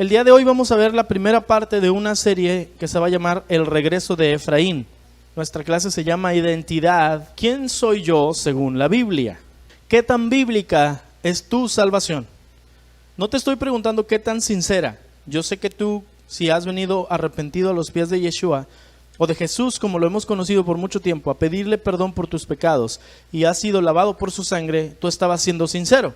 El día de hoy vamos a ver la primera parte de una serie que se va a llamar El regreso de Efraín. Nuestra clase se llama Identidad. ¿Quién soy yo según la Biblia? ¿Qué tan bíblica es tu salvación? No te estoy preguntando qué tan sincera. Yo sé que tú, si has venido arrepentido a los pies de Yeshua o de Jesús, como lo hemos conocido por mucho tiempo, a pedirle perdón por tus pecados y has sido lavado por su sangre, tú estabas siendo sincero.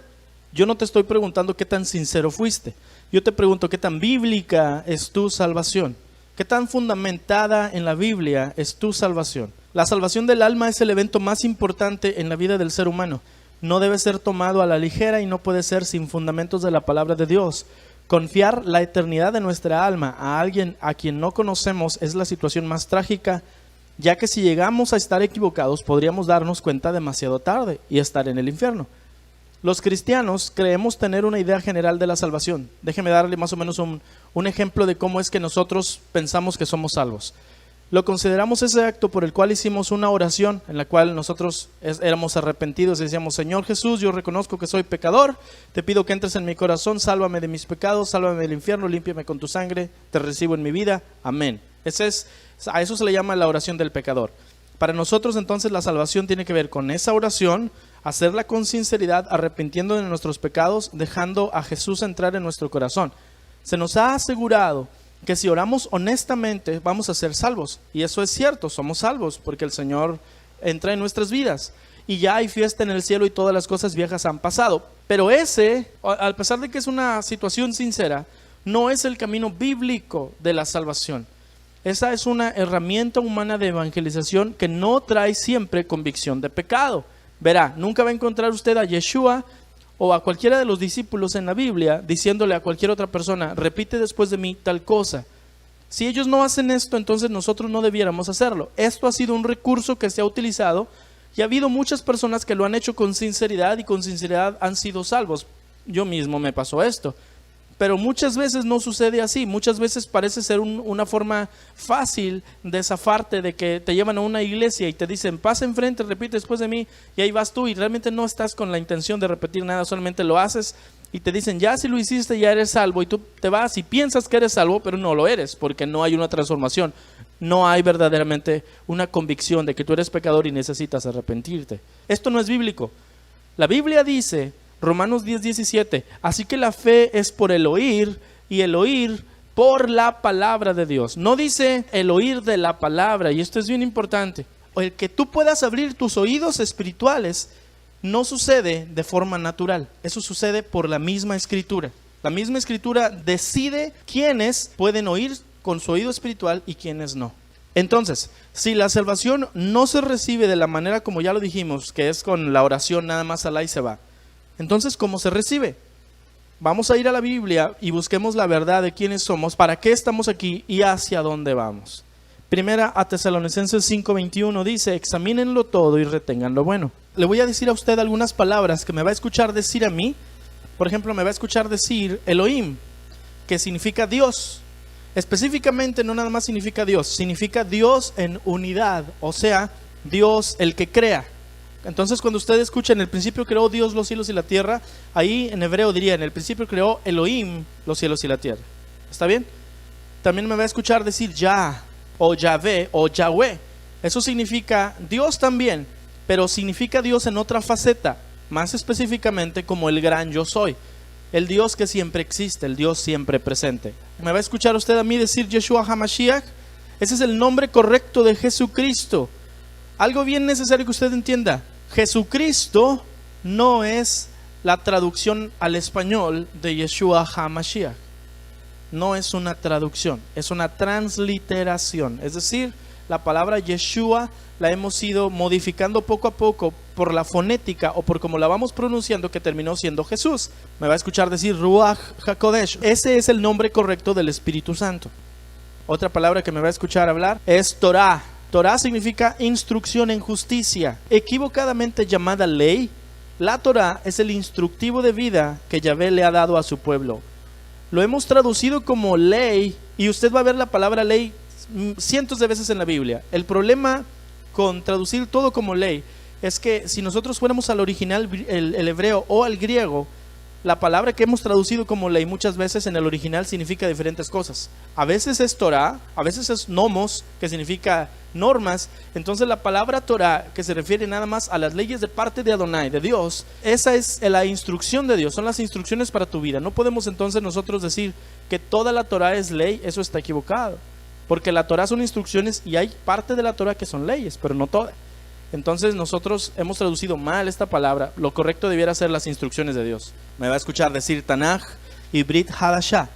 Yo no te estoy preguntando qué tan sincero fuiste. Yo te pregunto qué tan bíblica es tu salvación. ¿Qué tan fundamentada en la Biblia es tu salvación? La salvación del alma es el evento más importante en la vida del ser humano. No debe ser tomado a la ligera y no puede ser sin fundamentos de la palabra de Dios. Confiar la eternidad de nuestra alma a alguien a quien no conocemos es la situación más trágica, ya que si llegamos a estar equivocados podríamos darnos cuenta demasiado tarde y estar en el infierno. Los cristianos creemos tener una idea general de la salvación. Déjeme darle más o menos un ejemplo de cómo es que nosotros pensamos que somos salvos. Lo consideramos ese acto por el cual hicimos una oración en la cual nosotros éramos arrepentidos y decíamos: Señor Jesús, yo reconozco que soy pecador, te pido que entres en mi corazón, sálvame de mis pecados, sálvame del infierno, límpiame con tu sangre, te recibo en mi vida, amén. A eso se le llama la oración del pecador. Para nosotros entonces la salvación tiene que ver con esa oración, hacerla con sinceridad, arrepintiendo de nuestros pecados, dejando a Jesús entrar en nuestro corazón. Se nos ha asegurado que si oramos honestamente vamos a ser salvos, y eso es cierto, somos salvos porque el Señor entra en nuestras vidas y ya hay fiesta en el cielo y todas las cosas viejas han pasado. Pero ese, a pesar de que es una situación sincera, no es el camino bíblico de la salvación. Esa es una herramienta humana de evangelización que no trae siempre convicción de pecado. Verá, nunca va a encontrar usted a Yeshua o a cualquiera de los discípulos en la Biblia diciéndole a cualquier otra persona: repite después de mí tal cosa. Si ellos no hacen esto, entonces nosotros no debiéramos hacerlo. Esto ha sido un recurso que se ha utilizado y ha habido muchas personas que lo han hecho con sinceridad y con sinceridad han sido salvos. Yo mismo me pasó esto. Pero muchas veces no sucede así. Muchas veces parece ser una forma fácil de zafarte, de que te llevan a una iglesia y te dicen: pasa enfrente, repite después de mí, y ahí vas tú y realmente no estás con la intención de repetir nada, solamente lo haces y te dicen: ya si lo hiciste ya eres salvo, y tú te vas y piensas que eres salvo, pero no lo eres porque no hay una transformación. No hay verdaderamente una convicción de que tú eres pecador y necesitas arrepentirte. Esto no es bíblico. La Biblia dice, Romanos 10:17, así que la fe es por el oír y el oír por la palabra de Dios. No dice el oír de la palabra, y esto es bien importante. El que tú puedas abrir tus oídos espirituales no sucede de forma natural. Eso sucede por la misma Escritura. La misma Escritura decide quiénes pueden oír con su oído espiritual y quiénes no. Entonces, si la salvación no se recibe de la manera como ya lo dijimos, que es con la oración nada más alá y se va, entonces, ¿cómo se recibe? Vamos a ir a la Biblia y busquemos la verdad de quiénes somos, para qué estamos aquí y hacia dónde vamos. Primera a Tesalonicenses 5:21 dice: examínenlo todo y retengan lo bueno. Le voy a decir a usted algunas palabras que me va a escuchar decir a mí. Por ejemplo, me va a escuchar decir Elohim, que significa Dios. Específicamente no nada más significa Dios en unidad, o sea, Dios el que crea. Entonces cuando usted escucha en el principio creó Dios los cielos y la tierra, ahí en hebreo diría: en el principio creó Elohim los cielos y la tierra. ¿Está bien? También me va a escuchar decir Yah o Yahvé o Yahweh. Eso significa Dios también, pero significa Dios en otra faceta, más específicamente como el gran yo soy, el Dios que siempre existe, el Dios siempre presente. Me va a escuchar usted a mí decir Yeshua HaMashiach. Ese es el nombre correcto de Jesucristo. Algo bien necesario que usted entienda: Jesucristo no es la traducción al español de Yeshua HaMashiach. No es una traducción, es una transliteración. Es decir, la palabra Yeshua la hemos ido modificando poco a poco por la fonética o por cómo la vamos pronunciando, que terminó siendo Jesús. Me va a escuchar decir Ruach HaKodesh. Ese es el nombre correcto del Espíritu Santo. Otra palabra que me va a escuchar hablar es Torah. Torah significa instrucción en justicia, equivocadamente llamada ley. La Torah es el instructivo de vida que Yahvé le ha dado a su pueblo. Lo hemos traducido como ley, y usted va a ver la palabra ley cientos de veces en la Biblia. El problema con traducir todo como ley es que si nosotros fuéramos al original, el hebreo o al griego, la palabra que hemos traducido como ley muchas veces en el original significa diferentes cosas. A veces es Torah, a veces es nomos, que significa normas. Entonces la palabra Torah, que se refiere nada más a las leyes de parte de Adonai, de Dios, esa es la instrucción de Dios, son las instrucciones para tu vida. No podemos entonces nosotros decir que toda la Torah es ley, eso está equivocado. Porque la Torah son instrucciones y hay parte de la Torah que son leyes, pero no toda. Entonces nosotros hemos traducido mal esta palabra. Lo correcto debiera ser las instrucciones de Dios. Me va a escuchar decir Tanaj y Brit Hadashah.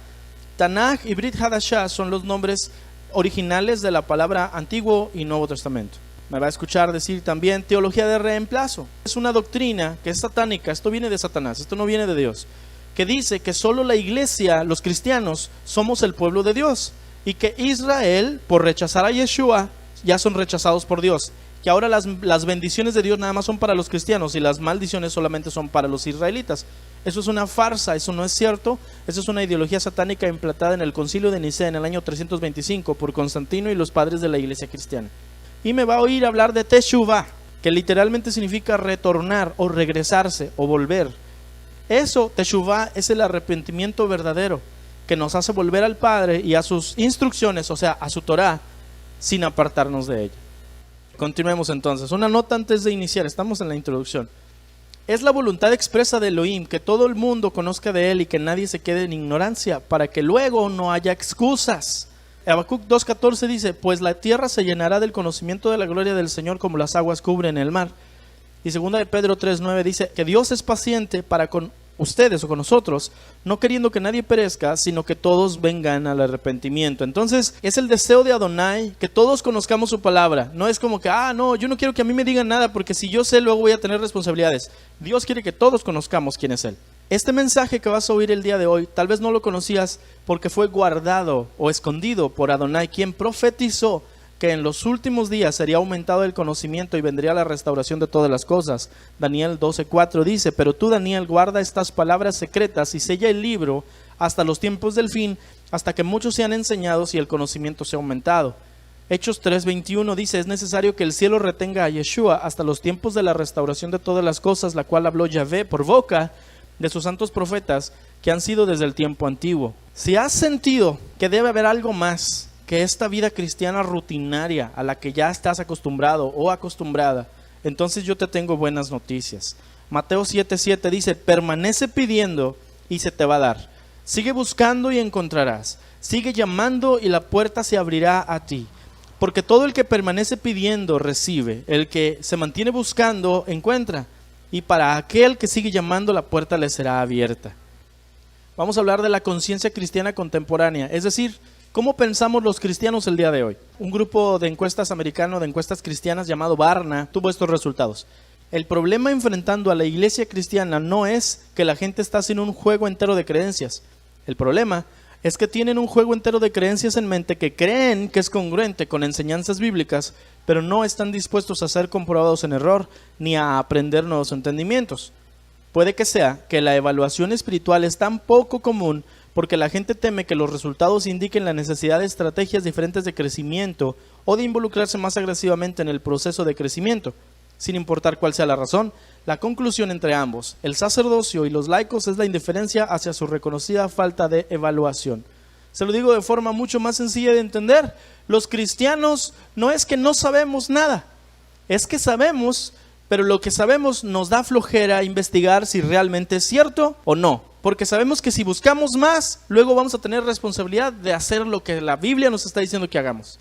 Tanaj y Brit Hadashah son los nombres originales de la palabra Antiguo y Nuevo Testamento. Me va a escuchar decir también teología de reemplazo. Es una doctrina que es satánica. Esto viene de Satanás, esto no viene de Dios. Que dice que solo la iglesia, los cristianos, somos el pueblo de Dios. Y que Israel, por rechazar a Yeshua, ya son rechazados por Dios. Que ahora las bendiciones de Dios nada más son para los cristianos y las maldiciones solamente son para los israelitas. Eso es una farsa, eso no es cierto. Eso es una ideología satánica implantada en el concilio de Nicea en el año 325 por Constantino y los padres de la iglesia cristiana. Y me va a oír hablar de Teshuvah, que literalmente significa retornar o regresarse o volver. Eso, Teshuvah, es el arrepentimiento verdadero que nos hace volver al Padre y a sus instrucciones, o sea, a su Torah, sin apartarnos de ella. Continuemos entonces. Una nota antes de iniciar, estamos en la introducción. Es la voluntad expresa de Elohim que todo el mundo conozca de Él y que nadie se quede en ignorancia, para que luego no haya excusas. Habacuc 2:14 dice, pues la tierra se llenará del conocimiento de la gloria del Señor como las aguas cubren el mar. Y segunda de Pedro 3:9 dice que Dios es paciente para con ustedes o con nosotros, no queriendo que nadie perezca, sino que todos vengan al arrepentimiento. Entonces es el deseo de Adonai que todos conozcamos su palabra. No es como que, no, yo no quiero que a mí me digan nada porque si yo sé luego voy a tener responsabilidades. Dios quiere que todos conozcamos quién es Él. Este mensaje que vas a oír el día de hoy, tal vez no lo conocías porque fue guardado o escondido por Adonai, quien profetizó que en los últimos días sería aumentado el conocimiento y vendría la restauración de todas las cosas. Daniel 12:4 dice, pero tú, Daniel, guarda estas palabras secretas y sella el libro hasta los tiempos del fin, hasta que muchos sean enseñados y el conocimiento sea aumentado. Hechos 3:21 dice, es necesario que el cielo retenga a Yeshua hasta los tiempos de la restauración de todas las cosas, la cual habló Yahvé por boca de sus santos profetas que han sido desde el tiempo antiguo. Si has sentido que debe haber algo más que esta vida cristiana rutinaria a la que ya estás acostumbrado o acostumbrada, entonces yo te tengo buenas noticias. Mateo 7:7 dice, permanece pidiendo y se te va a dar. Sigue buscando y encontrarás. Sigue llamando y la puerta se abrirá a ti. Porque todo el que permanece pidiendo recibe. El que se mantiene buscando encuentra. Y para aquel que sigue llamando la puerta le será abierta. Vamos a hablar de la conciencia cristiana contemporánea, es decir, ¿cómo pensamos los cristianos el día de hoy? Un grupo de encuestas americano, de encuestas cristianas llamado Barna, tuvo estos resultados. El problema enfrentando a la iglesia cristiana no es que la gente está haciendo un juego entero de creencias. El problema es que tienen un juego entero de creencias en mente que creen que es congruente con enseñanzas bíblicas, pero no están dispuestos a ser comprobados en error ni a aprender nuevos entendimientos. Puede que sea que la evaluación espiritual es tan poco común porque la gente teme que los resultados indiquen la necesidad de estrategias diferentes de crecimiento o de involucrarse más agresivamente en el proceso de crecimiento. Sin importar cuál sea la razón, la conclusión entre ambos, el sacerdocio y los laicos, es la indiferencia hacia su reconocida falta de evaluación. Se lo digo de forma mucho más sencilla de entender. Los cristianos no es que no sabemos nada, es que sabemos, pero lo que sabemos nos da flojera investigar si realmente es cierto o no. Porque sabemos que si buscamos más, luego vamos a tener responsabilidad de hacer lo que la Biblia nos está diciendo que hagamos.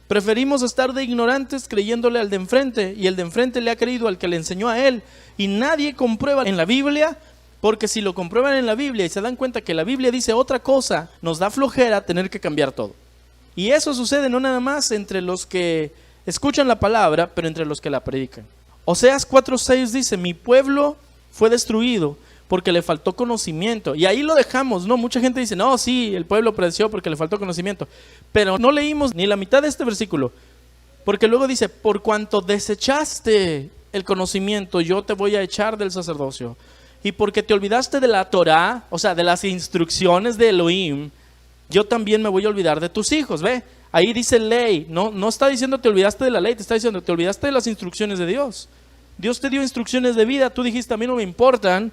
Preferimos estar de ignorantes creyéndole al de enfrente, y el de enfrente le ha creído al que le enseñó a él, y nadie comprueba en la Biblia, porque si lo comprueban en la Biblia y se dan cuenta que la Biblia dice otra cosa, nos da flojera tener que cambiar todo. Y eso sucede no nada más entre los que escuchan la palabra, pero entre los que la predican. Oseas 4:6 dice, mi pueblo fue destruido porque le faltó conocimiento. Y ahí lo dejamos, ¿no? Mucha gente dice, no, sí, el pueblo pereció porque le faltó conocimiento. Pero no leímos ni la mitad de este versículo. Porque luego dice, por cuanto desechaste el conocimiento, yo te voy a echar del sacerdocio. Y porque te olvidaste de la Torah, o sea, de las instrucciones de Elohim, yo también me voy a olvidar de tus hijos, ¿ve? Ahí dice ley, no está diciendo te olvidaste de la ley, te está diciendo te olvidaste de las instrucciones de Dios. Dios te dio instrucciones de vida, tú dijiste a mí no me importan,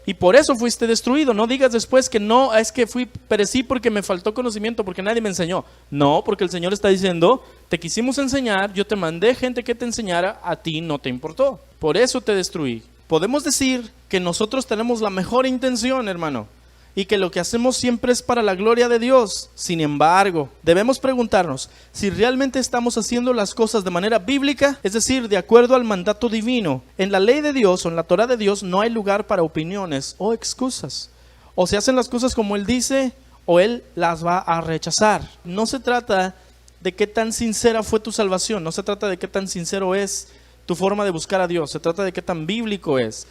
Y por eso fuiste destruido. No digas después que no, es que perecí porque me faltó conocimiento, porque nadie me enseñó. No, porque el Señor está diciendo, te quisimos enseñar, yo te mandé gente que te enseñara, a ti no te importó. Por eso te destruí. Podemos decir que nosotros tenemos la mejor intención, hermano, y que lo que hacemos siempre es para la gloria de Dios. Sin embargo, debemos preguntarnos si realmente estamos haciendo las cosas de manera bíblica, es decir, de acuerdo al mandato divino. En la ley de Dios o en la Torá de Dios no hay lugar para opiniones o excusas. O se hacen las cosas como Él dice o Él las va a rechazar. No se trata de qué tan sincera fue tu salvación, no se trata de qué tan sincero es tu forma de buscar a Dios, se trata de qué tan bíblico es.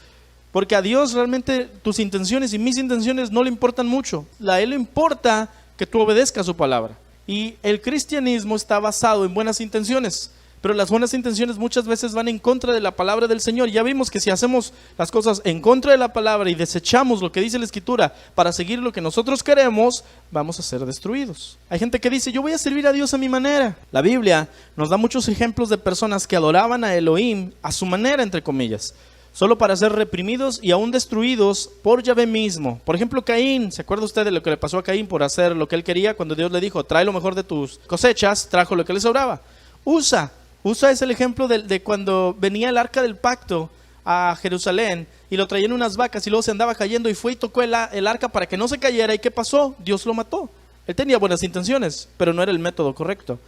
Porque a Dios realmente tus intenciones y mis intenciones no le importan mucho. A Él le importa que tú obedezcas su palabra. Y el cristianismo está basado en buenas intenciones. Pero las buenas intenciones muchas veces van en contra de la palabra del Señor. Ya vimos que si hacemos las cosas en contra de la palabra y desechamos lo que dice la Escritura para seguir lo que nosotros queremos, vamos a ser destruidos. Hay gente que dice, yo voy a servir a Dios a mi manera. La Biblia nos da muchos ejemplos de personas que adoraban a Elohim a su manera, entre comillas, solo para ser reprimidos y aún destruidos por Yahvé mismo. Por ejemplo, Caín, ¿se acuerda usted de lo que le pasó a Caín por hacer lo que él quería? Cuando Dios le dijo, trae lo mejor de tus cosechas, trajo lo que le sobraba. Usa es el ejemplo de cuando venía el arca del pacto a Jerusalén y lo traían unas vacas y luego se andaba cayendo y fue y tocó el arca para que no se cayera. ¿Y qué pasó? Dios lo mató. Él tenía buenas intenciones, pero no era el método correcto.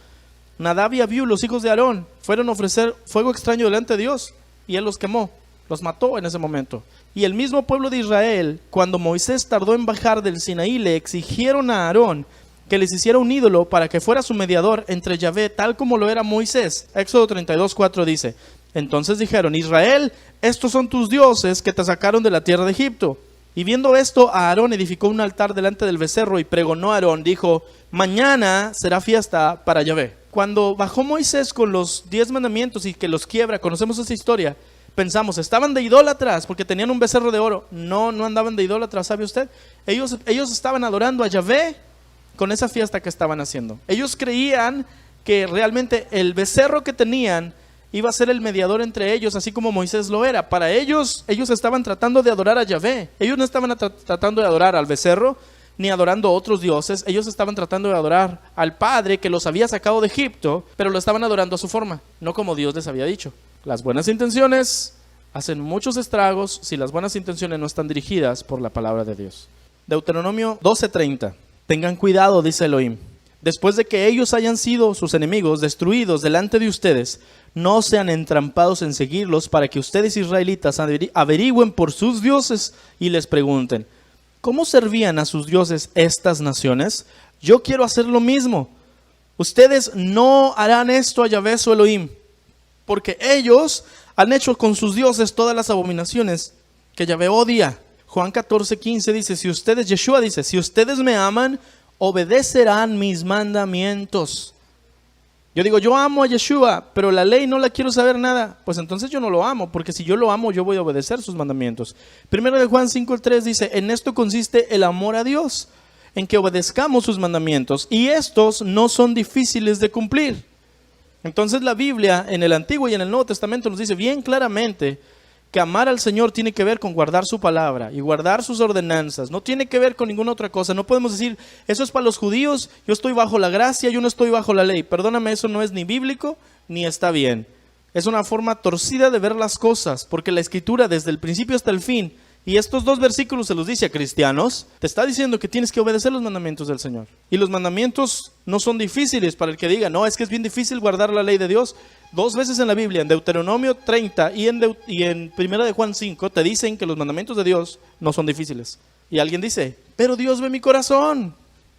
Nadab y Abiú, los hijos de Aarón, fueron a ofrecer fuego extraño delante de Dios y él los quemó. Los mató en ese momento. Y el mismo pueblo de Israel, cuando Moisés tardó en bajar del Sinaí, le exigieron a Aarón que les hiciera un ídolo para que fuera su mediador entre Yahvé, tal como lo era Moisés. Éxodo 32:4 dice, entonces dijeron, Israel, estos son tus dioses que te sacaron de la tierra de Egipto. Y viendo esto, Aarón edificó un altar delante del becerro y pregonó a Aarón, dijo, mañana será fiesta para Yahvé. Cuando bajó Moisés con los 10 mandamientos y que los quiebra, conocemos esa historia, pensamos, estaban de idólatras porque tenían un becerro de oro. No andaban de idólatras, ¿sabe usted? Ellos estaban adorando a Yahvé con esa fiesta que estaban haciendo. Ellos creían que realmente el becerro que tenían iba a ser el mediador entre ellos, así como Moisés lo era. Para ellos estaban tratando de adorar a Yahvé. Ellos no estaban tratando de adorar al becerro, ni adorando a otros dioses. Ellos estaban tratando de adorar al Padre que los había sacado de Egipto, pero lo estaban adorando a su forma, no como Dios les había dicho. Las buenas intenciones hacen muchos estragos si las buenas intenciones no están dirigidas por la palabra de Dios. Deuteronomio 12:30. Tengan cuidado, dice Elohim. Después de que ellos hayan sido sus enemigos destruidos delante de ustedes, no sean entrampados en seguirlos para que ustedes israelitas averigüen por sus dioses y les pregunten, ¿cómo servían a sus dioses estas naciones? Yo quiero hacer lo mismo. Ustedes no harán esto a Yahvé su Elohim, porque ellos han hecho con sus dioses todas las abominaciones que Yahvé odia. Juan 14:15 dice, Yeshua dice, si ustedes me aman, obedecerán mis mandamientos. Yo digo, yo amo a Yeshua, pero la ley no la quiero saber nada. Pues entonces yo no lo amo, porque si yo lo amo, yo voy a obedecer sus mandamientos. Primero de Juan 5:3 dice, en esto consiste el amor a Dios, en que obedezcamos sus mandamientos, y estos no son difíciles de cumplir. Entonces la Biblia en el Antiguo y en el Nuevo Testamento nos dice bien claramente que amar al Señor tiene que ver con guardar su palabra y guardar sus ordenanzas. No tiene que ver con ninguna otra cosa. No podemos decir, eso es para los judíos, yo estoy bajo la gracia, yo no estoy bajo la ley. Perdóname, eso no es ni bíblico ni está bien. Es una forma torcida de ver las cosas, porque la Escritura desde el principio hasta el fin, y estos 2 versículos se los dice a cristianos, te está diciendo que tienes que obedecer los mandamientos del Señor. Y los mandamientos no son difíciles para el que diga, no, es que es bien difícil guardar la ley de Dios. 2 veces en la Biblia, en Deuteronomio 30 y en Primera de Juan 5, te dicen que los mandamientos de Dios no son difíciles. Y alguien dice, pero Dios ve mi corazón.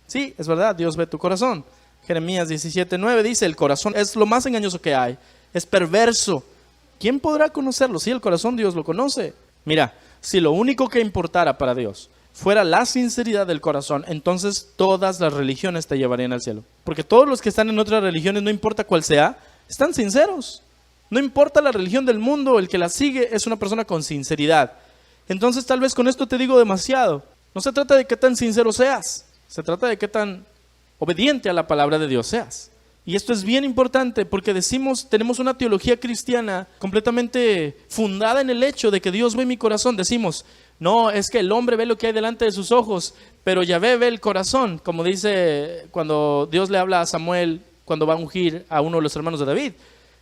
Sí, es verdad, Dios ve tu corazón. Jeremías 17:9 dice, el corazón es lo más engañoso que hay, es perverso. ¿Quién podrá conocerlo? Sí, el corazón Dios lo conoce. Mira, si lo único que importara para Dios fuera la sinceridad del corazón, entonces todas las religiones te llevarían al cielo. Porque todos los que están en otras religiones, no importa cuál sea, están sinceros. No importa la religión del mundo, el que la sigue es una persona con sinceridad. Entonces tal vez con esto te digo demasiado. No se trata de qué tan sincero seas, se trata de qué tan obediente a la palabra de Dios seas. Y esto es bien importante porque tenemos una teología cristiana completamente fundada en el hecho de que Dios ve mi corazón. Decimos, no, es que el hombre ve lo que hay delante de sus ojos, pero Yahvé ve el corazón, como dice cuando Dios le habla a Samuel cuando va a ungir a uno de los hermanos de David.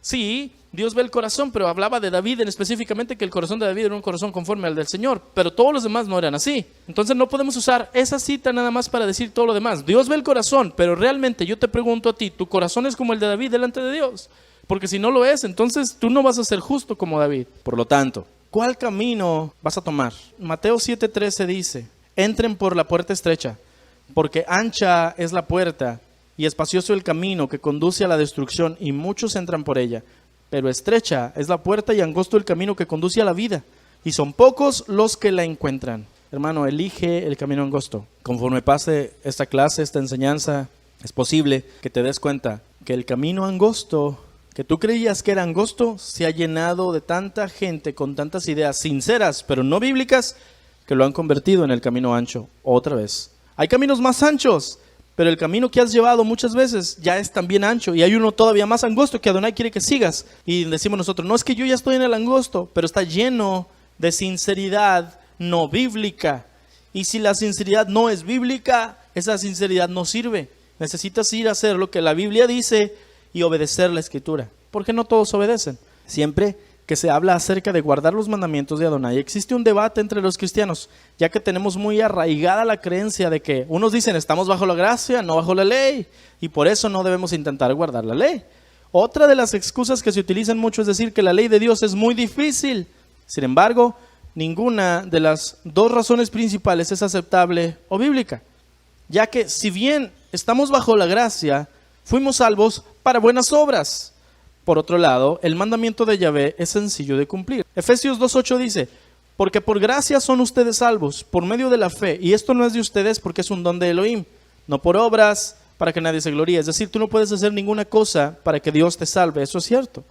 Sí, Dios ve el corazón, pero hablaba de David específicamente, que el corazón de David era un corazón conforme al del Señor, pero todos los demás no eran así. Entonces no podemos usar esa cita nada más para decir todo lo demás. Dios ve el corazón, pero realmente yo te pregunto a ti, ¿tu corazón es como el de David delante de Dios? Porque si no lo es, entonces tú no vas a ser justo como David. Por lo tanto, ¿cuál camino vas a tomar? Mateo 7:13 dice, entren por la puerta estrecha, porque ancha es la puerta y espacioso el camino que conduce a la destrucción, y muchos entran por ella. Pero estrecha es la puerta y angosto el camino que conduce a la vida, y son pocos los que la encuentran. Hermano, elige el camino angosto. Conforme pase esta clase, esta enseñanza, es posible que te des cuenta que el camino angosto, que tú creías que era angosto, se ha llenado de tanta gente con tantas ideas sinceras, pero no bíblicas, que lo han convertido en el camino ancho otra vez. Hay caminos más anchos, pero el camino que has llevado muchas veces ya es también ancho, y hay uno todavía más angosto que Adonai quiere que sigas. Y decimos nosotros, no es que yo ya estoy en el angosto, pero está lleno de sinceridad no bíblica. Y si la sinceridad no es bíblica, esa sinceridad no sirve. Necesitas ir a hacer lo que la Biblia dice y obedecer la Escritura. Porque no todos obedecen. Siempre que se habla acerca de guardar los mandamientos de Adonai, existe un debate entre los cristianos, ya que tenemos muy arraigada la creencia de que unos dicen estamos bajo la gracia, no bajo la ley, y por eso no debemos intentar guardar la ley. Otra de las excusas que se utilizan mucho es decir que la ley de Dios es muy difícil. Sin embargo, ninguna de las dos razones principales es aceptable o bíblica, ya que si bien estamos bajo la gracia, fuimos salvos para buenas obras. Por otro lado, el mandamiento de Yahvé es sencillo de cumplir. Efesios 2:8 dice, porque por gracia son ustedes salvos, por medio de la fe, y esto no es de ustedes porque es un don de Elohim, no por obras para que nadie se gloríe. Es decir, tú no puedes hacer ninguna cosa para que Dios te salve, eso es cierto.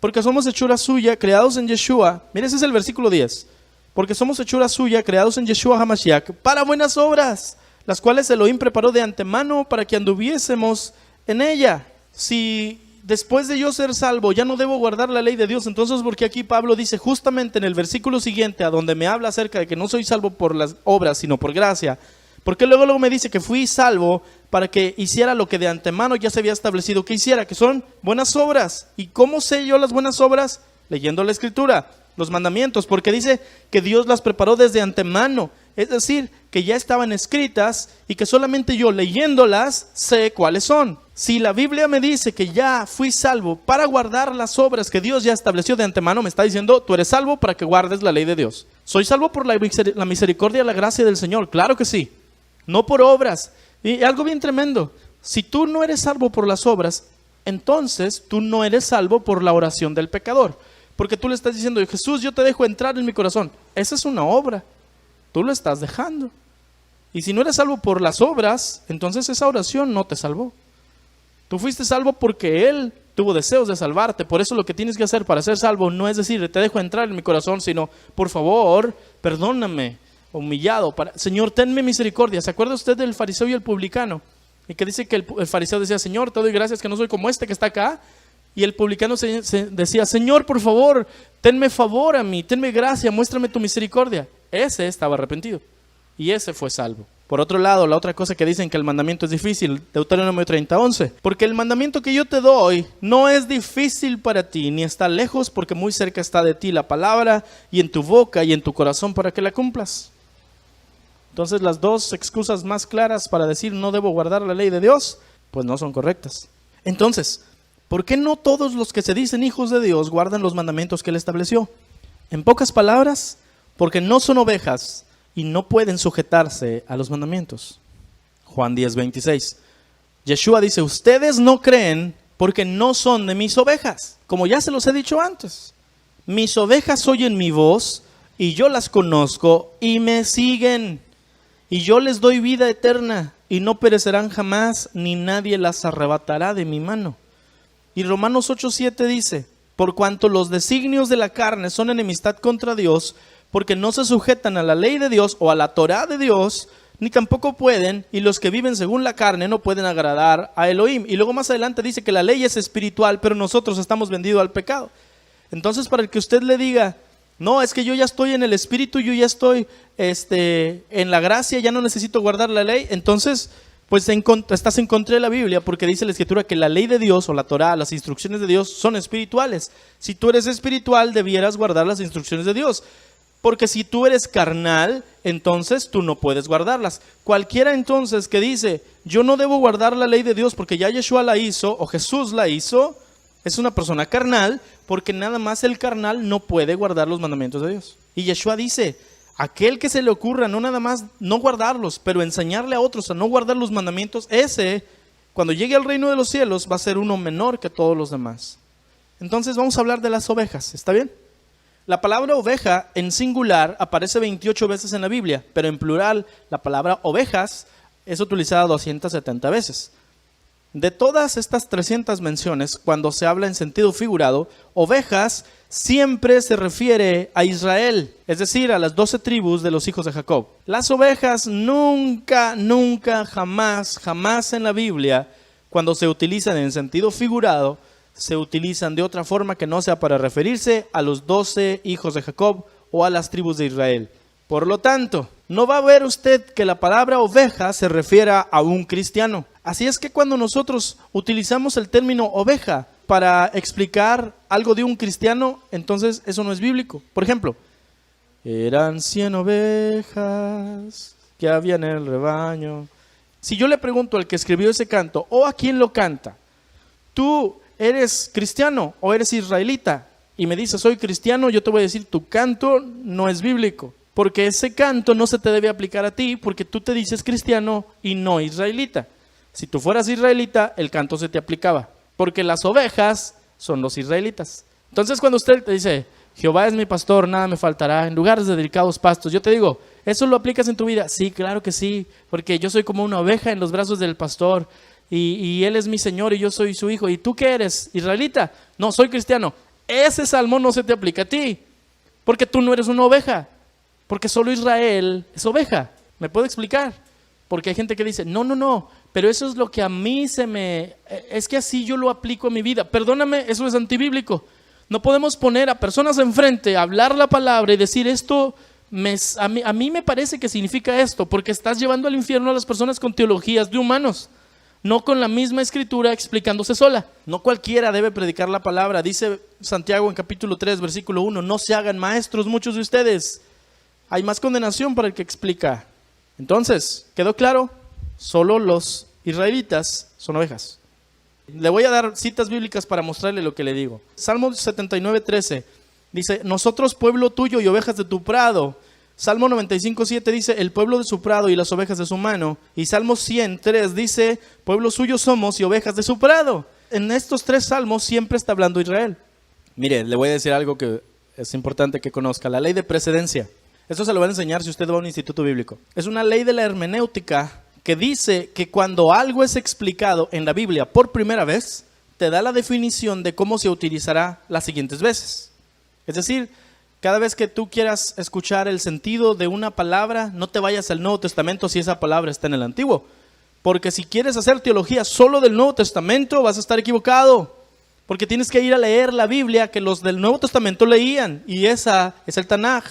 Porque somos hechura suya, creados en Yeshua. Mira, ese es el versículo 10. Porque somos hechura suya, creados en Yeshua HaMashiach, para buenas obras, las cuales Elohim preparó de antemano para que anduviésemos en ella. Si después de yo ser salvo ya no debo guardar la ley de Dios, entonces ¿por qué aquí Pablo dice justamente en el versículo siguiente, a donde me habla acerca de que no soy salvo por las obras sino por gracia? Porque luego me dice que fui salvo para que hiciera lo que de antemano ya se había establecido que hiciera, que son buenas obras. ¿Y cómo sé yo las buenas obras? Leyendo la Escritura, los mandamientos, porque dice que Dios las preparó desde antemano. Es decir, que ya estaban escritas y que solamente yo leyéndolas sé cuáles son. Si la Biblia me dice que ya fui salvo para guardar las obras que Dios ya estableció de antemano, me está diciendo, tú eres salvo para que guardes la ley de Dios. ¿Soy salvo por la misericordia y la gracia del Señor? Claro que sí. No por obras. Y algo bien tremendo, si tú no eres salvo por las obras, entonces tú no eres salvo por la oración del pecador. Porque tú le estás diciendo, Jesús, yo te dejo entrar en mi corazón. Esa es una obra. Tú lo estás dejando. Y si no eres salvo por las obras, entonces esa oración no te salvó. Tú fuiste salvo porque Él tuvo deseos de salvarte. Por eso lo que tienes que hacer para ser salvo no es decir, te dejo entrar en mi corazón, sino, por favor, perdóname, humillado. Señor, tenme misericordia. ¿Se acuerda usted del fariseo y el publicano? Y que dice que el fariseo decía, Señor, te doy gracias que no soy como este que está acá. Y el publicano decía, Señor, por favor, tenme favor a mí, tenme gracia, muéstrame tu misericordia. Ese estaba arrepentido y ese fue salvo. Por otro lado, la otra cosa que dicen que el mandamiento es difícil, Deuteronomio 30:11, porque el mandamiento que yo te doy no es difícil para ti, ni está lejos, porque muy cerca está de ti la palabra, y en tu boca y en tu corazón para que la cumplas. Entonces las dos excusas más claras para decir no debo guardar la ley de Dios, pues no son correctas. Entonces, ¿por qué no todos los que se dicen hijos de Dios guardan los mandamientos que Él estableció? En pocas palabras, porque no son ovejas y no pueden sujetarse a los mandamientos. Juan 10:26. Yeshua dice, ustedes no creen porque no son de mis ovejas. Como ya se los he dicho antes. Mis ovejas oyen mi voz y yo las conozco y me siguen. Y yo les doy vida eterna y no perecerán jamás, ni nadie las arrebatará de mi mano. Y Romanos 8:7 dice, por cuanto los designios de la carne son enemistad contra Dios, porque no se sujetan a la ley de Dios o a la Torá de Dios, ni tampoco pueden, y los que viven según la carne no pueden agradar a Elohim. Y luego más adelante dice que la ley es espiritual, pero nosotros estamos vendidos al pecado. Entonces, para el que usted le diga, no, es que yo ya estoy en el espíritu, yo ya estoy en la gracia, ya no necesito guardar la ley, entonces pues estás en contra de la Biblia, porque dice la Escritura que la ley de Dios o la Torá, las instrucciones de Dios son espirituales. Si tú eres espiritual, debieras guardar las instrucciones de Dios, porque si tú eres carnal, entonces tú no puedes guardarlas. Cualquiera entonces que dice, yo no debo guardar la ley de Dios porque ya Yeshua la hizo o Jesús la hizo, es una persona carnal, porque nada más el carnal no puede guardar los mandamientos de Dios. Y Yeshua dice, aquel que se le ocurra no nada más no guardarlos, pero enseñarle a otros a no guardar los mandamientos, ese, cuando llegue al reino de los cielos, va a ser uno menor que todos los demás. Entonces vamos a hablar de las ovejas, ¿está bien? La palabra oveja en singular aparece 28 veces en la Biblia, pero en plural la palabra ovejas es utilizada 270 veces. De todas estas 300 menciones, cuando se habla en sentido figurado, ovejas siempre se refiere a Israel, es decir, a las 12 tribus de los hijos de Jacob. Las ovejas nunca, jamás en la Biblia, cuando se utilizan en sentido figurado, se utilizan de otra forma que no sea para referirse a los 12 hijos de Jacob o a las tribus de Israel. Por lo tanto, no va a ver usted que la palabra oveja se refiera a un cristiano. Así es que cuando nosotros utilizamos el término oveja para explicar algo de un cristiano, entonces eso no es bíblico. Por ejemplo, eran 100 ovejas que había en el rebaño. Si yo le pregunto al que escribió ese canto o a quien lo canta, ¿tú eres cristiano o eres israelita? Y me dice, soy cristiano, yo te voy a decir, tu canto no es bíblico. Porque ese canto no se te debe aplicar a ti, porque tú te dices cristiano y no israelita. Si tú fueras israelita, el canto se te aplicaba, porque las ovejas son los israelitas. Entonces cuando usted te dice, Jehová es mi pastor, nada me faltará, en lugares de delicados pastos, yo te digo, ¿eso lo aplicas en tu vida? Sí, claro que sí, porque yo soy como una oveja en los brazos del pastor, y él es mi Señor y yo soy su hijo. ¿Y tú qué eres? ¿Israelita? No, soy cristiano. Ese salmo no se te aplica a ti, porque tú no eres una oveja. Porque solo Israel es oveja. ¿Me puedo explicar? Porque hay gente que dice, no, pero eso es lo que a mí es que así yo lo aplico a mi vida. Perdóname, eso es antibíblico. No podemos poner a personas enfrente, hablar la palabra y decir esto, a mí me parece que significa esto, porque estás llevando al infierno a las personas con teologías de humanos, no con la misma escritura explicándose sola. No cualquiera debe predicar la palabra. Dice Santiago en capítulo 3, versículo 1, no se hagan maestros muchos de ustedes. Hay más condenación para el que explica. Entonces, ¿quedó claro? Solo los israelitas son ovejas. Le voy a dar citas bíblicas para mostrarle lo que le digo. Salmo 79:13 dice, nosotros pueblo tuyo y ovejas de tu prado. Salmo 95:7 dice, el pueblo de su prado y las ovejas de su mano. Y Salmo 100:3 dice, pueblo suyo somos y ovejas de su prado. En estos 3 salmos siempre está hablando Israel. Mire, le voy a decir algo que es importante que conozca. La ley de precedencia. Eso se lo van a enseñar si usted va a un instituto bíblico. Es una ley de la hermenéutica que dice que cuando algo es explicado en la Biblia por primera vez, te da la definición de cómo se utilizará las siguientes veces. Es decir, cada vez que tú quieras escuchar el sentido de una palabra, no te vayas al Nuevo Testamento si esa palabra está en el Antiguo. Porque si quieres hacer teología solo del Nuevo Testamento, vas a estar equivocado. Porque tienes que ir a leer la Biblia que los del Nuevo Testamento leían. Y esa es el Tanaj,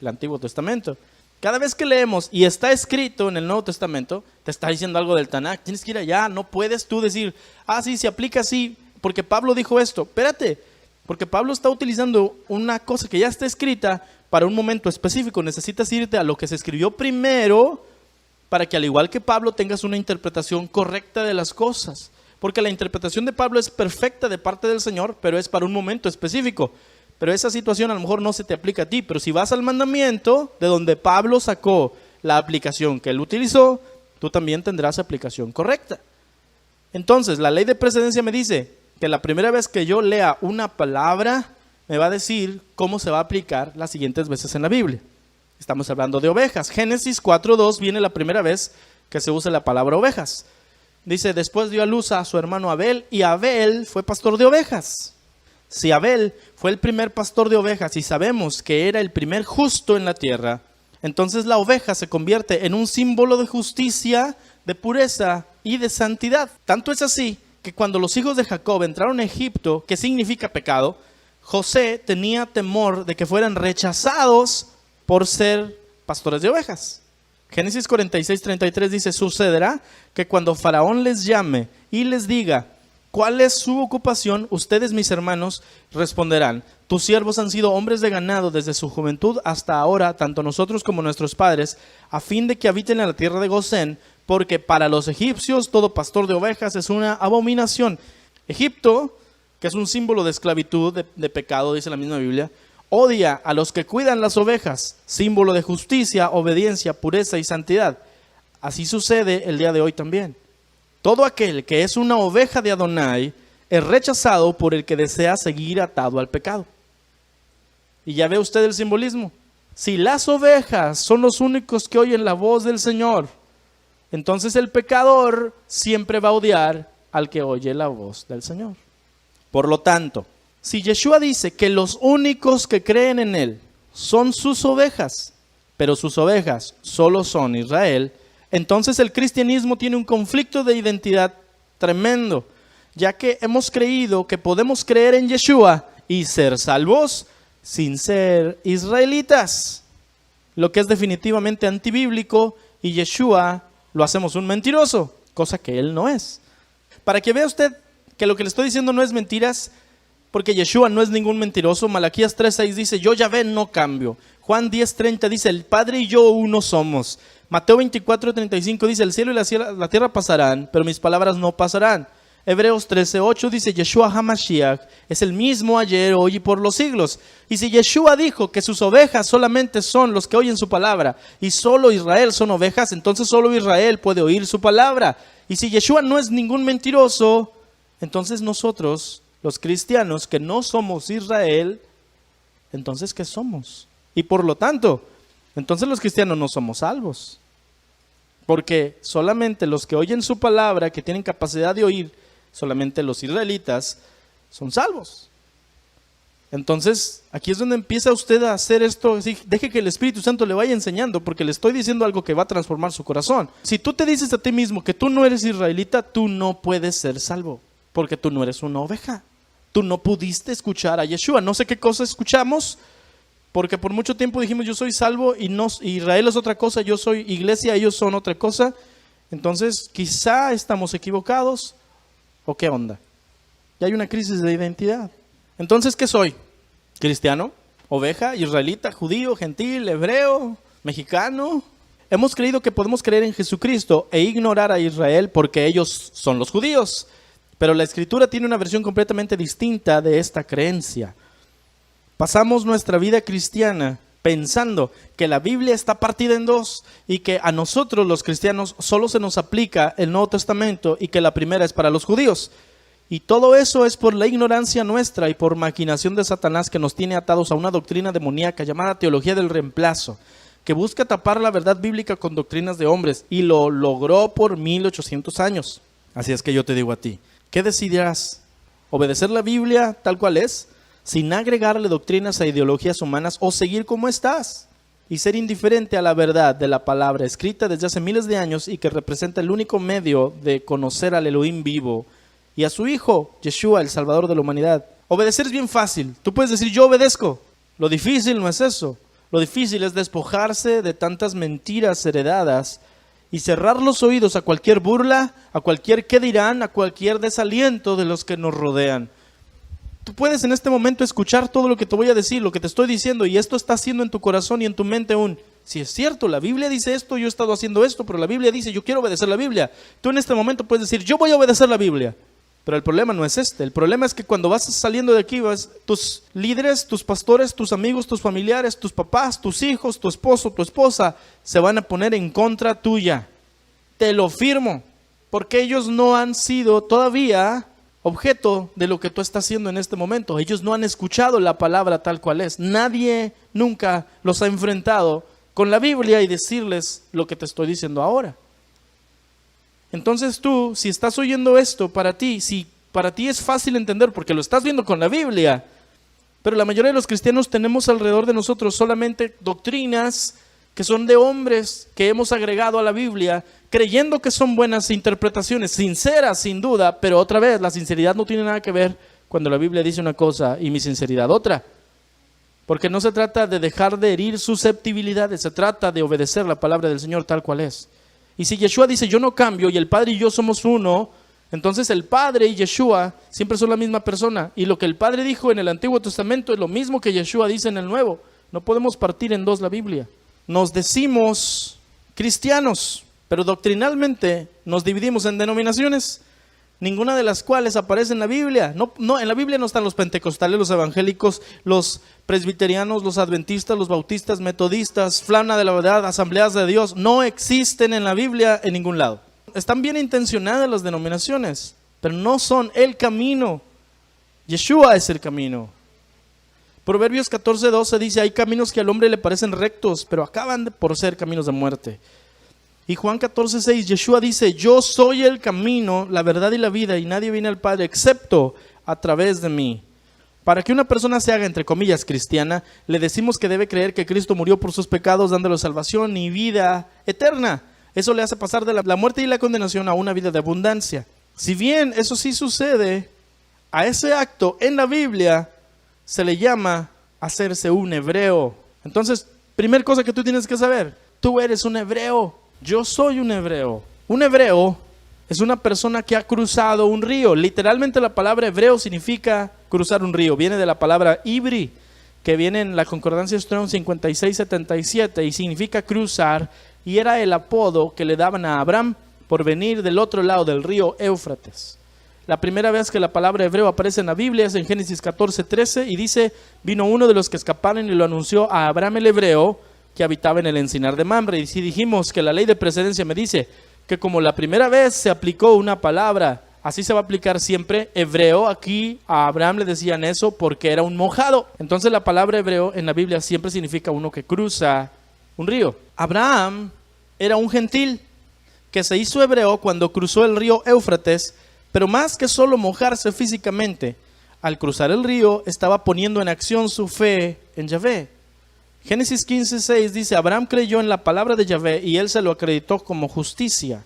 el Antiguo Testamento. Cada vez que leemos y está escrito en el Nuevo Testamento, te está diciendo algo del Tanaj. Tienes que ir allá, no puedes tú decir, sí, se aplica así, porque Pablo dijo esto. Espérate, porque Pablo está utilizando una cosa que ya está escrita para un momento específico. Necesitas irte a lo que se escribió primero para que al igual que Pablo tengas una interpretación correcta de las cosas. Porque la interpretación de Pablo es perfecta de parte del Señor, pero es para un momento específico. Pero esa situación a lo mejor no se te aplica a ti. Pero si vas al mandamiento de donde Pablo sacó la aplicación que él utilizó, tú también tendrás aplicación correcta. Entonces, la ley de precedencia me dice que la primera vez que yo lea una palabra, me va a decir cómo se va a aplicar las siguientes veces en la Biblia. Estamos hablando de ovejas. Génesis 4:2 viene la primera vez que se usa la palabra ovejas. Dice, después dio a luz a su hermano Abel, y Abel fue pastor de ovejas. Si Abel fue el primer pastor de ovejas y sabemos que era el primer justo en la tierra, Entonces la oveja se convierte en un símbolo de justicia, de pureza y de santidad. Tanto es así que cuando los hijos de Jacob entraron a Egipto, que significa pecado, José tenía temor de que fueran rechazados por ser pastores de ovejas. Génesis 46:33 dice: sucederá que cuando Faraón les llame y les diga ¿cuál es su ocupación? Ustedes, mis hermanos, responderán: tus siervos han sido hombres de ganado desde su juventud hasta ahora, tanto nosotros como nuestros padres, a fin de que habiten en la tierra de Gosén, porque para los egipcios todo pastor de ovejas es una abominación. Egipto, que es un símbolo de esclavitud, de pecado, dice la misma Biblia, odia a los que cuidan las ovejas, símbolo de justicia, obediencia, pureza y santidad. Así sucede el día de hoy también. Todo aquel que es una oveja de Adonai es rechazado por el que desea seguir atado al pecado. Y ya ve usted el simbolismo. Si las ovejas son los únicos que oyen la voz del Señor, entonces el pecador siempre va a odiar al que oye la voz del Señor. Por lo tanto, si Yeshua dice que los únicos que creen en Él son sus ovejas, pero sus ovejas solo son Israel, entonces el cristianismo tiene un conflicto de identidad tremendo, ya que hemos creído que podemos creer en Yeshua y ser salvos sin ser israelitas, lo que es definitivamente antibíblico, y Yeshua lo hacemos un mentiroso, cosa que Él no es. Para que vea usted que lo que le estoy diciendo no es mentiras, porque Yeshua no es ningún mentiroso. Malaquías 3:6 dice: yo Yahvé no cambio. Juan 10:30 dice: el Padre y yo uno somos. Mateo 24:35 dice: el cielo y la tierra pasarán, pero mis palabras no pasarán. Hebreos 13:8 dice: Yeshua HaMashiach es el mismo ayer, hoy y por los siglos. Y si Yeshua dijo que sus ovejas solamente son los que oyen su palabra, y solo Israel son ovejas, entonces solo Israel puede oír su palabra. Y si Yeshua no es ningún mentiroso, entonces nosotros, los cristianos que no somos Israel, entonces ¿qué somos? Y por lo tanto, entonces los cristianos no somos salvos. Porque solamente los que oyen su palabra, que tienen capacidad de oír, solamente los israelitas son salvos. Entonces, aquí es donde empieza usted a hacer esto. Deje que el Espíritu Santo le vaya enseñando, porque le estoy diciendo algo que va a transformar su corazón. Si tú te dices a ti mismo que tú no eres israelita, tú no puedes ser salvo, porque tú no eres una oveja. Tú no pudiste escuchar a Yeshua. No sé qué cosa escuchamos, porque por mucho tiempo dijimos: yo soy salvo y no, Israel es otra cosa, yo soy iglesia, ellos son otra cosa. Entonces quizá estamos equivocados, ¿o qué onda? Ya hay una crisis de identidad. Entonces, ¿qué soy? ¿Cristiano? ¿Oveja? ¿Israelita? ¿Judío? ¿Gentil? ¿Hebreo? ¿Mexicano? Hemos creído que podemos creer en Jesucristo e ignorar a Israel porque ellos son los judíos. Pero la Escritura tiene una versión completamente distinta de esta creencia. Pasamos nuestra vida cristiana pensando que la Biblia está partida en dos y que a nosotros los cristianos solo se nos aplica el Nuevo Testamento y que la primera es para los judíos. Y todo eso es por la ignorancia nuestra y por maquinación de Satanás, que nos tiene atados a una doctrina demoníaca llamada teología del reemplazo, que busca tapar la verdad bíblica con doctrinas de hombres, y lo logró por 1800 años. Así es que yo te digo a ti, ¿qué decidirás? ¿Obedecer la Biblia tal cual es, sin agregarle doctrinas a ideologías humanas, o seguir como estás y ser indiferente a la verdad de la palabra escrita desde hace miles de años y que representa el único medio de conocer al Elohim vivo y a su Hijo, Yeshua, el Salvador de la humanidad? Obedecer es bien fácil. Tú puedes decir: yo obedezco. Lo difícil no es eso. Lo difícil es despojarse de tantas mentiras heredadas y cerrar los oídos a cualquier burla, a cualquier qué dirán, a cualquier desaliento de los que nos rodean. Tú puedes en este momento escuchar todo lo que te voy a decir, lo que te estoy diciendo, y esto está haciendo en tu corazón y en tu mente si es cierto, la Biblia dice esto, yo he estado haciendo esto, pero la Biblia dice: yo quiero obedecer la Biblia. Tú en este momento puedes decir: yo voy a obedecer la Biblia. Pero el problema no es este. El problema es que cuando vas saliendo de aquí, tus líderes, tus pastores, tus amigos, tus familiares, tus papás, tus hijos, tu esposo, tu esposa, se van a poner en contra tuya. Te lo firmo. Porque ellos no han sido todavía objeto de lo que tú estás haciendo en este momento. Ellos no han escuchado la palabra tal cual es. Nadie nunca los ha enfrentado con la Biblia y decirles lo que te estoy diciendo ahora. Entonces tú, si estás oyendo esto, si para ti es fácil entender porque lo estás viendo con la Biblia, pero la mayoría de los cristianos tenemos alrededor de nosotros solamente doctrinas que son de hombres que hemos agregado a la Biblia, creyendo que son buenas interpretaciones, sinceras sin duda, pero otra vez, la sinceridad no tiene nada que ver cuando la Biblia dice una cosa y mi sinceridad otra. Porque no se trata de dejar de herir susceptibilidades, se trata de obedecer la palabra del Señor tal cual es. Y si Yeshua dice yo no cambio y el Padre y yo somos uno, entonces el Padre y Yeshua siempre son la misma persona. Y lo que el Padre dijo en el Antiguo Testamento es lo mismo que Yeshua dice en el Nuevo. No podemos partir en dos la Biblia. Nos decimos cristianos, pero doctrinalmente nos dividimos en denominaciones, ninguna de las cuales aparece en la Biblia. No, en la Biblia no están los pentecostales, los evangélicos, los presbiterianos, los adventistas, los bautistas, metodistas, Flana de la Verdad, Asambleas de Dios. No existen en la Biblia en ningún lado. Están bien intencionadas las denominaciones, pero no son el camino. Yeshua es el camino. Proverbios 14:12 dice, hay caminos que al hombre le parecen rectos, pero acaban por ser caminos de muerte. Y Juan 14:6, Yeshua dice, yo soy el camino, la verdad y la vida, y nadie viene al Padre excepto a través de mí. Para que una persona se haga, entre comillas, cristiana, le decimos que debe creer que Cristo murió por sus pecados, dándole salvación y vida eterna. Eso le hace pasar de la muerte y la condenación a una vida de abundancia. Si bien eso sí sucede, a ese acto en la Biblia se le llama hacerse un hebreo. Entonces, primera cosa que tú tienes que saber, tú eres un hebreo. Yo soy un hebreo. Un hebreo es una persona que ha cruzado un río. Literalmente la palabra hebreo significa cruzar un río. Viene de la palabra ibri, que viene en la concordancia Strong 5677 y significa cruzar. Y era el apodo que le daban a Abraham por venir del otro lado del río Éufrates. La primera vez que la palabra hebreo aparece en la Biblia es en Génesis 14:13 y dice, vino uno de los que escaparon y lo anunció a Abraham el hebreo, que habitaba en el encinar de Mamre. Y si dijimos que la ley de precedencia me dice que como la primera vez se aplicó una palabra, así se va a aplicar siempre hebreo, aquí a Abraham le decían eso porque era un mojado. Entonces la palabra hebreo en la Biblia siempre significa uno que cruza un río. Abraham era un gentil que se hizo hebreo cuando cruzó el río Éufrates, pero más que solo mojarse físicamente, al cruzar el río estaba poniendo en acción su fe en Yahvé. Génesis 15:6 dice, Abraham creyó en la palabra de Yahvé y él se lo acreditó como justicia.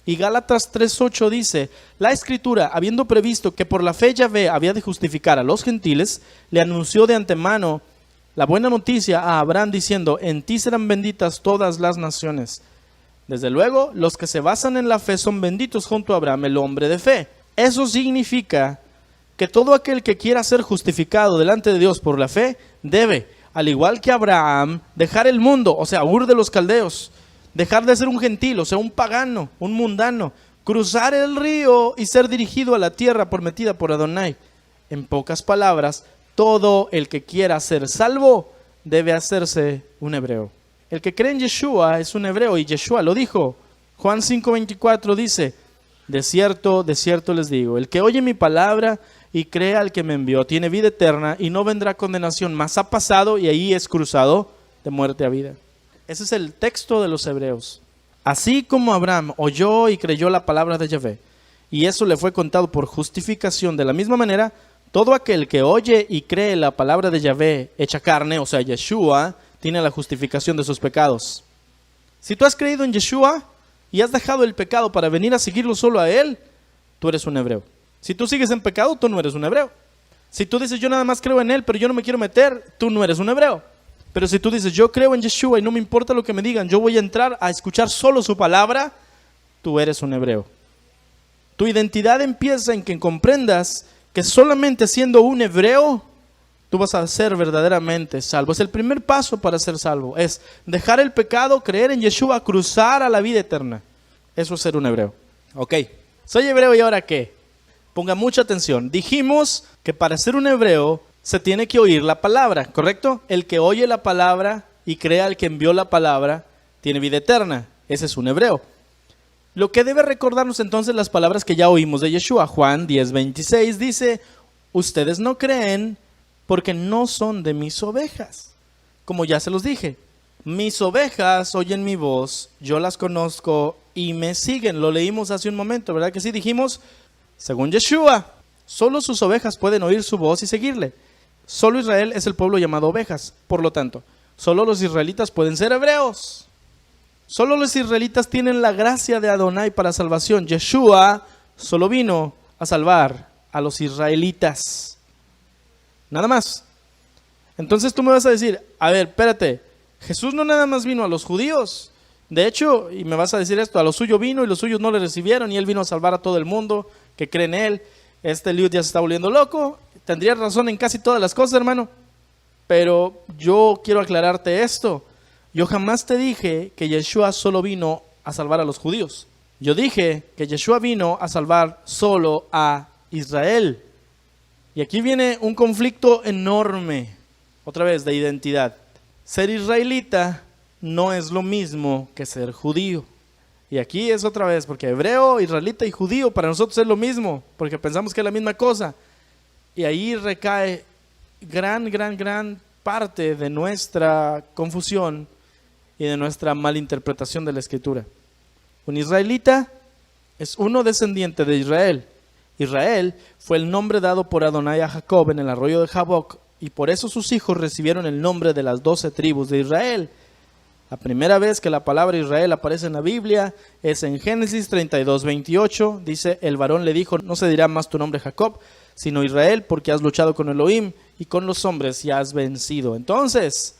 Y Gálatas 3:8 dice, la Escritura, habiendo previsto que por la fe Yahvé había de justificar a los gentiles, le anunció de antemano la buena noticia a Abraham diciendo, en ti serán benditas todas las naciones. Desde luego, los que se basan en la fe son benditos junto a Abraham, el hombre de fe. Eso significa que todo aquel que quiera ser justificado delante de Dios por la fe, debe, al igual que Abraham, dejar el mundo, o sea, Ur de los Caldeos, dejar de ser un gentil, o sea, un pagano, un mundano, cruzar el río y ser dirigido a la tierra prometida por Adonai. En pocas palabras, todo el que quiera ser salvo debe hacerse un hebreo. El que cree en Yeshua es un hebreo y Yeshua lo dijo. Juan 5:24 dice, de cierto les digo, el que oye mi palabra y cree al que me envió tiene vida eterna y no vendrá condenación, mas ha pasado y ahí es cruzado de muerte a vida. Ese es el texto de los hebreos. Así como Abraham oyó y creyó la palabra de Yahvé y eso le fue contado por justificación, de la misma manera, todo aquel que oye y cree la palabra de Yahvé hecha carne, o sea, Yeshua, tiene la justificación de sus pecados. Si tú has creído en Yeshua y has dejado el pecado para venir a seguirlo solo a Él, tú eres un hebreo. Si tú sigues en pecado, tú no eres un hebreo. Si tú dices, yo nada más creo en Él, pero yo no me quiero meter, tú no eres un hebreo. Pero si tú dices, yo creo en Yeshua y no me importa lo que me digan, yo voy a entrar a escuchar solo su palabra, tú eres un hebreo. Tu identidad empieza en que comprendas que solamente siendo un hebreo, tú vas a ser verdaderamente salvo. Es el primer paso para ser salvo. Es dejar el pecado, creer en Yeshua, cruzar a la vida eterna. Eso es ser un hebreo. Ok, soy hebreo y ahora ¿qué? Ponga mucha atención. Dijimos que para ser un hebreo se tiene que oír la palabra, ¿correcto? El que oye la palabra y cree al que envió la palabra tiene vida eterna. Ese es un hebreo. Lo que debe recordarnos entonces las palabras que ya oímos de Yeshua. Juan 10:26 dice, ustedes no creen porque no son de mis ovejas. Como ya se los dije, mis ovejas oyen mi voz, yo las conozco y me siguen. Lo leímos hace un momento, ¿verdad que sí? Dijimos, según Yeshua, solo sus ovejas pueden oír su voz y seguirle. Solo Israel es el pueblo llamado ovejas. Por lo tanto, Solo los israelitas pueden ser hebreos. Solo los israelitas tienen la gracia de Adonai para salvación. Yeshua solo vino a salvar a los israelitas. Nada más. Entonces tú me vas a decir, a ver, espérate, Jesús no nada más vino a los judíos. De hecho, y me vas a decir esto, a los suyos vino y los suyos no le recibieron y él vino a salvar a todo el mundo que cree en él. Este Liud ya se está volviendo loco. Tendría razón en casi todas las cosas, hermano. Pero yo quiero aclararte esto. Yo jamás te dije que Yeshua solo vino a salvar a los judíos. Yo dije que Yeshua vino a salvar solo a Israel. Y aquí viene un conflicto enorme, otra vez, de identidad. Ser israelita no es lo mismo que ser judío. Y aquí es otra vez, porque hebreo, israelita y judío para nosotros es lo mismo, porque pensamos que es la misma cosa. Y ahí recae gran parte de nuestra confusión y de nuestra malinterpretación de la Escritura. Un israelita es uno descendiente de Israel. Israel fue el nombre dado por Adonai a Jacob en el arroyo de Jaboc, y por eso sus hijos recibieron el nombre de las 12 tribus de Israel. La primera vez que la palabra Israel aparece en la Biblia es en Génesis 32:28. Dice, el varón le dijo, no se dirá más tu nombre Jacob, sino Israel, porque has luchado con Elohim y con los hombres y has vencido. Entonces,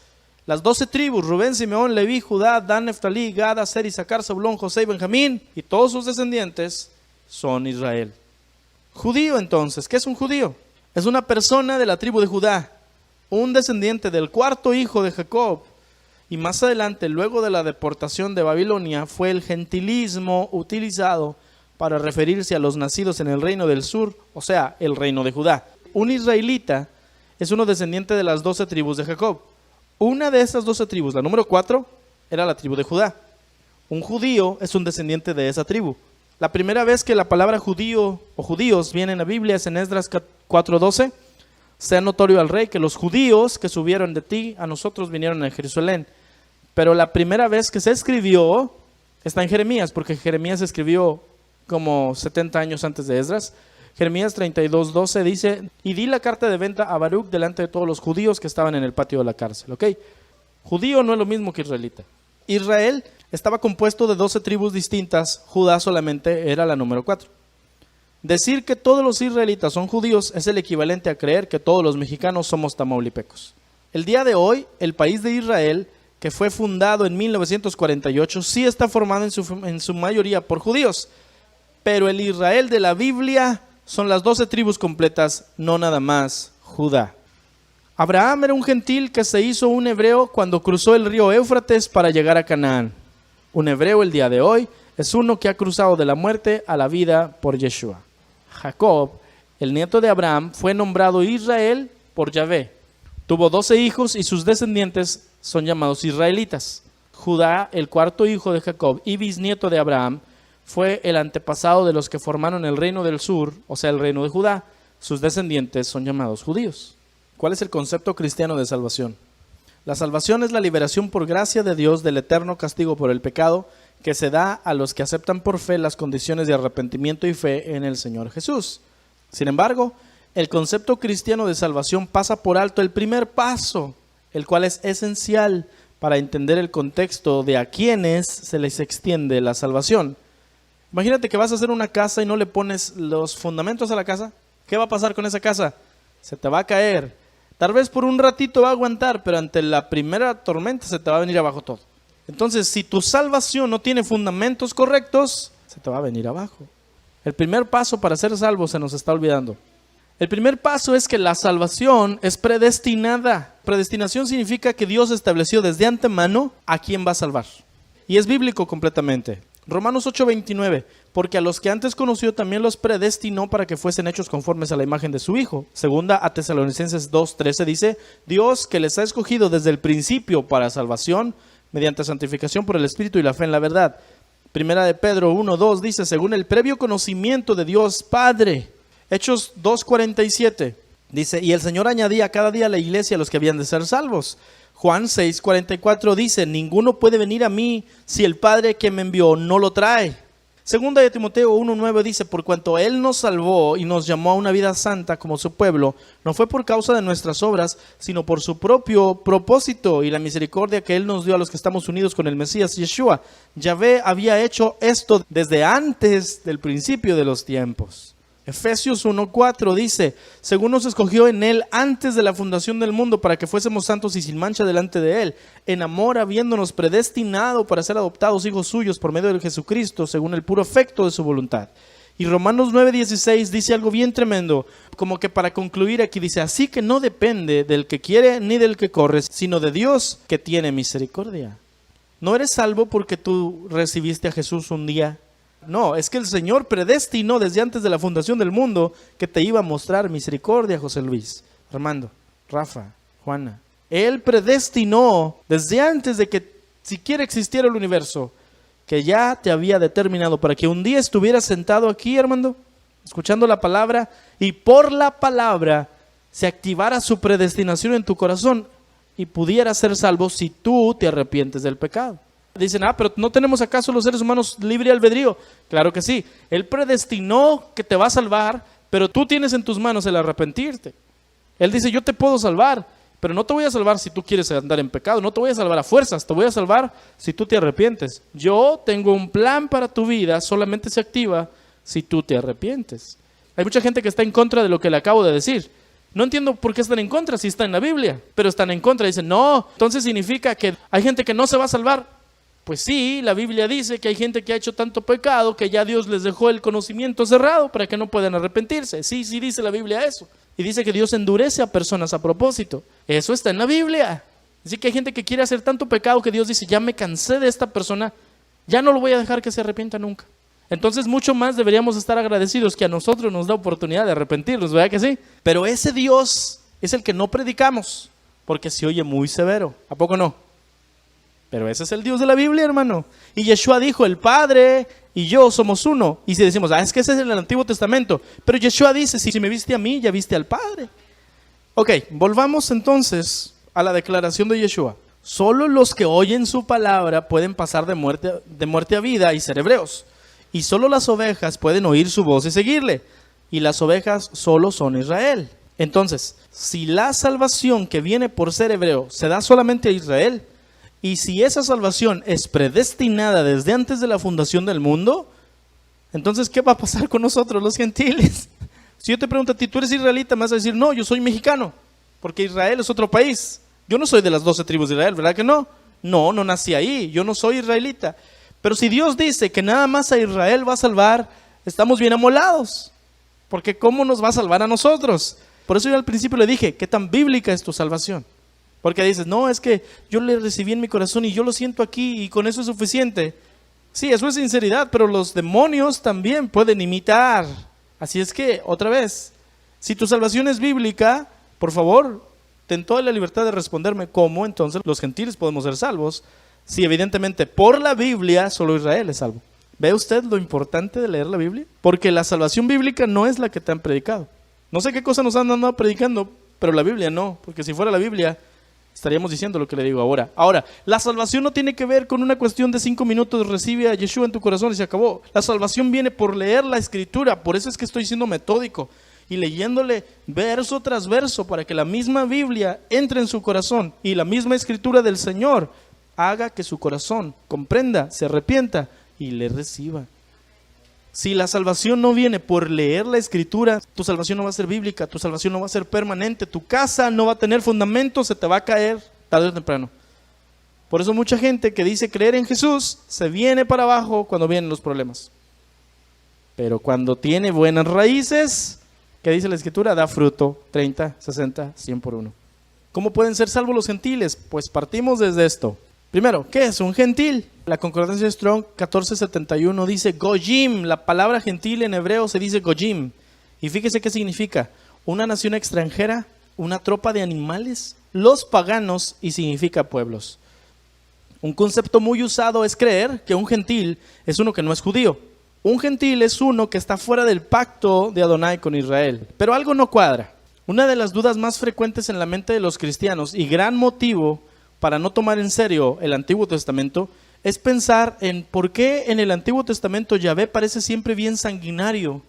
las 12 tribus, Rubén, Simeón, Leví, Judá, Dan, Neftalí, Gad, Aser, Isaacar, Zabulón, José y Benjamín, y todos sus descendientes son Israel. Judío, entonces, ¿qué es un judío? Es una persona de la tribu de Judá, un descendiente del cuarto hijo de Jacob. Y más adelante, luego de la deportación de Babilonia, fue el gentilismo utilizado para referirse a los nacidos en el reino del sur, o sea, el reino de Judá. Un israelita es uno descendiente de las 12 tribus de Jacob. Una de esas 12 tribus, la número 4, era la tribu de Judá. Un judío es un descendiente de esa tribu. La primera vez que la palabra judío o judíos viene en la Biblia es en Esdras 4:12. Sea notorio al rey que los judíos que subieron de ti a nosotros vinieron a Jerusalén. Pero la primera vez que se escribió está en Jeremías, porque Jeremías escribió como 70 años antes de Esdras. Jeremías 32:12 dice, y di la carta de venta a Baruch delante de todos los judíos que estaban en el patio de la cárcel. ¿Ok? Judío no es lo mismo que israelita. Israel estaba compuesto de 12 tribus distintas, Judá solamente era la número 4. Decir que todos los israelitas son judíos es el equivalente a creer que todos los mexicanos somos tamaulipecos. El día de hoy, el país de Israel, que fue fundado en 1948, sí está formado en su mayoría por judíos. Pero el Israel de la Biblia son las 12 tribus completas, no nada más Judá. Abraham era un gentil que se hizo un hebreo cuando cruzó el río Éufrates para llegar a Canaán. Un hebreo el día de hoy es uno que ha cruzado de la muerte a la vida por Yeshua. Jacob, el nieto de Abraham, fue nombrado Israel por Yahvé. Tuvo 12 hijos y sus descendientes son llamados israelitas. Judá, el cuarto hijo de Jacob y bisnieto de Abraham, fue el antepasado de los que formaron el reino del sur, o sea, el reino de Judá. Sus descendientes son llamados judíos. ¿Cuál es el concepto cristiano de salvación? La salvación es la liberación por gracia de Dios del eterno castigo por el pecado que se da a los que aceptan por fe las condiciones de arrepentimiento y fe en el Señor Jesús. Sin embargo, el concepto cristiano de salvación pasa por alto el primer paso, el cual es esencial para entender el contexto de a quienes se les extiende la salvación. Imagínate que vas a hacer una casa y no le pones los fundamentos a la casa. ¿Qué va a pasar con esa casa? Se te va a caer. Tal vez por un ratito va a aguantar, pero ante la primera tormenta se te va a venir abajo todo. Entonces, si tu salvación no tiene fundamentos correctos, se te va a venir abajo. El primer paso para ser salvo se nos está olvidando. El primer paso es que la salvación es predestinada. Predestinación significa que Dios estableció desde antemano a quién va a salvar. Y es bíblico completamente. Romanos 8:29, porque a los que antes conoció también los predestinó para que fuesen hechos conformes a la imagen de su Hijo. Segunda a Tesalonicenses 2:13 dice, Dios que les ha escogido desde el principio para salvación, mediante santificación por el Espíritu y la fe en la verdad. Primera de Pedro 1:2 dice, según el previo conocimiento de Dios Padre. Hechos 2:47 dice, y el Señor añadía cada día a la iglesia a los que habían de ser salvos. Juan 6:44 dice, ninguno puede venir a mí si el Padre que me envió no lo trae. Segunda de Timoteo 1:9 dice, por cuanto Él nos salvó y nos llamó a una vida santa como su pueblo, no fue por causa de nuestras obras, sino por su propio propósito y la misericordia que Él nos dio a los que estamos unidos con el Mesías Yeshua. Yahvé había hecho esto desde antes del principio de los tiempos. Efesios 1:4 dice, según nos escogió en Él antes de la fundación del mundo para que fuésemos santos y sin mancha delante de Él, en amor habiéndonos predestinado para ser adoptados hijos suyos por medio de Jesucristo, según el puro afecto de su voluntad. Y Romanos 9:16 dice algo bien tremendo, como que para concluir aquí dice, así que no depende del que quiere ni del que corre, sino de Dios que tiene misericordia. No eres salvo porque tú recibiste a Jesús un día. No, es que el Señor predestinó desde antes de la fundación del mundo que te iba a mostrar misericordia, José Luis, Armando, Rafa, Juana. Él predestinó desde antes de que siquiera existiera el universo, que ya te había determinado para que un día estuvieras sentado aquí, Armando, escuchando la palabra, y por la palabra se activara su predestinación en tu corazón y pudieras ser salvo si tú te arrepientes del pecado. Dicen, pero ¿no tenemos acaso los seres humanos libre albedrío? Claro que sí. Él predestinó que te va a salvar, pero tú tienes en tus manos el arrepentirte. Él dice, yo te puedo salvar, pero no te voy a salvar si tú quieres andar en pecado. No te voy a salvar a fuerzas, te voy a salvar si tú te arrepientes. Yo tengo un plan para tu vida, solamente se activa si tú te arrepientes. Hay mucha gente que está en contra de lo que le acabo de decir. No entiendo por qué están en contra si está en la Biblia, pero están en contra. Dicen, no, entonces significa que hay gente que no se va a salvar. Pues sí, la Biblia dice que hay gente que ha hecho tanto pecado que ya Dios les dejó el conocimiento cerrado para que no puedan arrepentirse. Sí, sí dice la Biblia eso. Y dice que Dios endurece a personas a propósito. Eso está en la Biblia. Así que hay gente que quiere hacer tanto pecado que Dios dice, ya me cansé de esta persona, ya no lo voy a dejar que se arrepienta nunca. Entonces mucho más deberíamos estar agradecidos que a nosotros nos da oportunidad de arrepentirnos, ¿verdad que sí? Pero ese Dios es el que no predicamos, porque se oye muy severo. ¿A poco no? Pero ese es el Dios de la Biblia, hermano. Y Yeshua dijo, el Padre y yo somos uno. Y si decimos, es que ese es el Antiguo Testamento. Pero Yeshua dice, si me viste a mí, ya viste al Padre. Ok, volvamos entonces a la declaración de Yeshua. Solo los que oyen su palabra pueden pasar de muerte a vida y ser hebreos. Y solo las ovejas pueden oír su voz y seguirle. Y las ovejas solo son Israel. Entonces, si la salvación que viene por ser hebreo se da solamente a Israel, y si esa salvación es predestinada desde antes de la fundación del mundo, entonces ¿qué va a pasar con nosotros los gentiles? Si yo te pregunto a ti, ¿tú eres israelita? Me vas a decir, no, yo soy mexicano, porque Israel es otro país. Yo no soy de las 12 tribus de Israel, ¿verdad que no? No nací ahí, yo no soy israelita. Pero si Dios dice que nada más a Israel va a salvar, estamos bien amolados, porque ¿cómo nos va a salvar a nosotros? Por eso yo al principio le dije, ¿qué tan bíblica es tu salvación? Porque dices, no, es que yo le recibí en mi corazón y yo lo siento aquí y con eso es suficiente. Sí, eso es sinceridad, pero los demonios también pueden imitar. Así es que, otra vez, si tu salvación es bíblica, por favor, ten toda la libertad de responderme cómo entonces los gentiles podemos ser salvos. Si evidentemente por la Biblia solo Israel es salvo. ¿Ve usted lo importante de leer la Biblia? Porque la salvación bíblica no es la que te han predicado. No sé qué cosa nos han andado predicando, pero la Biblia no, porque si fuera la Biblia estaríamos diciendo lo que le digo ahora. Ahora, la salvación no tiene que ver con una cuestión de 5 minutos, recibe a Yeshua en tu corazón y se acabó. La salvación viene por leer la Escritura, por eso es que estoy siendo metódico y leyéndole verso tras verso para que la misma Biblia entre en su corazón y la misma Escritura del Señor haga que su corazón comprenda, se arrepienta y le reciba. Si la salvación no viene por leer la Escritura, tu salvación no va a ser bíblica, tu salvación no va a ser permanente, tu casa no va a tener fundamento, se te va a caer tarde o temprano. Por eso mucha gente que dice creer en Jesús, se viene para abajo cuando vienen los problemas. Pero cuando tiene buenas raíces, ¿qué dice la Escritura? Da fruto, 30, 60, 100 por uno. ¿Cómo pueden ser salvos los gentiles? Pues partimos desde esto. Primero, ¿qué es un gentil? La concordancia Strong 1471 dice Gojim. La palabra gentil en hebreo se dice Gojim. Y fíjese qué significa. Una nación extranjera, una tropa de animales, los paganos y significa pueblos. Un concepto muy usado es creer que un gentil es uno que no es judío. Un gentil es uno que está fuera del pacto de Adonai con Israel. Pero algo no cuadra. Una de las dudas más frecuentes en la mente de los cristianos y gran motivo para no tomar en serio el Antiguo Testamento es pensar en por qué en el Antiguo Testamento Yahvé parece siempre bien sanguinario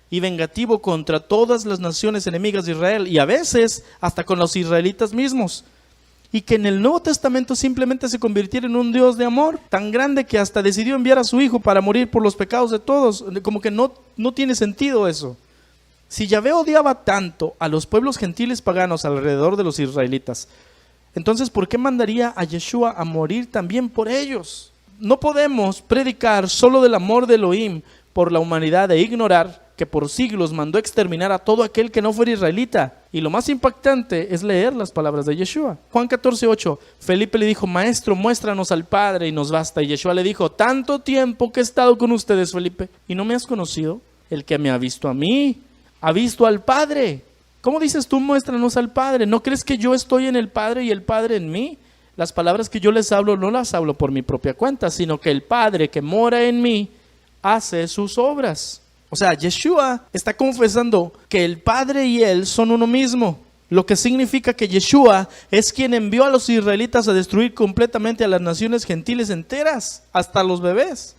y vengativo contra todas las naciones enemigas de Israel, y a veces hasta con los israelitas mismos, y que en el Nuevo Testamento simplemente se convirtiera en un Dios de amor tan grande que hasta decidió enviar a su Hijo para morir por los pecados de todos. Como que no tiene sentido eso. Si Yahvé odiaba tanto a los pueblos gentiles paganos alrededor de los israelitas, entonces ¿por qué mandaría a Yeshua a morir también por ellos? No podemos predicar solo del amor de Elohim por la humanidad e ignorar que por siglos mandó exterminar a todo aquel que no fuera israelita. Y lo más impactante es leer las palabras de Yeshua. Juan 14:8, Felipe le dijo: Maestro, muéstranos al Padre y nos basta. Y Yeshua le dijo: tanto tiempo que he estado con ustedes, Felipe, y no me has conocido. El que me ha visto a mí, ha visto al Padre. ¿Cómo dices tú, muéstranos al Padre? ¿No crees que yo estoy en el Padre y el Padre en mí? Las palabras que yo les hablo no las hablo por mi propia cuenta, sino que el Padre que mora en mí hace sus obras. O sea, Yeshua está confesando que el Padre y Él son uno mismo, lo que significa que Yeshua es quien envió a los israelitas a destruir completamente a las naciones gentiles enteras, hasta los bebés.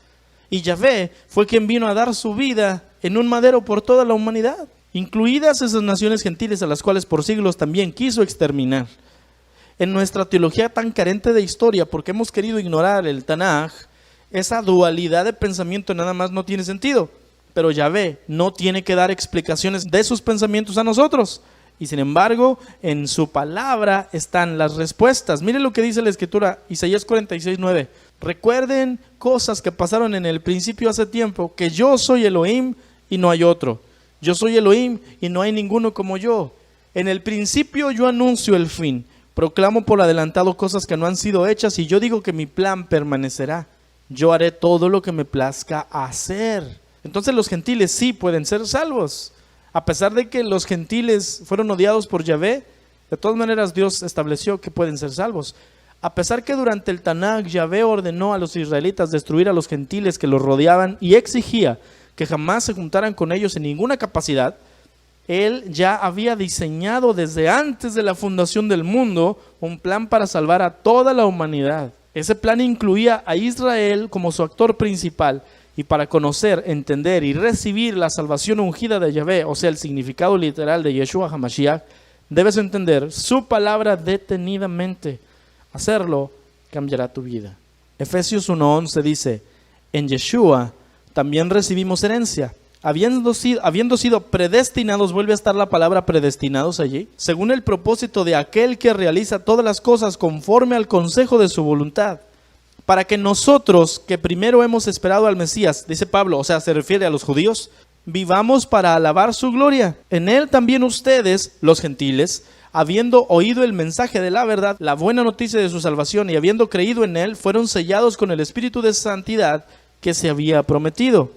Y Yahvé fue quien vino a dar su vida en un madero por toda la humanidad, incluidas esas naciones gentiles a las cuales por siglos también quiso exterminar. En nuestra teología tan carente de historia, porque hemos querido ignorar el Tanaj, esa dualidad de pensamiento nada más no tiene sentido. Pero Yahvé no tiene que dar explicaciones de sus pensamientos a nosotros. Y sin embargo, en su palabra están las respuestas. Miren lo que dice la Escritura, Isaías 46:9. Recuerden cosas que pasaron en el principio hace tiempo, que yo soy Elohim y no hay otro. Yo soy Elohim y no hay ninguno como yo. En el principio yo anuncio el fin. Proclamo por adelantado cosas que no han sido hechas y yo digo que mi plan permanecerá. Yo haré todo lo que me plazca hacer. Entonces los gentiles sí pueden ser salvos. A pesar de que los gentiles fueron odiados por Yahvé, de todas maneras Dios estableció que pueden ser salvos. A pesar que durante el Tanaj Yahvé ordenó a los israelitas destruir a los gentiles que los rodeaban y exigía que jamás se juntaran con ellos en ninguna capacidad, Él ya había diseñado desde antes de la fundación del mundo un plan para salvar a toda la humanidad. Ese plan incluía a Israel como su actor principal. Y para conocer, entender y recibir la salvación ungida de Yahvé, o sea, el significado literal de Yeshua HaMashiach, debes entender su palabra detenidamente. Hacerlo cambiará tu vida. Efesios 1:11 dice: en Yeshua también recibimos herencia, habiendo sido predestinados, vuelve a estar la palabra predestinados allí, según el propósito de aquel que realiza todas las cosas conforme al consejo de su voluntad, para que nosotros, que primero hemos esperado al Mesías, dice Pablo, o sea, se refiere a los judíos, vivamos para alabar su gloria. En Él también ustedes, los gentiles, habiendo oído el mensaje de la verdad, la buena noticia de su salvación, y habiendo creído en Él, fueron sellados con el Espíritu de santidad que se había prometido.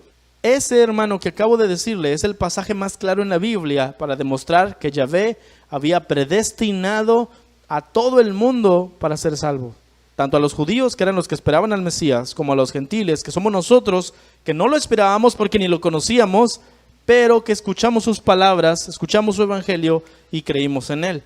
Ese, hermano, que acabo de decirle, es el pasaje más claro en la Biblia para demostrar que Yahvé había predestinado a todo el mundo para ser salvo. Tanto a los judíos, que eran los que esperaban al Mesías, como a los gentiles, que somos nosotros, que no lo esperábamos porque ni lo conocíamos, pero que escuchamos sus palabras, escuchamos su evangelio y creímos en él.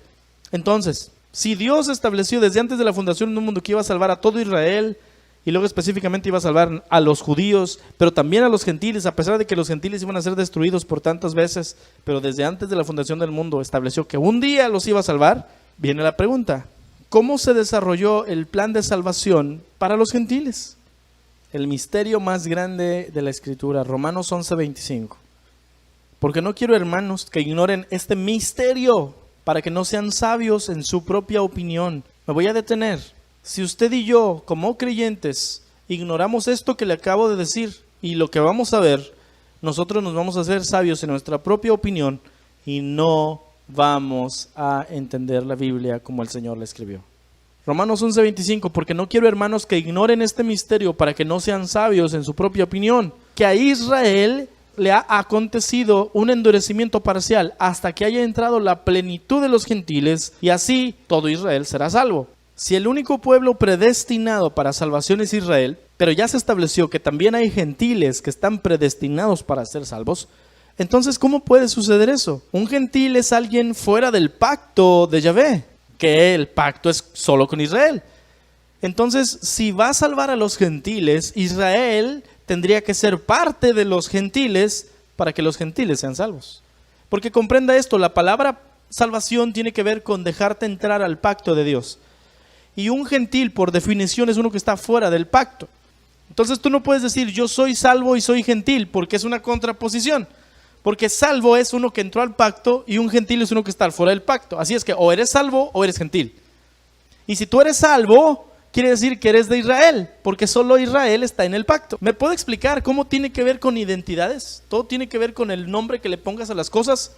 Entonces, si Dios estableció desde antes de la fundación del mundo que iba a salvar a todo Israel, y luego específicamente iba a salvar a los judíos, pero también a los gentiles, a pesar de que los gentiles iban a ser destruidos por tantas veces, pero desde antes de la fundación del mundo estableció que un día los iba a salvar, viene la pregunta: ¿cómo se desarrolló el plan de salvación para los gentiles? El misterio más grande de la Escritura, Romanos 11:25. Porque no quiero, hermanos, que ignoren este misterio, para que no sean sabios en su propia opinión. Me voy a detener. Si usted y yo, como creyentes, ignoramos esto que le acabo de decir y lo que vamos a ver, nosotros nos vamos a hacer sabios en nuestra propia opinión y no vamos a entender la Biblia como el Señor la escribió. Romanos 11:25, porque no quiero, hermanos, que ignoren este misterio para que no sean sabios en su propia opinión, que a Israel le ha acontecido un endurecimiento parcial hasta que haya entrado la plenitud de los gentiles, y así todo Israel será salvo. Si el único pueblo predestinado para salvación es Israel, pero ya se estableció que también hay gentiles que están predestinados para ser salvos, entonces ¿cómo puede suceder eso? Un gentil es alguien fuera del pacto de Yahvé, que el pacto es solo con Israel. Entonces, si va a salvar a los gentiles, Israel tendría que ser parte de los gentiles para que los gentiles sean salvos. Porque comprenda esto, la palabra salvación tiene que ver con dejarte entrar al pacto de Dios. Y un gentil, por definición, es uno que está fuera del pacto. Entonces tú no puedes decir yo soy salvo y soy gentil, porque es una contraposición. Porque salvo es uno que entró al pacto y un gentil es uno que está fuera del pacto. Así es que o eres salvo o eres gentil. Y si tú eres salvo, quiere decir que eres de Israel, porque solo Israel está en el pacto. ¿Me puedo explicar cómo tiene que ver con identidades? Todo tiene que ver con el nombre que le pongas a las cosas.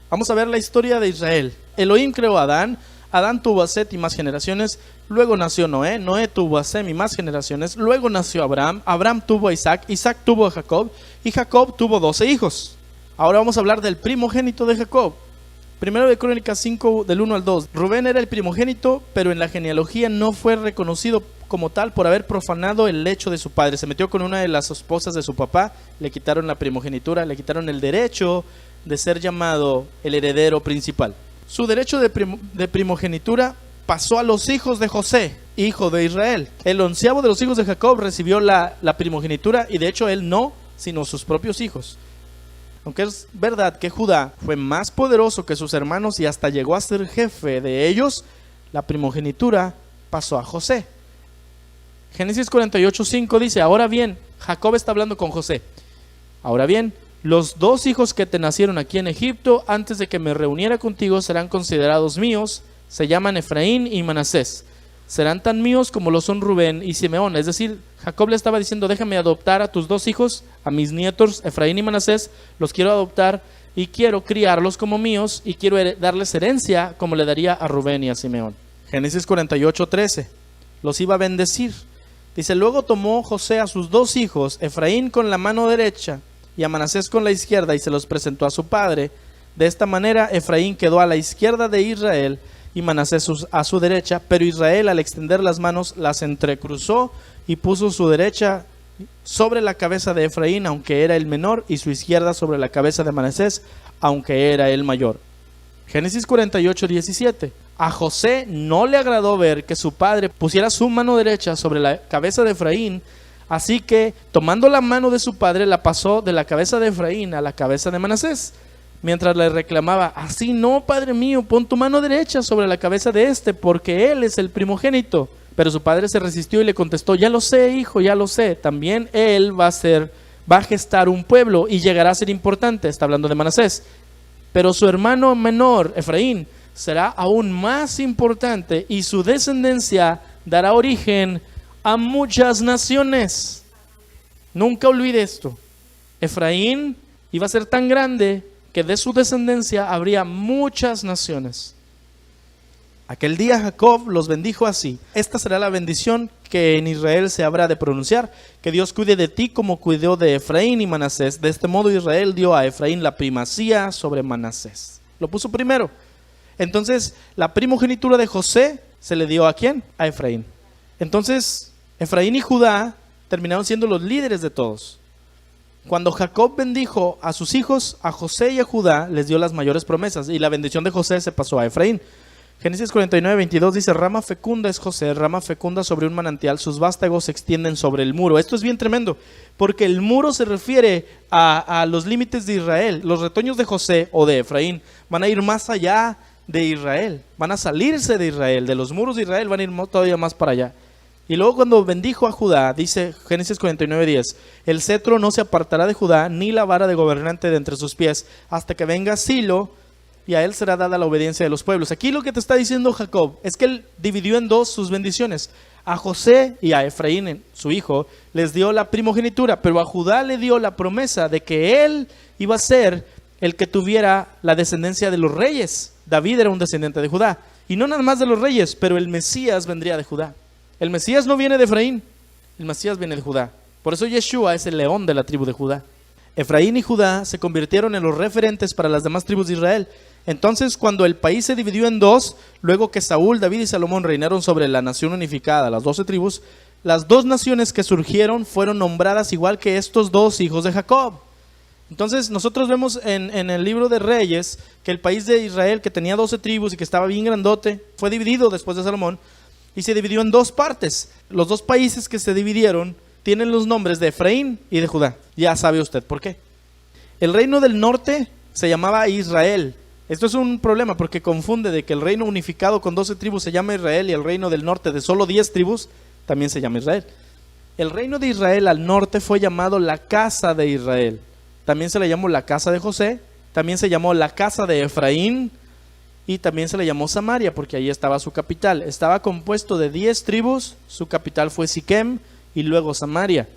Vamos a ver la historia de Israel. Elohim creó a Adán. Adán tuvo a Set y más generaciones. Luego nació Noé. Noé tuvo a Sem y más generaciones. Luego nació Abraham. Abraham tuvo a Isaac. Isaac tuvo a Jacob. Y Jacob tuvo 12 hijos. Ahora vamos a hablar del primogénito de Jacob. Primero de Crónicas 5, del 1 al 2. Rubén era el primogénito, pero en la genealogía no fue reconocido como tal por haber profanado el lecho de su padre. Se metió con una de las esposas de su papá, le quitaron la primogenitura, le quitaron el derecho de ser llamado el heredero principal. Su derecho de primogenitura pasó a los hijos de José, hijo de Israel. El 11º de los hijos de Jacob recibió la primogenitura y de hecho él no, sino sus propios hijos. Aunque es verdad que Judá fue más poderoso que sus hermanos y hasta llegó a ser jefe de ellos, la primogenitura pasó a José. Génesis 48:5 dice, ahora bien, Jacob está hablando con José. Ahora bien, los 2 hijos que te nacieron aquí en Egipto, antes de que me reuniera contigo, serán considerados míos. Se llaman Efraín y Manasés. Serán tan míos como lo son Rubén y Simeón. Es decir, Jacob le estaba diciendo, déjame adoptar a tus 2 hijos, a mis nietos, Efraín y Manasés, los quiero adoptar y quiero criarlos como míos y quiero darles herencia como le daría a Rubén y a Simeón. Génesis 48:13, los iba a bendecir. Dice, luego tomó José a sus 2 hijos, Efraín con la mano derecha y a Manasés con la izquierda, y se los presentó a su padre. De esta manera Efraín quedó a la izquierda de Israel y Manasés a su derecha, pero Israel al extender las manos las entrecruzó y puso su derecha sobre la cabeza de Efraín, aunque era el menor, y su izquierda sobre la cabeza de Manasés, aunque era el mayor. Génesis 48:17. A José no le agradó ver que su padre pusiera su mano derecha sobre la cabeza de Efraín, así que tomando la mano de su padre la pasó de la cabeza de Efraín a la cabeza de Manasés, mientras le reclamaba, así no, padre mío, pon tu mano derecha sobre la cabeza de este, porque él es el primogénito. Pero su padre se resistió y le contestó, ya lo sé, hijo, ya lo sé, también él va a gestar un pueblo y llegará a ser importante. Está hablando de Manasés. Pero su hermano menor, Efraín, será aún más importante y su descendencia dará origen a muchas naciones. Nunca olvide esto. Efraín iba a ser tan grande que de su descendencia habría muchas naciones. Aquel día Jacob los bendijo así: esta será la bendición que en Israel se habrá de pronunciar, que Dios cuide de ti como cuidó de Efraín y Manasés. De este modo Israel dio a Efraín la primacía sobre Manasés. Lo puso primero. Entonces la primogenitura de José se le dio ¿a quién? A Efraín. Entonces Efraín y Judá terminaron siendo los líderes de todos. Cuando Jacob bendijo a sus hijos, a José y a Judá les dio las mayores promesas, y la bendición de José se pasó a Efraín. Génesis 49:22 dice, rama fecunda es José, rama fecunda sobre un manantial, sus vástagos se extienden sobre el muro. Esto es bien tremendo, porque el muro se refiere a los límites de Israel. Los retoños de José o de Efraín van a ir más allá de Israel, van a salirse de Israel, de los muros de Israel van a ir todavía más para allá. Y luego cuando bendijo a Judá, dice Génesis 49:10, el cetro no se apartará de Judá, ni la vara de gobernante de entre sus pies, hasta que venga Silo, y a él será dada la obediencia de los pueblos. Aquí lo que te está diciendo Jacob es que él dividió en dos sus bendiciones. A José y a Efraín, su hijo, les dio la primogenitura, pero a Judá le dio la promesa de que él iba a ser el que tuviera la descendencia de los reyes. David era un descendiente de Judá, y no nada más de los reyes, pero el Mesías vendría de Judá. El Mesías no viene de Efraín, el Mesías viene de Judá. Por eso Yeshua es el león de la tribu de Judá. Efraín y Judá se convirtieron en los referentes para las demás tribus de Israel. Entonces, cuando el país se dividió en dos, luego que Saúl, David y Salomón reinaron sobre la nación unificada, las 12 tribus, las dos naciones que surgieron fueron nombradas igual que estos dos hijos de Jacob. Entonces, nosotros vemos en el libro de Reyes que el país de Israel, que tenía 12 tribus y que estaba bien grandote, fue dividido después de Salomón. y se dividió en dos partes. Los dos países que se dividieron tienen los nombres de Efraín y de Judá. Ya sabe usted por qué. El reino del norte se llamaba Israel. Esto es un problema porque confunde de que el reino unificado con 12 tribus se llama Israel y el reino del norte de solo 10 tribus también se llama Israel. El reino de Israel al norte fue llamado la casa de Israel. También se le llamó la casa de José, también se llamó la casa de Efraín y también se le llamó Samaria porque ahí estaba su capital. Estaba compuesto de 10 tribus, su capital fue Siquem y luego Samaria.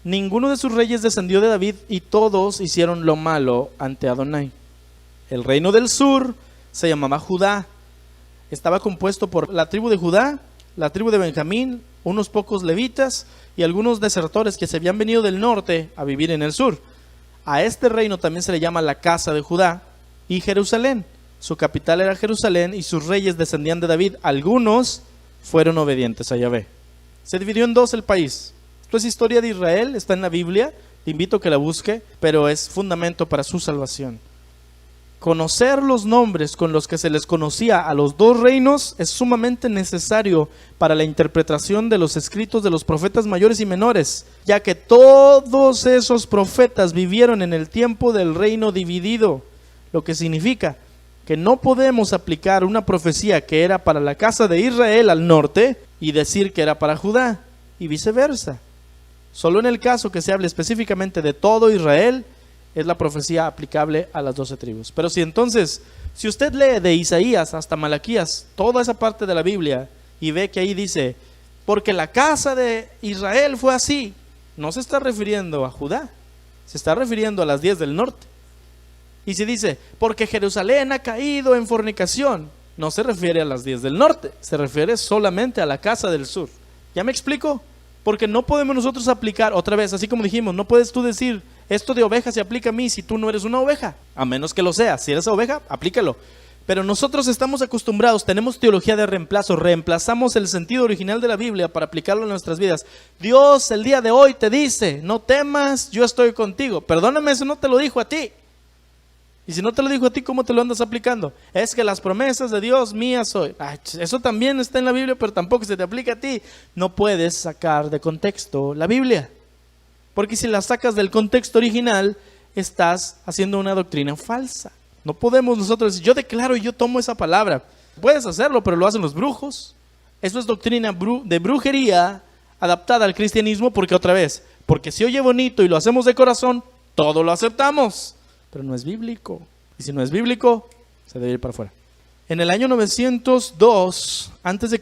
Ninguno de sus reyes descendió de David y todos hicieron lo malo ante Adonai. El reino del sur se llamaba Judá. Estaba compuesto por la tribu de Judá, la tribu de Benjamín, unos pocos levitas y algunos desertores que se habían venido del norte a vivir en el sur. A este reino también se le llama la casa de Judá y Jerusalén. Su capital era Jerusalén y sus reyes descendían de David. Algunos fueron obedientes a Yahvé. Se dividió en dos el país. Esto es historia de Israel, está en la Biblia. Te invito a que la busque, pero es fundamento para su salvación. Conocer los nombres con los que se les conocía a los dos reinos es sumamente necesario para la interpretación de los escritos de los profetas mayores y menores, ya que todos esos profetas vivieron en el tiempo del reino dividido, lo que significa que no podemos aplicar una profecía que era para la casa de Israel al norte y decir que era para Judá, y viceversa. Solo en el caso que se hable específicamente de todo Israel, es la profecía aplicable a las 12 tribus. Pero si usted lee de Isaías hasta Malaquías, toda esa parte de la Biblia, y ve que ahí dice, porque la casa de Israel fue así, no se está refiriendo a Judá, se está refiriendo a las 10 del norte. Y si dice, porque Jerusalén ha caído en fornicación, no se refiere a las 10 del norte, se refiere solamente a la casa del sur. ¿Ya me explico? Porque no podemos nosotros aplicar, otra vez, así como dijimos, no puedes tú decir, esto de oveja se aplica a mí si tú no eres una oveja, a menos que lo seas. Si eres oveja, aplícalo. Pero nosotros estamos acostumbrados, tenemos teología de reemplazo, reemplazamos el sentido original de la Biblia para aplicarlo en nuestras vidas. Dios el día de hoy te dice, no temas, yo estoy contigo. Perdóname, eso no te lo dijo a ti. Y si no te lo dijo a ti, ¿cómo te lo andas aplicando? Es que las promesas de Dios mías soy. Eso también está en la Biblia, pero tampoco se te aplica a ti. No puedes sacar de contexto la Biblia. Porque si la sacas del contexto original, estás haciendo una doctrina falsa. No podemos nosotros decir, yo declaro y yo tomo esa palabra. Puedes hacerlo, pero lo hacen los brujos. Eso es doctrina de brujería adaptada al cristianismo, porque otra vez, porque si oye bonito y lo hacemos de corazón, todo lo aceptamos. Pero no es bíblico. Y si no es bíblico, se debe ir para afuera. En el año 902 a.C.,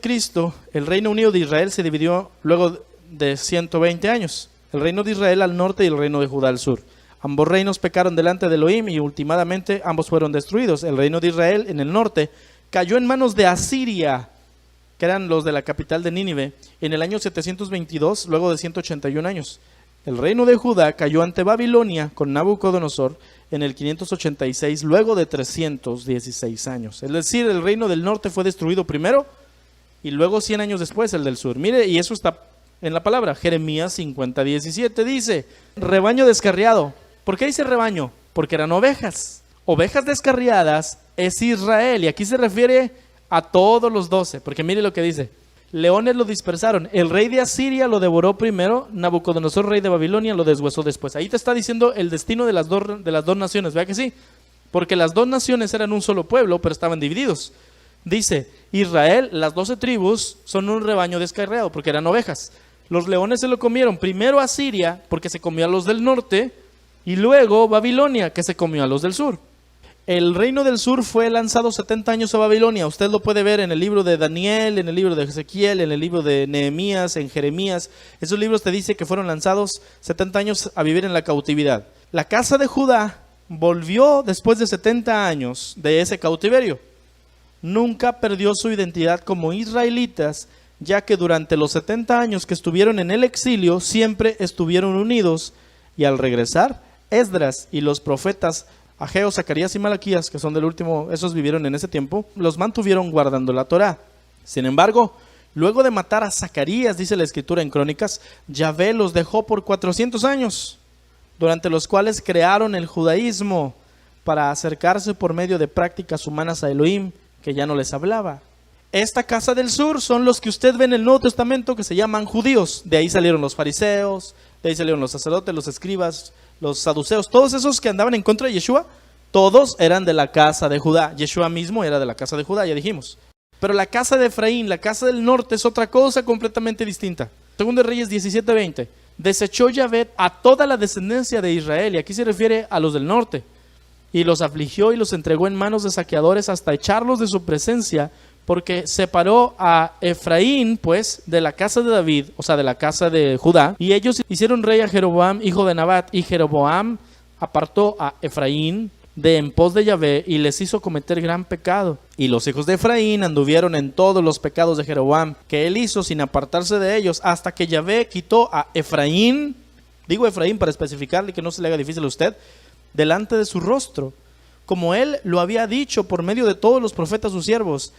el Reino Unido de Israel se dividió luego de 120 años. El reino de Israel al norte y el reino de Judá al sur. Ambos reinos pecaron delante de Elohim y últimamente ambos fueron destruidos. El reino de Israel en el norte cayó en manos de Asiria, que eran los de la capital de Nínive, en el año 722, luego de 181 años. El reino de Judá cayó ante Babilonia con Nabucodonosor en el 586, luego de 316 años. Es decir, el reino del norte fue destruido primero y luego 100 años después el del sur. Mire, y eso está en la palabra. Jeremías 50:17 dice, rebaño descarriado. ¿Por qué dice rebaño? Porque eran ovejas. Ovejas descarriadas es Israel, y aquí se refiere a todos los 12, porque mire lo que dice. Leones lo dispersaron, el rey de Asiria lo devoró primero, Nabucodonosor, rey de Babilonia, lo deshuesó después. Ahí te está diciendo el destino de las dos naciones, ¿verdad que sí? Porque las dos naciones eran un solo pueblo, pero estaban divididos. Dice, Israel, las 12 tribus son un rebaño descarriado, porque eran ovejas. Los leones se lo comieron primero a Asiria, porque se comió a los del norte, y luego Babilonia, que se comió a los del sur. El reino del sur fue lanzado 70 años a Babilonia. Usted lo puede ver en el libro de Daniel, en el libro de Ezequiel, en el libro de Nehemías, en Jeremías. Esos libros te dicen que fueron lanzados 70 años a vivir en la cautividad. La casa de Judá volvió después de 70 años de ese cautiverio. Nunca perdió su identidad como israelitas, ya que durante los 70 años que estuvieron en el exilio, siempre estuvieron unidos. Y al regresar, Esdras y los profetas Ageo, Zacarías y Malaquías, que son del último, esos vivieron en ese tiempo, los mantuvieron guardando la Torá. Sin embargo, luego de matar a Zacarías, dice la escritura en Crónicas, Yahvé los dejó por 400 años, durante los cuales crearon el judaísmo para acercarse por medio de prácticas humanas a Elohim, que ya no les hablaba. Esta casa del sur son los que usted ve en el Nuevo Testamento que se llaman judíos. De ahí salieron los fariseos, de ahí salieron los sacerdotes, los escribas, los saduceos, todos esos que andaban en contra de Yeshua, todos eran de la casa de Judá. Yeshua mismo era de la casa de Judá, ya dijimos. Pero la casa de Efraín, la casa del norte, es otra cosa completamente distinta. Segundo de Reyes 17:20. Desechó Yahvé a toda la descendencia de Israel, y aquí se refiere a los del norte, y los afligió y los entregó en manos de saqueadores hasta echarlos de su presencia, porque separó a Efraín, pues, de la casa de David, o sea, de la casa de Judá, y ellos hicieron rey a Jeroboam, hijo de Nabat, y Jeroboam apartó a Efraín de en pos de Yahvé y les hizo cometer gran pecado. Y los hijos de Efraín anduvieron en todos los pecados de Jeroboam, que él hizo sin apartarse de ellos, hasta que Yahvé quitó a Efraín, digo Efraín para especificarle que no se le haga difícil a usted, delante de su rostro, como él lo había dicho por medio de todos los profetas sus siervos.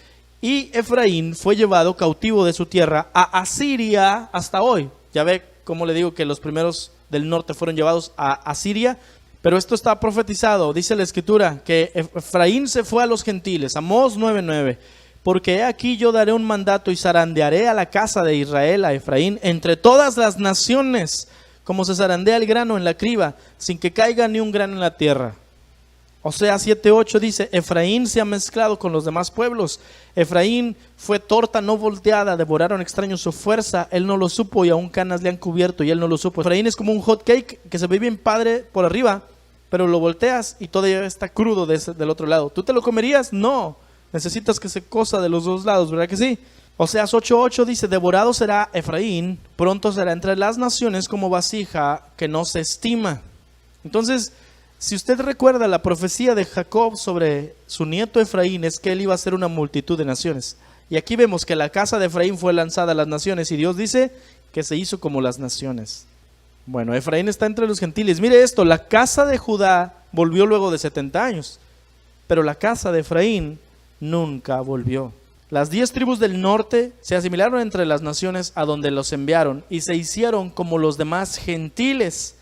Y Efraín fue llevado cautivo de su tierra a Asiria hasta hoy. Ya ve cómo le digo que los primeros del norte fueron llevados a Asiria. Pero esto está profetizado, dice la escritura, que Efraín se fue a los gentiles. Amós 9:9. Porque he aquí yo daré un mandato y zarandearé a la casa de Israel, a Efraín, entre todas las naciones, como se zarandea el grano en la criba, sin que caiga ni un grano en la tierra. Oseas 7:8 dice, Efraín se ha mezclado con los demás pueblos. Efraín fue torta no volteada, devoraron extraños su fuerza, él no lo supo y aún canas le han cubierto y él no lo supo. Efraín es como un hot cake que se ve bien padre por arriba, pero lo volteas y todavía está crudo del otro lado. ¿Tú te lo comerías? No, necesitas que se cosa de los dos lados, ¿verdad que sí? Oseas 8:8 dice, devorado será Efraín, pronto será entre las naciones como vasija que no se estima. Entonces, si usted recuerda la profecía de Jacob sobre su nieto Efraín, es que él iba a ser una multitud de naciones. Y aquí vemos que la casa de Efraín fue lanzada a las naciones y Dios dice que se hizo como las naciones. Bueno, Efraín está entre los gentiles. Mire esto, la casa de Judá volvió luego de 70 años, pero la casa de Efraín nunca volvió. Las 10 tribus del norte se asimilaron entre las naciones a donde los enviaron y se hicieron como los demás gentiles.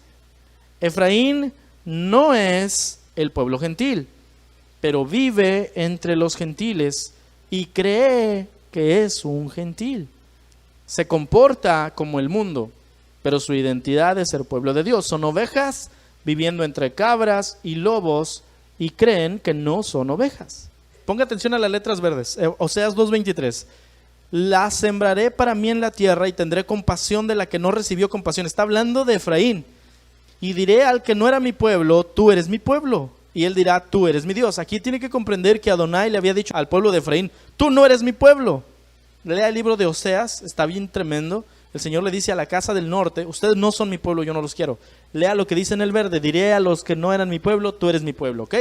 Efraín no es el pueblo gentil, pero vive entre los gentiles y cree que es un gentil. Se comporta como el mundo, pero su identidad es ser pueblo de Dios. Son ovejas viviendo entre cabras y lobos y creen que no son ovejas. Ponga atención a las letras verdes. Oseas 2:23. La sembraré para mí en la tierra y tendré compasión de la que no recibió compasión. Está hablando de Efraín. Y diré al que no era mi pueblo, tú eres mi pueblo. Y él dirá, tú eres mi Dios. Aquí tiene que comprender que Adonai le había dicho al pueblo de Efraín, tú no eres mi pueblo. Lea el libro de Oseas, está bien tremendo. El Señor le dice a la casa del norte, ustedes no son mi pueblo, yo no los quiero. Lea lo que dice en el verde, diré a los que no eran mi pueblo, tú eres mi pueblo, ¿ok?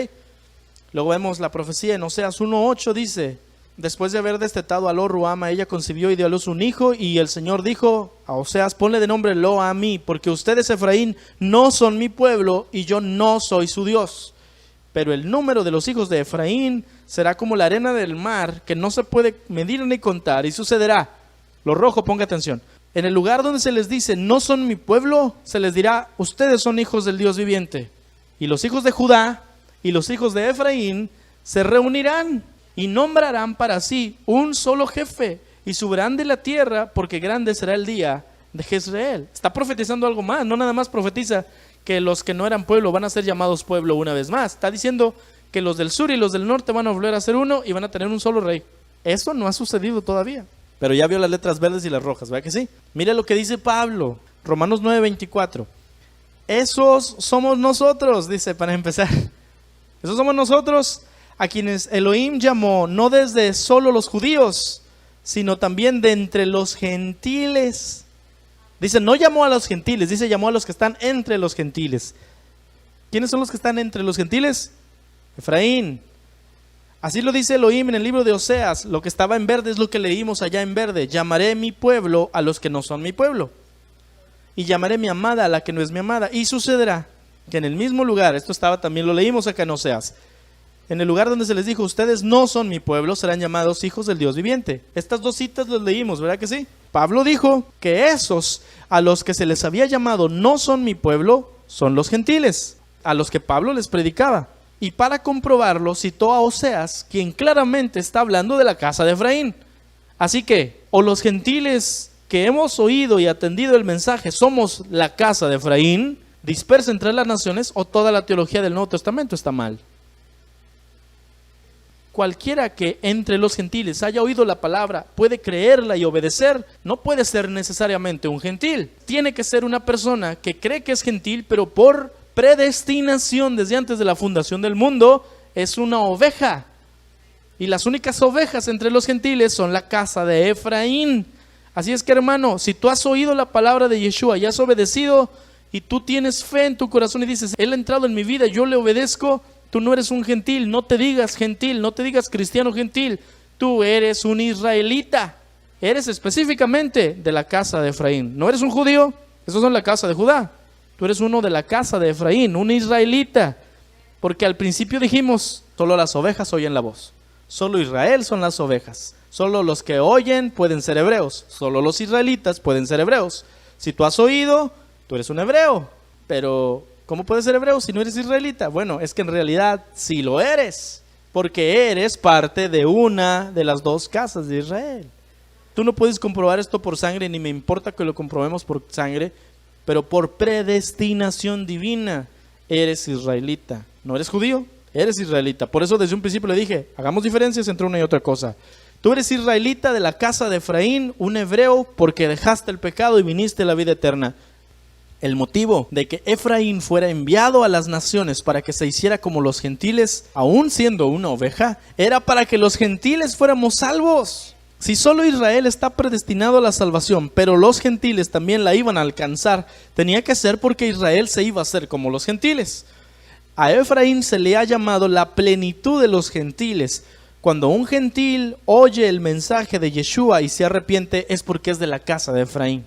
Luego vemos la profecía en Oseas 1:8, dice, después de haber destetado a Lo-Ruama, ella concibió y dio a luz un hijo, y el Señor dijo a Oseas, ponle de nombre Lo-Ammi, porque ustedes, Efraín, no son mi pueblo, y yo no soy su Dios. Pero el número de los hijos de Efraín será como la arena del mar, que no se puede medir ni contar, y sucederá, lo rojo, ponga atención, en el lugar donde se les dice, no son mi pueblo, se les dirá, ustedes son hijos del Dios viviente. Y los hijos de Judá y los hijos de Efraín se reunirán y nombrarán para sí un solo jefe y subirán de la tierra porque grande será el día de Jezreel. Está profetizando algo más, no nada más profetiza que los que no eran pueblo van a ser llamados pueblo una vez más. Está diciendo que los del sur y los del norte van a volver a ser uno y van a tener un solo rey. Eso no ha sucedido todavía, pero ya vio las letras verdes y las rojas, ¿verdad que sí? Mire lo que dice Pablo, Romanos 9:24. Esos somos nosotros, dice para empezar. Esos somos nosotros a quienes Elohim llamó no desde solo los judíos, sino también de entre los gentiles. Dice, no llamó a los gentiles, dice llamó a los que están entre los gentiles. ¿Quiénes son los que están entre los gentiles? Efraín. Así lo dice Elohim en el libro de Oseas. Lo que estaba en verde es lo que leímos allá en verde. Llamaré mi pueblo a los que no son mi pueblo. Y llamaré mi amada a la que no es mi amada. Y sucederá que en el mismo lugar, esto estaba también, lo leímos acá en Oseas, en el lugar donde se les dijo, ustedes no son mi pueblo, serán llamados hijos del Dios viviente. Estas dos citas las leímos, ¿verdad que sí? Pablo dijo que esos a los que se les había llamado no son mi pueblo, son los gentiles, a los que Pablo les predicaba. Y para comprobarlo citó a Oseas, quien claramente está hablando de la casa de Efraín. Así que, o los gentiles que hemos oído y atendido el mensaje somos la casa de Efraín, dispersa entre las naciones, o toda la teología del Nuevo Testamento está mal. Cualquiera que entre los gentiles haya oído la palabra, puede creerla y obedecer, no puede ser necesariamente un gentil. Tiene que ser una persona que cree que es gentil, pero por predestinación desde antes de la fundación del mundo, es una oveja. Y las únicas ovejas entre los gentiles son la casa de Efraín. Así es que, hermano, si tú has oído la palabra de Yeshua y has obedecido, y tú tienes fe en tu corazón y dices, Él ha entrado en mi vida, yo le obedezco, tú no eres un gentil. No te digas gentil, no te digas cristiano gentil. Tú eres un israelita. Eres específicamente de la casa de Efraín. No eres un judío, esos son la casa de Judá. Tú eres uno de la casa de Efraín, un israelita. Porque al principio dijimos, solo las ovejas oyen la voz. Solo Israel son las ovejas. Solo los que oyen pueden ser hebreos. Solo los israelitas pueden ser hebreos. Si tú has oído, tú eres un hebreo. Pero ¿cómo puedes ser hebreo si no eres israelita? Bueno, es que en realidad sí lo eres, porque eres parte de una de las dos casas de Israel. Tú no puedes comprobar esto por sangre, ni me importa que lo comprobemos por sangre, pero por predestinación divina eres israelita. No eres judío, eres israelita. Por eso desde un principio le dije, hagamos diferencias entre una y otra cosa. Tú eres israelita de la casa de Efraín, un hebreo, porque dejaste el pecado y viniste a la vida eterna. El motivo de que Efraín fuera enviado a las naciones para que se hiciera como los gentiles, aún siendo una oveja, era para que los gentiles fuéramos salvos. Si solo Israel está predestinado a la salvación, pero los gentiles también la iban a alcanzar, tenía que ser porque Israel se iba a hacer como los gentiles. A Efraín se le ha llamado la plenitud de los gentiles. Cuando un gentil oye el mensaje de Yeshua y se arrepiente, es porque es de la casa de Efraín.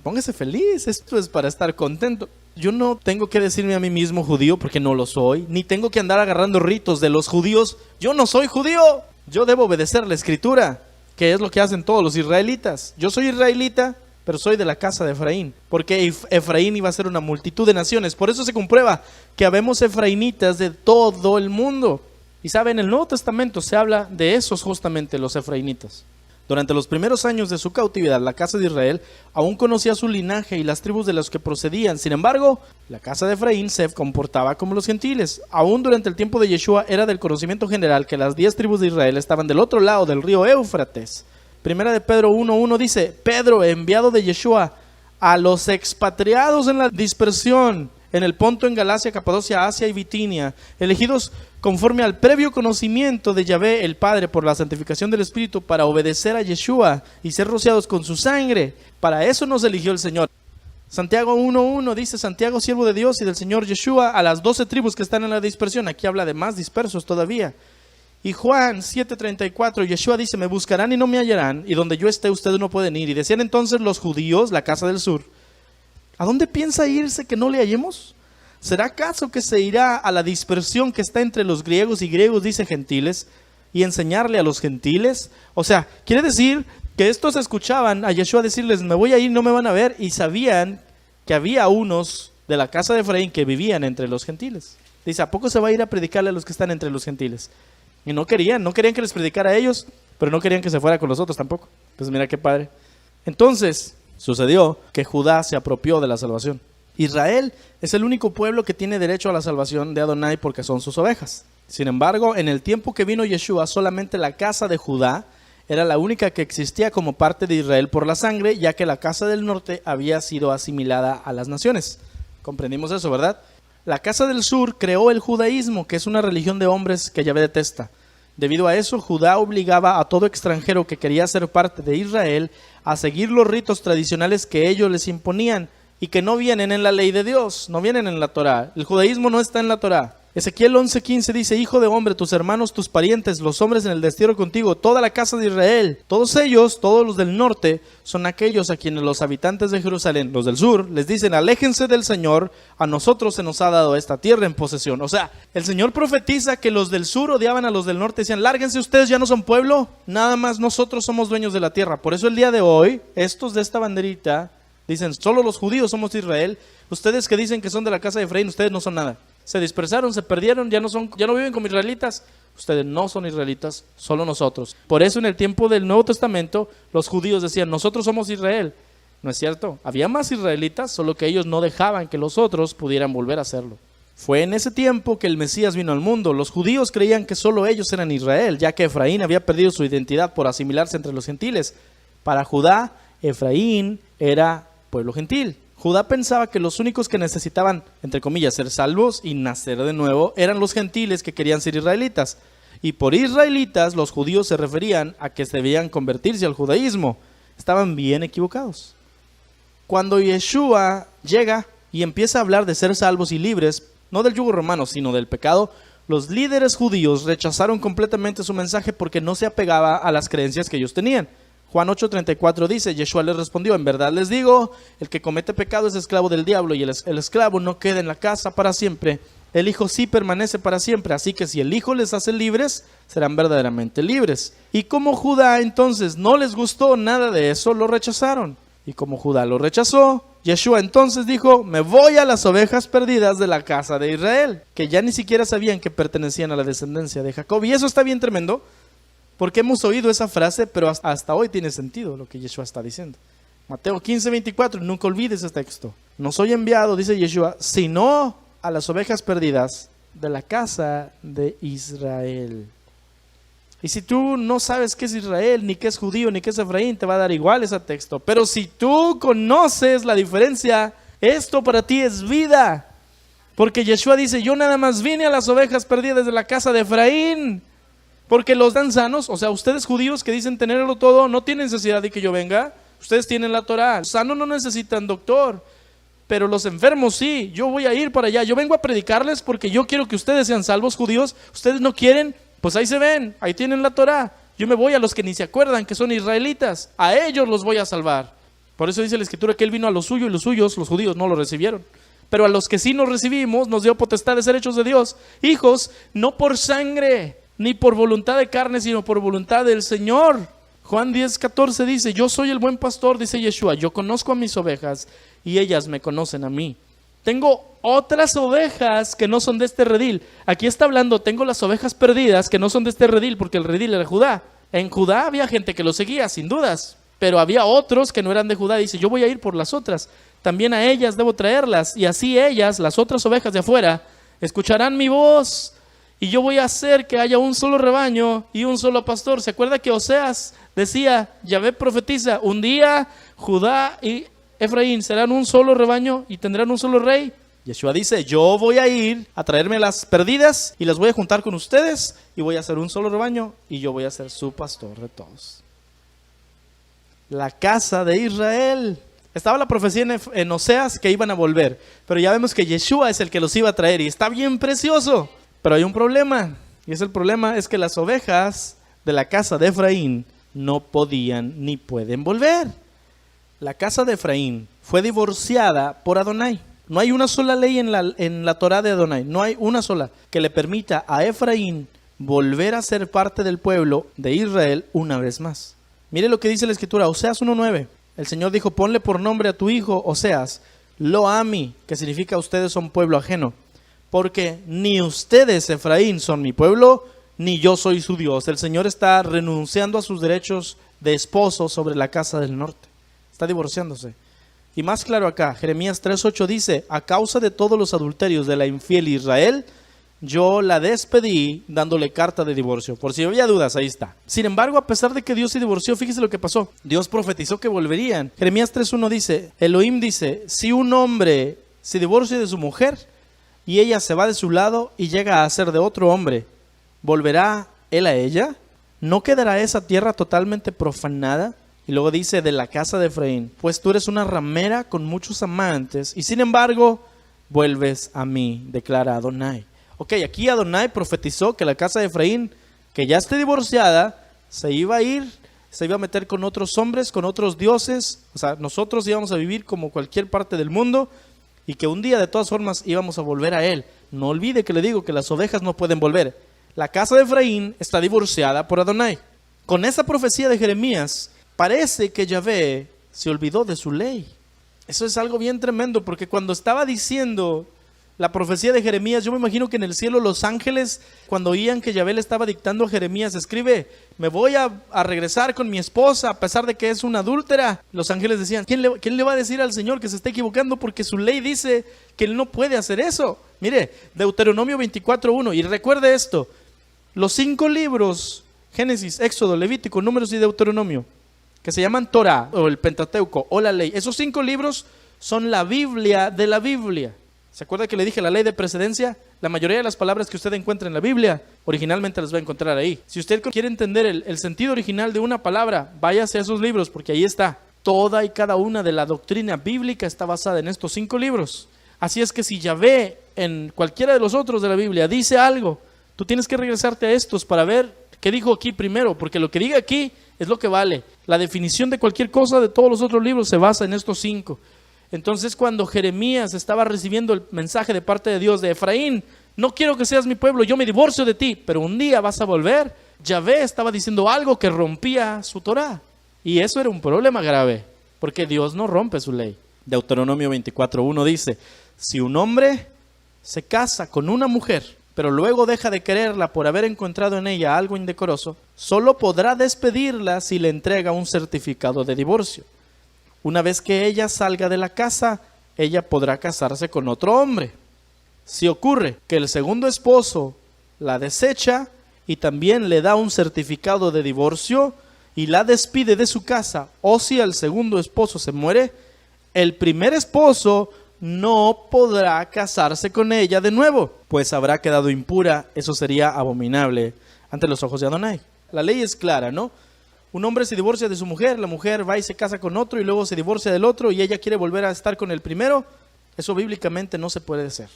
Póngase feliz, esto es para estar contento. Yo no tengo que decirme a mí mismo judío porque no lo soy, ni tengo que andar agarrando ritos de los judíos. Yo no soy judío, yo debo obedecer la escritura, que es lo que hacen todos los israelitas. Yo soy israelita, pero soy de la casa de Efraín, porque Efraín iba a ser una multitud de naciones. Por eso se comprueba que habemos efraínitas de todo el mundo. Y saben, en el Nuevo Testamento se habla de esos justamente, los efraínitas. Durante los primeros años de su cautividad, la casa de Israel aún conocía su linaje y las tribus de las que procedían. Sin embargo, la casa de Efraín se comportaba como los gentiles. Aún durante el tiempo de Yeshua era del conocimiento general que las 10 tribus de Israel estaban del otro lado del río Éufrates. Primera de Pedro 1:1 dice, Pedro, enviado de Yeshua a los expatriados en la dispersión, en el Ponto, en Galacia, Capadocia, Asia y Bitinia, elegidos conforme al previo conocimiento de Yahvé el Padre por la santificación del Espíritu para obedecer a Yeshua y ser rociados con su sangre. Para eso nos eligió el Señor. Santiago 1:1 dice, Santiago, siervo de Dios y del Señor Yeshua, a las 12 tribus que están en la dispersión. Aquí habla de más dispersos todavía. Y Juan 7:34, Yeshua dice, me buscarán y no me hallarán, y donde yo esté ustedes no pueden ir. Y decían entonces los judíos, la casa del sur, ¿a dónde piensa irse que no le hallemos? ¿Será acaso que se irá a la dispersión que está entre los griegos y griegos, dice gentiles, y enseñarle a los gentiles? O sea, quiere decir que estos escuchaban a Yeshua decirles, me voy a ir, no me van a ver, y sabían que había unos de la casa de Efraín que vivían entre los gentiles. Dice, ¿a poco se va a ir a predicarle a los que están entre los gentiles? Y no querían que les predicara a ellos, pero no querían que se fuera con los otros tampoco. Pues mira qué padre. Entonces sucedió que Judá se apropió de la salvación. Israel es el único pueblo que tiene derecho a la salvación de Adonai porque son sus ovejas. Sin embargo, en el tiempo que vino Yeshua, solamente la casa de Judá era la única que existía como parte de Israel por la sangre, ya que la casa del norte había sido asimilada a las naciones. Comprendimos eso, ¿verdad? La casa del sur creó el judaísmo, que es una religión de hombres que Yahvé detesta. Debido a eso, Judá obligaba a todo extranjero que quería ser parte de Israel a seguir los ritos tradicionales que ellos les imponían y que no vienen en la ley de Dios, no vienen en la Torá. El judaísmo no está en la Torá. Ezequiel 11:15 dice, hijo de hombre, tus hermanos, tus parientes, los hombres en el destierro contigo, toda la casa de Israel, todos ellos, todos los del norte, son aquellos a quienes los habitantes de Jerusalén, los del sur, les dicen, aléjense del Señor, a nosotros se nos ha dado esta tierra en posesión. O sea, el Señor profetiza que los del sur odiaban a los del norte, decían, lárguense ustedes, ya no son pueblo, nada más nosotros somos dueños de la tierra. Por eso el día de hoy, estos de esta banderita, dicen, solo los judíos somos de Israel, ustedes que dicen que son de la casa de Efraín, ustedes no son nada. se dispersaron, se perdieron, ya no viven como israelitas. Ustedes no son israelitas, solo nosotros. Por eso en el tiempo del Nuevo Testamento los judíos decían, nosotros somos Israel. No es cierto, había más israelitas, solo que ellos no dejaban que los otros pudieran volver a hacerlo. Fue en ese tiempo que el Mesías vino al mundo. Los judíos creían que solo ellos eran Israel, ya que Efraín había perdido su identidad por asimilarse entre los gentiles. Para Judá, Efraín era pueblo gentil. Judá pensaba que los únicos que necesitaban, entre comillas, ser salvos y nacer de nuevo eran los gentiles que querían ser israelitas. Y por israelitas los judíos se referían a que debían convertirse al judaísmo. Estaban bien equivocados. Cuando Yeshua llega y empieza a hablar de ser salvos y libres, no del yugo romano, sino del pecado, los líderes judíos rechazaron completamente su mensaje porque no se apegaba a las creencias que ellos tenían. Juan 8:34 dice, Yeshua les respondió, en verdad les digo, el que comete pecado es esclavo del diablo y el esclavo no queda en la casa para siempre. El Hijo sí permanece para siempre, así que si el Hijo les hace libres, serán verdaderamente libres. Y como Judá entonces no les gustó nada de eso, lo rechazaron. Y como Judá lo rechazó, Yeshua entonces dijo, me voy a las ovejas perdidas de la casa de Israel, que ya ni siquiera sabían que pertenecían a la descendencia de Jacob. Y eso está bien tremendo, porque hemos oído esa frase, pero hasta hoy tiene sentido lo que Yeshua está diciendo. Mateo 15:24, nunca olvides ese texto. No soy enviado, dice Yeshua, sino a las ovejas perdidas de la casa de Israel. Y si tú no sabes qué es Israel, ni qué es judío, ni qué es Efraín, te va a dar igual ese texto. Pero si tú conoces la diferencia, esto para ti es vida. Porque Yeshua dice, yo nada más vine a las ovejas perdidas de la casa de Efraín. Porque los dan sanos, o sea, ustedes judíos que dicen tenerlo todo, no tienen necesidad de que yo venga. Ustedes tienen la Torá. Los sanos no necesitan doctor, pero los enfermos sí. Yo voy a ir para allá. Yo vengo a predicarles porque yo quiero que ustedes sean salvos, judíos. Ustedes no quieren, pues ahí se ven, ahí tienen la Torá. Yo me voy a los que ni se acuerdan que son israelitas. A ellos los voy a salvar. Por eso dice la Escritura que Él vino a los suyos y los suyos, los judíos, no lo recibieron. Pero a los que sí nos recibimos, nos dio potestad de ser hechos de Dios. Hijos, no por sangre, ni por voluntad de carne, sino por voluntad del Señor. Juan 10:14 dice, yo soy el buen pastor, dice Yeshua, yo conozco a mis ovejas y ellas me conocen a mí. Tengo otras ovejas que no son de este redil. Aquí está hablando, tengo las ovejas perdidas que no son de este redil, porque el redil era Judá. En Judá había gente que lo seguía, sin dudas, pero había otros que no eran de Judá. Dice, yo voy a ir por las otras, también a ellas debo traerlas, y así ellas, las otras ovejas de afuera, escucharán mi voz. Y yo voy a hacer que haya un solo rebaño y un solo pastor. ¿Se acuerda que Oseas decía, Yahvé profetiza, un día Judá y Efraín serán un solo rebaño y tendrán un solo rey? Yeshua dice, yo voy a ir a traerme las perdidas y las voy a juntar con ustedes y voy a hacer un solo rebaño y yo voy a ser su pastor de todos. La casa de Israel. Estaba la profecía en Oseas que iban a volver, pero ya vemos que Yeshua es el que los iba a traer y está bien precioso. Pero hay un problema, y ese problema es que las ovejas de la casa de Efraín no podían ni pueden volver. La casa de Efraín fue divorciada por Adonai. No hay una sola ley en la Torá de Adonai, no hay una sola que le permita a Efraín volver a ser parte del pueblo de Israel una vez más. Mire lo que dice la Escritura, Oseas 1:9. El Señor dijo, ponle por nombre a tu hijo Oseas, Lo Ami, que significa ustedes son pueblo ajeno. Porque ni ustedes, Efraín, son mi pueblo, ni yo soy su Dios. El Señor está renunciando a sus derechos de esposo sobre la casa del norte. Está divorciándose. Y más claro acá, Jeremías 3:8 dice, a causa de todos los adulterios de la infiel Israel, yo la despedí dándole carta de divorcio. Por si había dudas, ahí está. Sin embargo, a pesar de que Dios se divorció, fíjese lo que pasó. Dios profetizó que volverían. Jeremías 3:1 dice, Elohim dice, si un hombre se divorcia de su mujer, y ella se va de su lado y llega a ser de otro hombre, ¿volverá él a ella? ¿No quedará esa tierra totalmente profanada? Y luego dice de la casa de Efraín, pues tú eres una ramera con muchos amantes y sin embargo vuelves a mí, declara Adonai. Ok, aquí Adonai profetizó que la casa de Efraín, que ya esté divorciada, se iba a ir, se iba a meter con otros hombres, con otros dioses. O sea, nosotros íbamos a vivir como cualquier parte del mundo, y que un día de todas formas íbamos a volver a él. No olvide que le digo que las ovejas no pueden volver. La casa de Efraín está divorciada por Adonai. Con esa profecía de Jeremías, parece que Yahvé se olvidó de su ley. Eso es algo bien tremendo, porque cuando estaba diciendo La profecía de Jeremías, yo me imagino que en el cielo los ángeles, cuando oían que Yahvé le estaba dictando a Jeremías, escribe, me voy a regresar con mi esposa a pesar de que es una adúltera. Los ángeles decían, ¿quién le va a decir al Señor que se está equivocando? Porque su ley dice que Él no puede hacer eso. Mire, Deuteronomio 24:1, y recuerde esto, los 5 libros, Génesis, Éxodo, Levítico, Números y Deuteronomio, que se llaman Torah o el Pentateuco o la ley, esos 5 libros son la Biblia de la Biblia. ¿Se acuerda que le dije la ley de precedencia? La mayoría de las palabras que usted encuentra en la Biblia, originalmente las va a encontrar ahí. Si usted quiere entender el sentido original de una palabra, váyase a esos libros, porque ahí está. Toda y cada una de la doctrina bíblica está basada en estos 5 libros. Así es que si Yahvé en cualquiera de los otros de la Biblia dice algo, tú tienes que regresarte a estos para ver qué dijo aquí primero, porque lo que diga aquí es lo que vale. La definición de cualquier cosa de todos los otros libros se basa en estos 5. Entonces, cuando Jeremías estaba recibiendo el mensaje de parte de Dios de Efraín, no quiero que seas mi pueblo, yo me divorcio de ti, pero un día vas a volver. Yahvé estaba diciendo algo que rompía su Torah. Y eso era un problema grave, porque Dios no rompe su ley. Deuteronomio 24:1 dice, si un hombre se casa con una mujer, pero luego deja de quererla por haber encontrado en ella algo indecoroso, solo podrá despedirla si le entrega un certificado de divorcio. Una vez que ella salga de la casa, ella podrá casarse con otro hombre. Si ocurre que el segundo esposo la desecha y también le da un certificado de divorcio y la despide de su casa, o si el segundo esposo se muere, el primer esposo no podrá casarse con ella de nuevo, pues habrá quedado impura. Eso sería abominable ante los ojos de Adonai. La ley es clara, ¿no? Un hombre se divorcia de su mujer, la mujer va y se casa con otro y luego se divorcia del otro y ella quiere volver a estar con el primero. Eso bíblicamente no se puede hacer.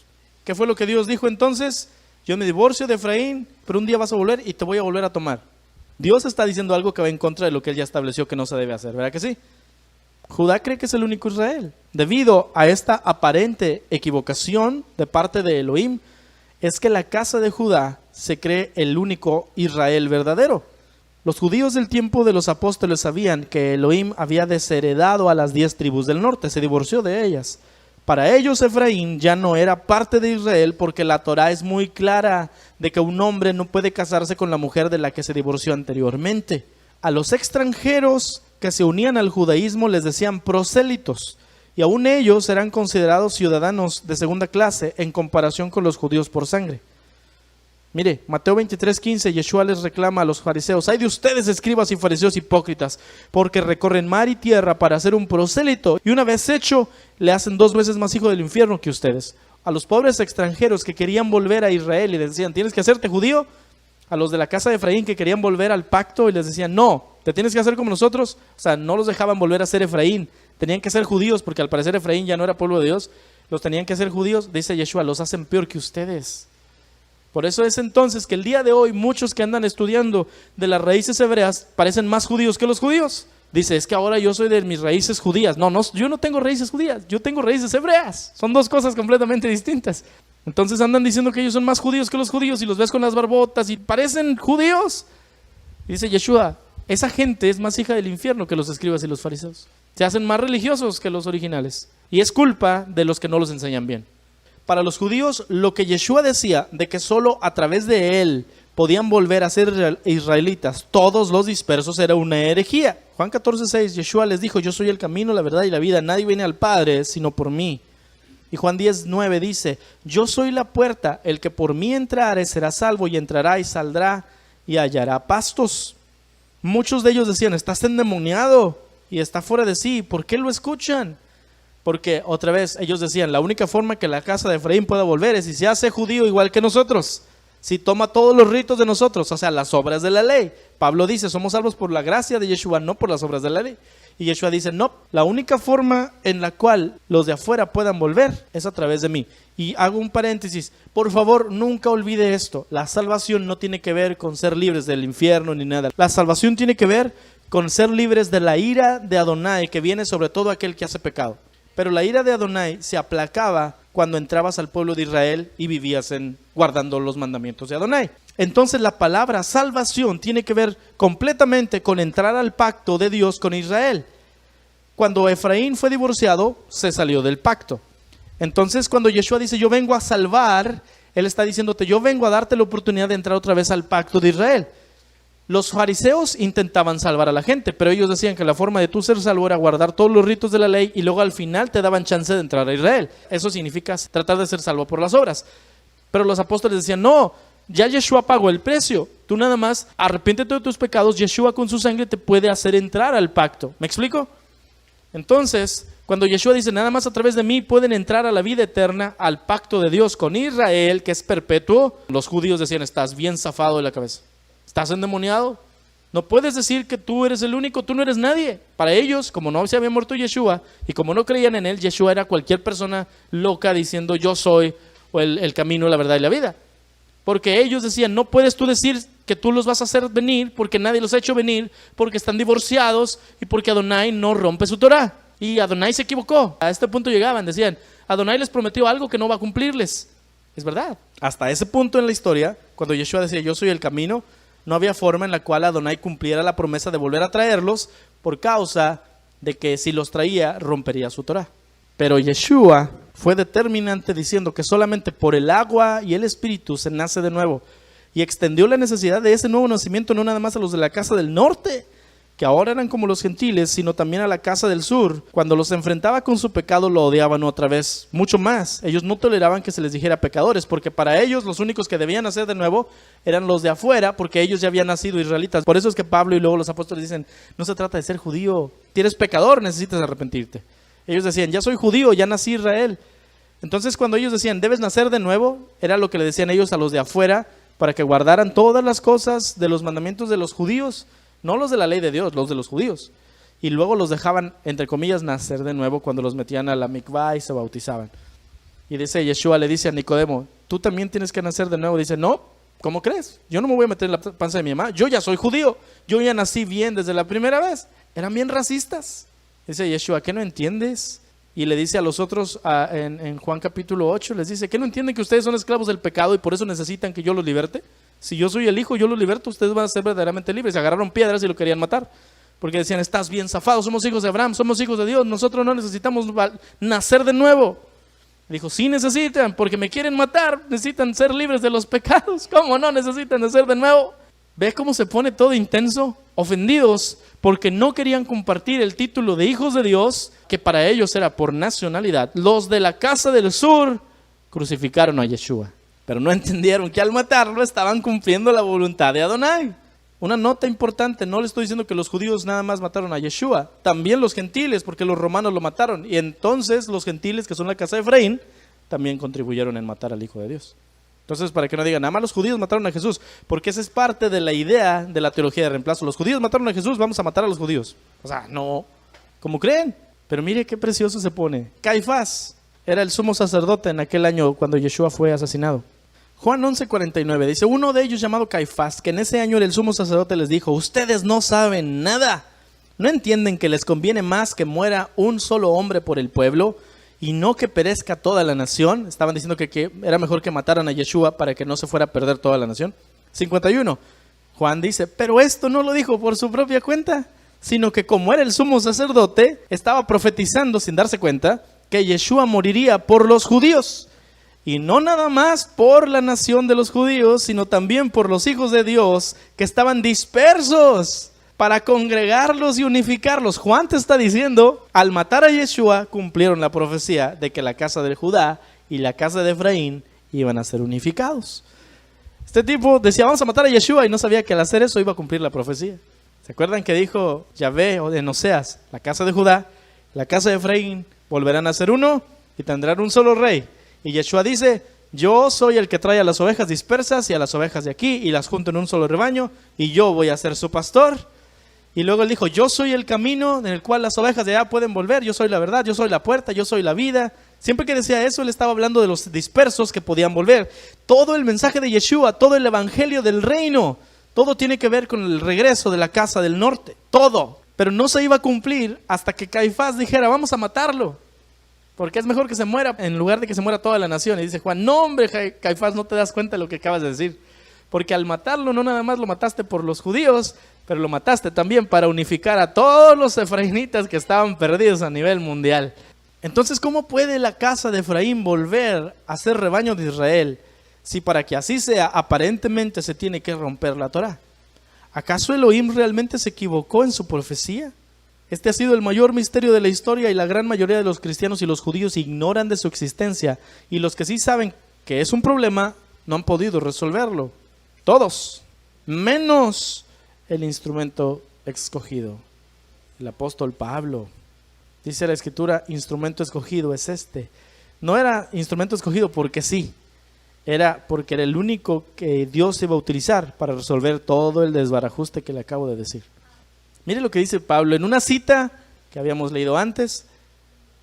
¿Qué fue lo que Dios dijo entonces? Yo me divorcio de Efraín, pero un día vas a volver y te voy a volver a tomar. Dios está diciendo algo que va en contra de lo que Él ya estableció que no se debe hacer, ¿verdad que sí? Judá cree que es el único Israel. Debido a esta aparente equivocación de parte de Elohim, es que la casa de Judá se cree el único Israel verdadero. Los judíos del tiempo de los apóstoles sabían que Elohim había desheredado a las 10 tribus del norte, se divorció de ellas. Para ellos Efraín ya no era parte de Israel porque la Torá es muy clara de que un hombre no puede casarse con la mujer de la que se divorció anteriormente. A los extranjeros que se unían al judaísmo les decían prosélitos, y aún ellos eran considerados ciudadanos de segunda clase en comparación con los judíos por sangre. Mire, Mateo 23:15, Yeshua les reclama a los fariseos, ¡ay de ustedes, escribas y fariseos hipócritas! Porque recorren mar y tierra para hacer un prosélito, y una vez hecho, le hacen 2 veces más hijo del infierno que ustedes. A los pobres extranjeros que querían volver a Israel y les decían, ¿tienes que hacerte judío? A los de la casa de Efraín que querían volver al pacto y les decían, no, te tienes que hacer como nosotros. O sea, no los dejaban volver a ser Efraín, tenían que ser judíos, porque al parecer Efraín ya no era pueblo de Dios, los tenían que ser judíos. Dice Yeshua, los hacen peor que ustedes. Por eso es entonces que el día de hoy muchos que andan estudiando de las raíces hebreas parecen más judíos que los judíos. Dice, es que ahora yo soy de mis raíces judías. No, yo no tengo raíces judías, yo tengo raíces hebreas. Son 2 cosas completamente distintas. Entonces andan diciendo que ellos son más judíos que los judíos y los ves con las barbotas y parecen judíos. Dice Yeshua, esa gente es más hija del infierno que los escribas y los fariseos. Se hacen más religiosos que los originales. Y es culpa de los que no los enseñan bien. Para los judíos, lo que Yeshua decía de que solo a través de él podían volver a ser israelitas, todos los dispersos, era una herejía. Juan 14:6, Yeshua les dijo, yo soy el camino, la verdad y la vida, nadie viene al Padre sino por mí. Y Juan 10:9 dice, yo soy la puerta, el que por mí entrare será salvo y entrará y saldrá y hallará pastos. Muchos de ellos decían, estás endemoniado y está fuera de sí, ¿por qué lo escuchan? Porque otra vez ellos decían, la única forma que la casa de Efraín pueda volver es si se hace judío igual que nosotros, si toma todos los ritos de nosotros, o sea, las obras de la ley. Pablo dice, somos salvos por la gracia de Yeshua, no por las obras de la ley. Y Yeshua dice, no, la única forma en la cual los de afuera puedan volver es a través de mí. Y hago un paréntesis, por favor, nunca olvide esto, la salvación no tiene que ver con ser libres del infierno ni nada. La salvación tiene que ver con ser libres de la ira de Adonai que viene sobre todo aquel que hace pecado. Pero la ira de Adonai se aplacaba cuando entrabas al pueblo de Israel y vivías guardando los mandamientos de Adonai. Entonces la palabra salvación tiene que ver completamente con entrar al pacto de Dios con Israel. Cuando Efraín fue divorciado, se salió del pacto. Entonces cuando Yeshua dice yo vengo a salvar, Él está diciéndote yo vengo a darte la oportunidad de entrar otra vez al pacto de Israel. Los fariseos intentaban salvar a la gente, pero ellos decían que la forma de tú ser salvo era guardar todos los ritos de la ley y luego al final te daban chance de entrar a Israel. Eso significa tratar de ser salvo por las obras. Pero los apóstoles decían, no, ya Yeshua pagó el precio. Tú nada más arrepiéntete de tus pecados, Yeshua con su sangre te puede hacer entrar al pacto. ¿Me explico? Entonces, cuando Yeshua dice, nada más a través de mí pueden entrar a la vida eterna, al pacto de Dios con Israel, que es perpetuo, los judíos decían, estás bien zafado de la cabeza. ¿Estás endemoniado? No puedes decir que tú eres el único, tú no eres nadie. Para ellos, como no se había muerto Yeshua y como no creían en él, Yeshua era cualquier persona loca diciendo yo soy o el camino, la verdad y la vida. Porque ellos decían, no puedes tú decir que tú los vas a hacer venir porque nadie los ha hecho venir, porque están divorciados y porque Adonai no rompe su Torah. Y Adonai se equivocó. A este punto llegaban, decían, Adonai les prometió algo que no va a cumplirles. Es verdad. Hasta ese punto en la historia, cuando Yeshua decía yo soy el camino, no había forma en la cual Adonai cumpliera la promesa de volver a traerlos por causa de que si los traía rompería su Torah. Pero Yeshua fue determinante diciendo que solamente por el agua y el espíritu se nace de nuevo. Y extendió la necesidad de ese nuevo nacimiento no nada más a los de la casa del norte, que ahora eran como los gentiles, sino también a la casa del sur. Cuando los enfrentaba con su pecado lo odiaban otra vez, mucho más. Ellos no toleraban que se les dijera pecadores, porque para ellos los únicos que debían nacer de nuevo eran los de afuera, porque ellos ya habían nacido israelitas. Por eso es que Pablo y luego los apóstoles dicen, no se trata de ser judío, si eres pecador necesitas arrepentirte. Ellos decían, ya soy judío, ya nací Israel. Entonces cuando ellos decían, debes nacer de nuevo, era lo que le decían ellos a los de afuera, para que guardaran todas las cosas de los mandamientos de los judíos, no los de la ley de Dios, los de los judíos. Y luego los dejaban, entre comillas, nacer de nuevo cuando los metían a la mikvah y se bautizaban. Y dice Yeshua, le dice a Nicodemo, tú también tienes que nacer de nuevo. Dice, no, ¿cómo crees? Yo no me voy a meter en la panza de mi mamá, yo ya soy judío, yo ya nací bien desde la primera vez. Eran bien racistas. Dice Yeshua, ¿qué no entiendes? Y le dice a los otros en Juan capítulo 8, les dice, ¿qué no entienden que ustedes son esclavos del pecado y por eso necesitan que yo los liberte? Si yo soy el hijo, yo los liberto, ustedes van a ser verdaderamente libres. Se agarraron piedras y lo querían matar. Porque decían, estás bien zafado, somos hijos de Abraham, somos hijos de Dios, nosotros no necesitamos nacer de nuevo. Dijo, sí necesitan, porque me quieren matar, necesitan ser libres de los pecados. ¿Cómo no necesitan nacer de nuevo? ¿Ves cómo se pone todo intenso? Ofendidos porque no querían compartir el título de hijos de Dios, que para ellos era por nacionalidad. Los de la casa del sur crucificaron a Yeshua, pero no entendieron que al matarlo estaban cumpliendo la voluntad de Adonai. Una nota importante, no le estoy diciendo que los judíos nada más mataron a Yeshua, también los gentiles, porque los romanos lo mataron. Y entonces los gentiles, que son la casa de Efraín, también contribuyeron en matar al Hijo de Dios. Entonces, para que no digan, nada más los judíos mataron a Jesús, porque esa es parte de la idea de la teología de reemplazo. Los judíos mataron a Jesús, vamos a matar a los judíos. O sea, no, ¿cómo creen? Pero mire qué precioso se pone. Caifás era el sumo sacerdote en aquel año cuando Yeshua fue asesinado. Juan 11:49 dice, uno de ellos llamado Caifás, que en ese año era el sumo sacerdote, les dijo, ustedes no saben nada, ¿no entienden que les conviene más que muera un solo hombre por el pueblo y no que perezca toda la nación? Estaban diciendo que era mejor que mataran a Yeshua para que no se fuera a perder toda la nación. 51, Juan dice, pero esto no lo dijo por su propia cuenta, sino que como era el sumo sacerdote, estaba profetizando sin darse cuenta que Yeshua moriría por los judíos. Y no nada más por la nación de los judíos, sino también por los hijos de Dios que estaban dispersos, para congregarlos y unificarlos. Juan te está diciendo, al matar a Yeshua, cumplieron la profecía de que la casa de Judá y la casa de Efraín iban a ser unificados. Este tipo decía, vamos a matar a Yeshua, y no sabía que al hacer eso iba a cumplir la profecía. ¿Se acuerdan que dijo Yahvé en Oseas, la casa de Judá, la casa de Efraín volverán a ser uno y tendrán un solo rey? Y Yeshua dice, yo soy el que trae a las ovejas dispersas y a las ovejas de aquí y las junto en un solo rebaño y yo voy a ser su pastor. Y luego él dijo, yo soy el camino en el cual las ovejas de allá pueden volver, yo soy la verdad, yo soy la puerta, yo soy la vida. Siempre que decía eso, él estaba hablando de los dispersos que podían volver. Todo el mensaje de Yeshua, todo el evangelio del reino, todo tiene que ver con el regreso de la casa del norte, todo. Pero no se iba a cumplir hasta que Caifás dijera, vamos a matarlo, porque es mejor que se muera en lugar de que se muera toda la nación. Y dice Juan, no hombre, Caifás, no te das cuenta de lo que acabas de decir. Porque al matarlo no nada más lo mataste por los judíos, pero lo mataste también para unificar a todos los efraínitas que estaban perdidos a nivel mundial. Entonces, ¿cómo puede la casa de Efraín volver a ser rebaño de Israel si para que así sea aparentemente se tiene que romper la Torá? ¿Acaso Elohim realmente se equivocó en su profecía? Este ha sido el mayor misterio de la historia y la gran mayoría de los cristianos y los judíos ignoran de su existencia, y los que sí saben que es un problema no han podido resolverlo. Todos, menos el instrumento escogido, el apóstol Pablo. Dice la Escritura, instrumento escogido es este. No era instrumento escogido porque sí, era porque era el único que Dios iba a utilizar para resolver todo el desbarajuste que le acabo de decir. Mire lo que dice Pablo en una cita que habíamos leído antes,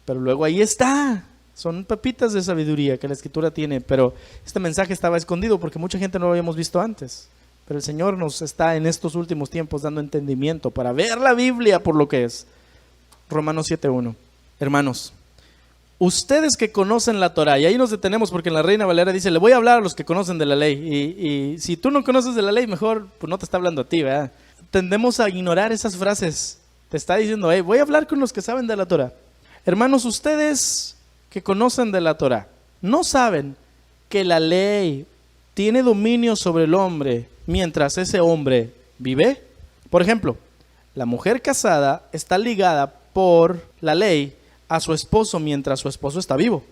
pero luego ahí está. Son pepitas de sabiduría que la Escritura tiene, pero este mensaje estaba escondido porque mucha gente no lo habíamos visto antes. Pero el Señor nos está en estos últimos tiempos dando entendimiento para ver la Biblia por lo que es. Romanos 7:1. Hermanos, ustedes que conocen la Torá, y ahí nos detenemos porque en la Reina Valera dice, le voy a hablar a los que conocen de la ley, y si tú no conoces de la ley, mejor pues no te está hablando a ti, ¿verdad? Tendemos a ignorar esas frases. Te está diciendo, voy a hablar con los que saben de la Torá. Hermanos, ustedes que conocen de la Torá, ¿no saben que la ley tiene dominio sobre el hombre mientras ese hombre vive? Por ejemplo, la mujer casada está ligada por la ley a su esposo mientras su esposo está vivo.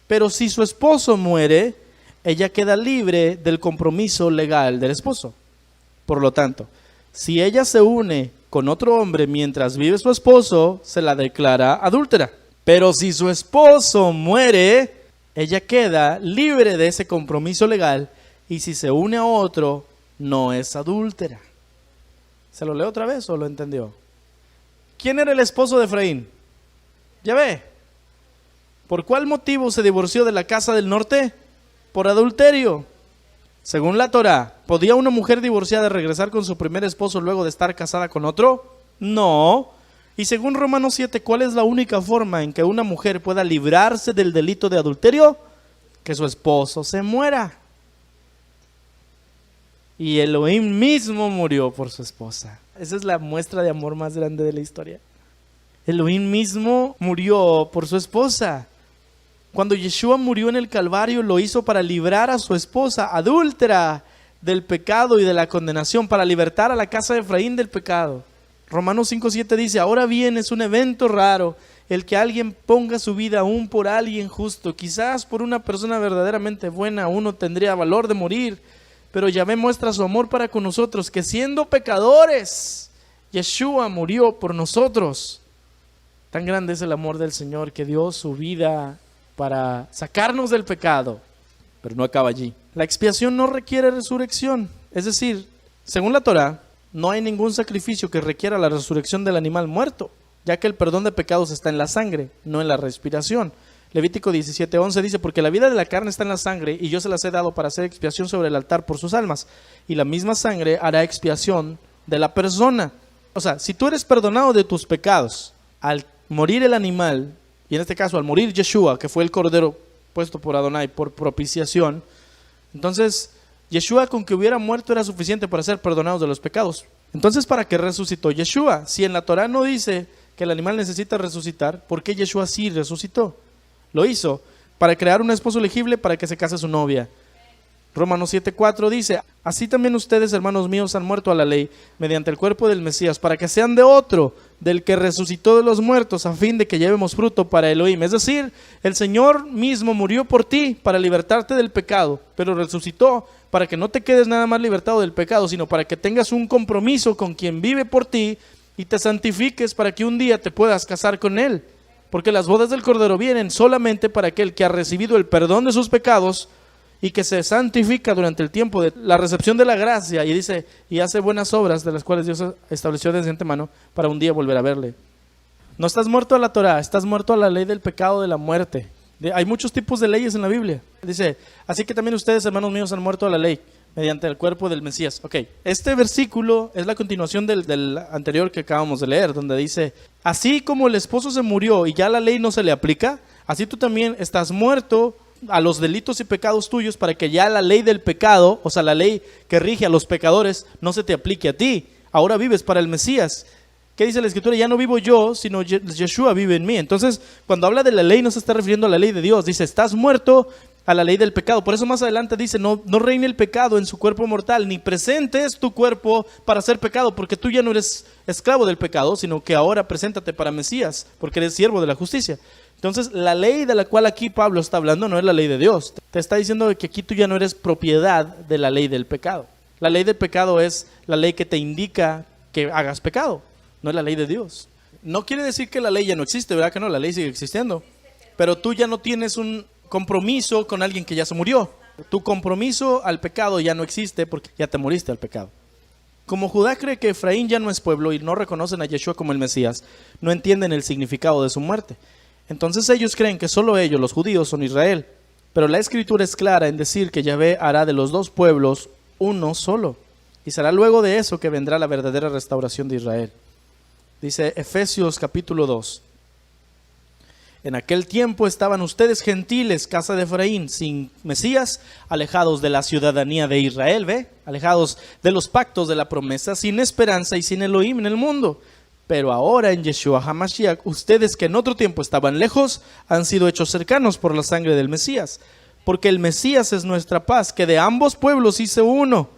Pero si su esposo muere, ella queda libre del compromiso legal del esposo. Por lo tanto, si ella se une con otro hombre mientras vive su esposo, se la declara adúltera. Pero si su esposo muere, ella queda libre de ese compromiso legal, y si se une a otro, no es adúltera. ¿Se lo leo otra vez o lo entendió? ¿Quién era el esposo de Efraín? Yahvé. ¿Por cuál motivo se divorció de la casa del norte? Por adulterio. Según la Torá, ¿podía una mujer divorciada regresar con su primer esposo luego de estar casada con otro? No. Y según Romanos 7, ¿cuál es la única forma en que una mujer pueda librarse del delito de adulterio? Que su esposo se muera. Y Elohim mismo murió por su esposa. Esa es la muestra de amor más grande de la historia. Elohim mismo murió por su esposa. Cuando Yeshua murió en el Calvario, lo hizo para librar a su esposa adúltera del pecado y de la condenación, para libertar a la casa de Efraín del pecado. Romanos 5:7 dice, ahora bien, es un evento raro el que alguien ponga su vida aún por alguien justo. Quizás por una persona verdaderamente buena uno tendría valor de morir, pero Yahvé muestra su amor para con nosotros, que siendo pecadores, Yeshua murió por nosotros. Tan grande es el amor del Señor que dio su vida para sacarnos del pecado. Pero no acaba allí. La expiación no requiere resurrección. Es decir, según la Torá, no hay ningún sacrificio que requiera la resurrección del animal muerto, ya que el perdón de pecados está en la sangre, no en la respiración. Levítico 17:11 dice, porque la vida de la carne está en la sangre, y yo se las he dado para hacer expiación sobre el altar por sus almas, y la misma sangre hará expiación de la persona. O sea, si tú eres perdonado de tus pecados al morir el animal, y en este caso al morir Yeshua, que fue el cordero puesto por Adonai por propiciación, entonces Yeshua con que hubiera muerto era suficiente para ser perdonados de los pecados. Entonces, ¿para qué resucitó Yeshua? Si en la Torá no dice que el animal necesita resucitar, ¿por qué Yeshua sí resucitó? Lo hizo para crear un esposo elegible para que se case su novia. Romanos 7:4 dice, así también ustedes, hermanos míos, han muerto a la ley mediante el cuerpo del Mesías, para que sean de otro, del que resucitó de los muertos, a fin de que llevemos fruto para Elohim. Es decir, el Señor mismo murió por ti para libertarte del pecado, pero resucitó para que no te quedes nada más libertado del pecado, sino para que tengas un compromiso con quien vive por ti y te santifiques para que un día te puedas casar con Él. Porque las bodas del Cordero vienen solamente para aquel que ha recibido el perdón de sus pecados y que se santifica durante el tiempo de la recepción de la gracia, y dice, y hace buenas obras de las cuales Dios estableció desde antemano para un día volver a verle. No estás muerto a la Torá, estás muerto a la ley del pecado, de la muerte. Hay muchos tipos de leyes en la Biblia. Dice, así que también ustedes, hermanos míos, han muerto a la ley mediante el cuerpo del Mesías. Ok, este versículo es la continuación del anterior que acabamos de leer, donde dice, así como el esposo se murió y ya la ley no se le aplica, así tú también estás muerto a los delitos y pecados tuyos, para que ya la ley del pecado, o sea, la ley que rige a los pecadores, no se te aplique a ti. Ahora vives para el Mesías. ¿Qué dice la Escritura? Ya no vivo yo, sino Yeshua vive en mí. Entonces, cuando habla de la ley, no se está refiriendo a la ley de Dios. Dice, estás muerto a la ley del pecado. Por eso más adelante dice, no reine el pecado en su cuerpo mortal, ni presentes tu cuerpo para hacer pecado, porque tú ya no eres esclavo del pecado, sino que ahora preséntate para Mesías, porque eres siervo de la justicia. Entonces, la ley de la cual aquí Pablo está hablando no es la ley de Dios. Te está diciendo que aquí tú ya no eres propiedad de la ley del pecado. La ley del pecado es la ley que te indica que hagas pecado. No es la ley de Dios. No quiere decir que la ley ya no existe, ¿verdad que no? La ley sigue existiendo. Pero tú ya no tienes un compromiso con alguien que ya se murió. Tu compromiso al pecado ya no existe porque ya te moriste al pecado. Como Judá cree que Efraín ya no es pueblo y no reconocen a Yeshua como el Mesías, no entienden el significado de su muerte. Entonces ellos creen que solo ellos, los judíos, son Israel. Pero la Escritura es clara en decir que Yahvé hará de los dos pueblos uno solo. Y será luego de eso que vendrá la verdadera restauración de Israel. Dice Efesios capítulo 2. En aquel tiempo estaban ustedes gentiles, casa de Efraín, sin Mesías, alejados de la ciudadanía de Israel, ¿ve? Alejados de los pactos de la promesa, sin esperanza y sin Elohim en el mundo. Pero ahora en Yeshua HaMashiach, ustedes que en otro tiempo estaban lejos, han sido hechos cercanos por la sangre del Mesías. Porque el Mesías es nuestra paz, que de ambos pueblos hizo uno,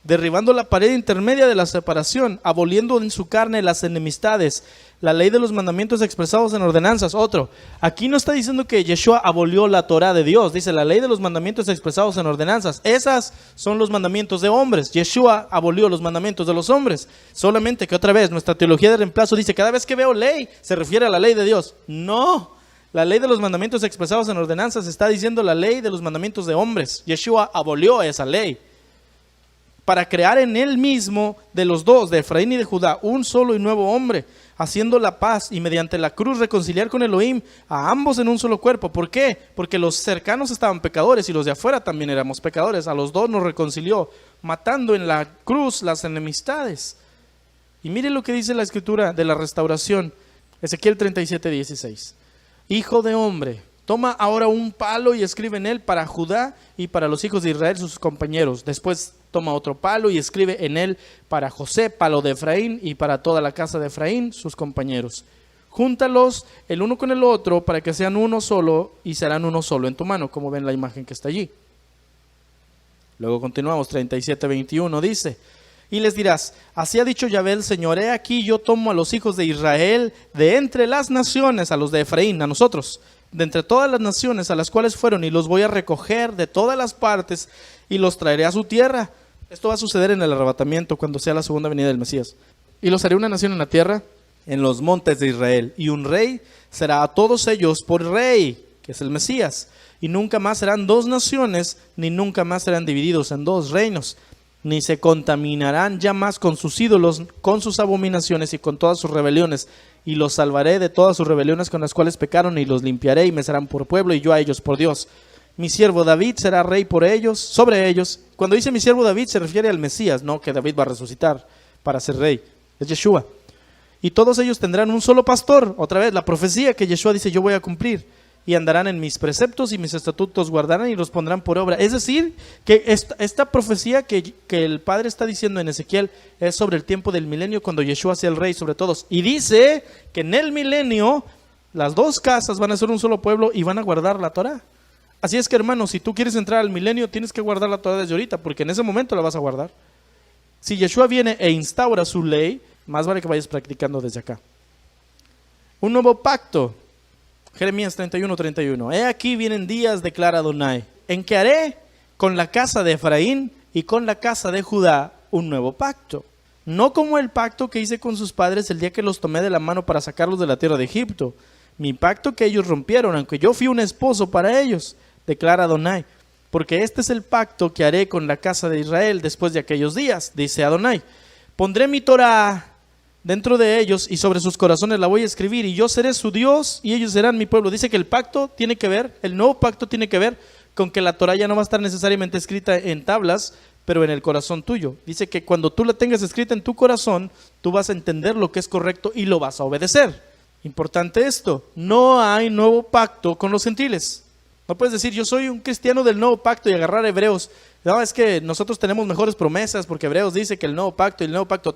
derribando la pared intermedia de la separación, aboliendo en su carne las enemistades, la ley de los mandamientos expresados en ordenanzas. Otro, aquí no está diciendo que Yeshua abolió la Torah de Dios, dice la ley de los mandamientos expresados en ordenanzas. Esas son los mandamientos de hombres. Yeshua abolió los mandamientos de los hombres. Solamente que otra vez nuestra teología de reemplazo dice, cada vez que veo ley, se refiere a la ley de Dios. No, la ley de los mandamientos expresados en ordenanzas está diciendo la ley de los mandamientos de hombres. Yeshua abolió esa ley para crear en él mismo de los dos, de Efraín y de Judá, un solo y nuevo hombre, haciendo la paz y mediante la cruz reconciliar con Elohim a ambos en un solo cuerpo. ¿Por qué? Porque los cercanos estaban pecadores y los de afuera también éramos pecadores. A los dos nos reconcilió, matando en la cruz las enemistades. Y mire lo que dice la Escritura de la restauración, Ezequiel 37:16. Hijo de hombre, toma ahora un palo y escribe en él para Judá y para los hijos de Israel sus compañeros. Después toma otro palo y escribe en él para José, palo de Efraín, y para toda la casa de Efraín sus compañeros. Júntalos el uno con el otro para que sean uno solo y serán uno solo en tu mano, como ven la imagen que está allí. Luego continuamos, 37:21 dice: y les dirás, así ha dicho Yahvé el Señor, he aquí yo tomo a los hijos de Israel de entre las naciones, a los de Efraín, a nosotros, de entre todas las naciones a las cuales fueron, y los voy a recoger de todas las partes y los traeré a su tierra. Esto va a suceder en el arrebatamiento, cuando sea la segunda venida del Mesías. Y los haré una nación en la tierra, en los montes de Israel, y un rey será a todos ellos por rey, que es el Mesías. Y nunca más serán dos naciones, ni nunca más serán divididos en dos reinos, ni se contaminarán ya más con sus ídolos, con sus abominaciones y con todas sus rebeliones. Y los salvaré de todas sus rebeliones con las cuales pecaron, y los limpiaré, y me serán por pueblo, y yo a ellos por Dios. Mi siervo David será rey por ellos, sobre ellos. Cuando dice mi siervo David se refiere al Mesías, no que David va a resucitar para ser rey. Es Yeshua. Y todos ellos tendrán un solo pastor. Otra vez, la profecía que Yeshua dice yo voy a cumplir. Y andarán en mis preceptos y mis estatutos guardarán y los pondrán por obra. Es decir, que esta profecía que el Padre está diciendo en Ezequiel es sobre el tiempo del milenio, cuando Yeshua sea el rey sobre todos. Y dice que en el milenio las dos casas van a ser un solo pueblo y van a guardar la Torah. Así es que, hermanos, si tú quieres entrar al milenio, tienes que guardar la Torah desde ahorita, porque en ese momento la vas a guardar. Si Yeshua viene e instaura su ley, más vale que vayas practicando desde acá. Un nuevo pacto. Jeremías 31:31. He aquí vienen días, declara Adonai, en que haré con la casa de Efraín y con la casa de Judá un nuevo pacto. No como el pacto que hice con sus padres el día que los tomé de la mano para sacarlos de la tierra de Egipto. Mi pacto que ellos rompieron, aunque yo fui un esposo para ellos, declara Adonai. Porque este es el pacto que haré con la casa de Israel después de aquellos días, dice Adonai. Pondré mi Torah dentro de ellos y sobre sus corazones la voy a escribir, y yo seré su Dios y ellos serán mi pueblo. Dice que el pacto tiene que ver, el nuevo pacto tiene que ver con que la Torah ya no va a estar necesariamente escrita en tablas, pero en el corazón tuyo. Dice que cuando tú la tengas escrita en tu corazón, tú vas a entender lo que es correcto y lo vas a obedecer. Importante esto, no hay nuevo pacto con los gentiles. No puedes decir yo soy un cristiano del nuevo pacto y agarrar hebreos No, es que nosotros tenemos mejores promesas porque Hebreos dice que el nuevo pacto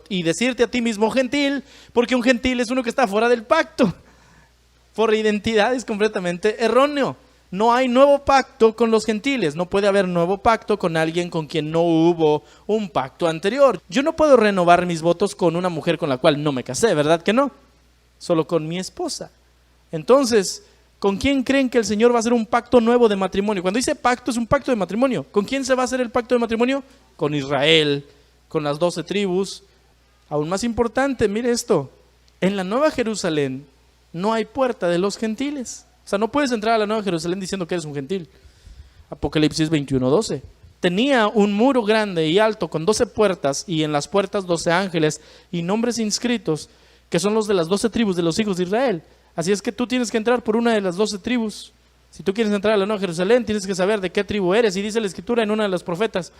y decirte a ti mismo gentil, porque un gentil es uno que está fuera del pacto. Por identidad es completamente erróneo. No hay nuevo pacto con los gentiles. No puede haber nuevo pacto con alguien con quien no hubo un pacto anterior. Yo no puedo renovar mis votos con una mujer con la cual no me casé, ¿verdad que no? Solo con mi esposa. Entonces, ¿con quién creen que el Señor va a hacer un pacto nuevo de matrimonio? Cuando dice pacto, es un pacto de matrimonio. ¿Con quién se va a hacer el pacto de matrimonio? Con Israel, con las 12 tribus. Aún más importante, mire esto. En la Nueva Jerusalén no hay puerta de los gentiles. O sea, no puedes entrar a la Nueva Jerusalén diciendo que eres un gentil. Apocalipsis 21:12. Tenía un muro grande y alto con 12 puertas y en las puertas 12 ángeles y nombres inscritos que son los de las 12 tribus de los hijos de Israel. Así es que tú tienes que entrar por una de las 12 tribus. Si tú quieres entrar a la Nueva Jerusalén, tienes que saber de qué tribu eres. Y dice la Escritura en una de los profetas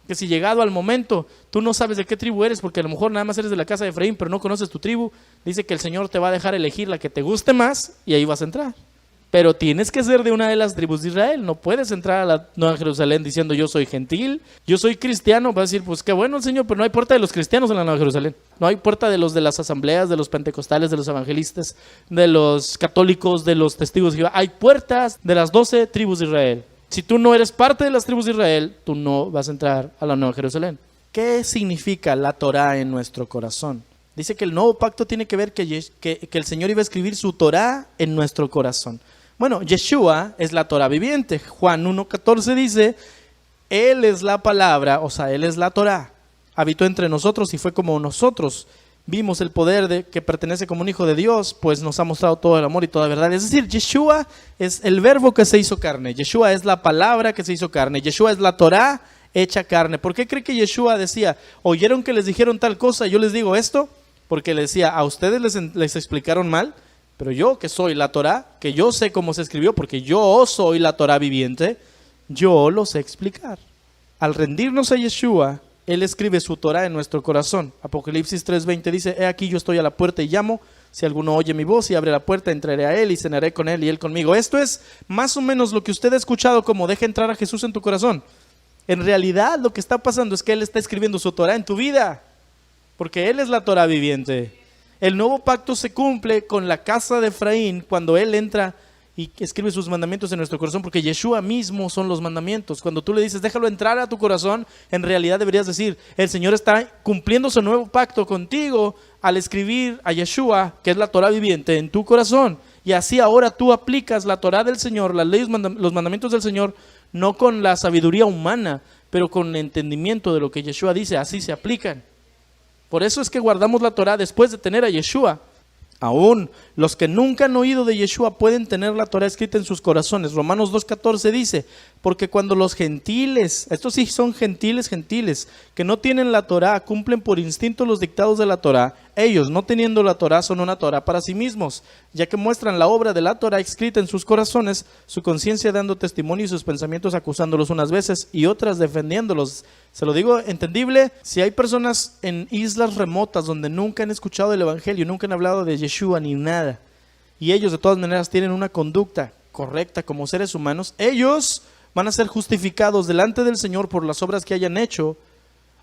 que si llegado al momento tú no sabes de qué tribu eres, porque a lo mejor nada más eres de la casa de Efraín, pero no conoces tu tribu, dice que el Señor te va a dejar elegir la que te guste más y ahí vas a entrar. Pero tienes que ser de una de las tribus de Israel. No puedes entrar a la Nueva Jerusalén diciendo yo soy gentil, yo soy cristiano. Va a decir, pues qué bueno el Señor, pero no hay puerta de los cristianos en la Nueva Jerusalén. No hay puerta de los de las asambleas, de los pentecostales, de los evangelistas, de los católicos, de los testigos de Jehová. Hay puertas de las 12 tribus de Israel. Si tú no eres parte de las tribus de Israel, tú no vas a entrar a la Nueva Jerusalén. ¿Qué significa la Torá en nuestro corazón? Dice que el nuevo pacto tiene que ver que el Señor iba a escribir su Torá en nuestro corazón. Bueno, Yeshua es la Torá viviente. Juan 1:14 dice, Él es la palabra, o sea, Él es la Torá. Habitó entre nosotros y fue como nosotros. Vimos el poder de que pertenece como un hijo de Dios, pues nos ha mostrado todo el amor y toda verdad. Es decir, Yeshua es el verbo que se hizo carne. Yeshua es la palabra que se hizo carne. Yeshua es la Torá hecha carne. ¿Por qué cree que Yeshua decía, oyeron que les dijeron tal cosa, yo les digo esto? Porque le decía, a ustedes les explicaron mal. Pero yo que soy la Torá, que yo sé cómo se escribió, porque yo soy la Torá viviente, yo lo sé explicar. Al rendirnos a Yeshua, Él escribe su Torá en nuestro corazón. Apocalipsis 3:20 dice, he aquí yo estoy a la puerta y llamo, si alguno oye mi voz y abre la puerta, entraré a Él y cenaré con Él y Él conmigo. Esto es más o menos lo que usted ha escuchado como deja entrar a Jesús en tu corazón. En realidad lo que está pasando es que Él está escribiendo su Torá en tu vida, porque Él es la Torá viviente. El nuevo pacto se cumple con la casa de Efraín cuando Él entra y escribe sus mandamientos en nuestro corazón, porque Yeshua mismo son los mandamientos. Cuando tú le dices, déjalo entrar a tu corazón, en realidad deberías decir, el Señor está cumpliendo su nuevo pacto contigo al escribir a Yeshua, que es la Torá viviente, en tu corazón. Y así ahora tú aplicas la Torá del Señor, las leyes, los mandamientos del Señor, no con la sabiduría humana, pero con el entendimiento de lo que Yeshua dice, así se aplican. Por eso es que guardamos la Torá después de tener a Yeshua. Aún los que nunca han oído de Yeshua pueden tener la Torá escrita en sus corazones. Romanos 2:14 dice, porque cuando los gentiles, estos sí son gentiles, que no tienen la Torá, cumplen por instinto los dictados de la Torá, ellos no teniendo la Torá son una Torá para sí mismos, ya que muestran la obra de la Torá escrita en sus corazones, su conciencia dando testimonio y sus pensamientos acusándolos unas veces y otras defendiéndolos. Se lo digo entendible, si hay personas en islas remotas donde nunca han escuchado el Evangelio, nunca han hablado de Yeshua ni nada, y ellos de todas maneras tienen una conducta correcta como seres humanos, ellos van a ser justificados delante del Señor por las obras que hayan hecho,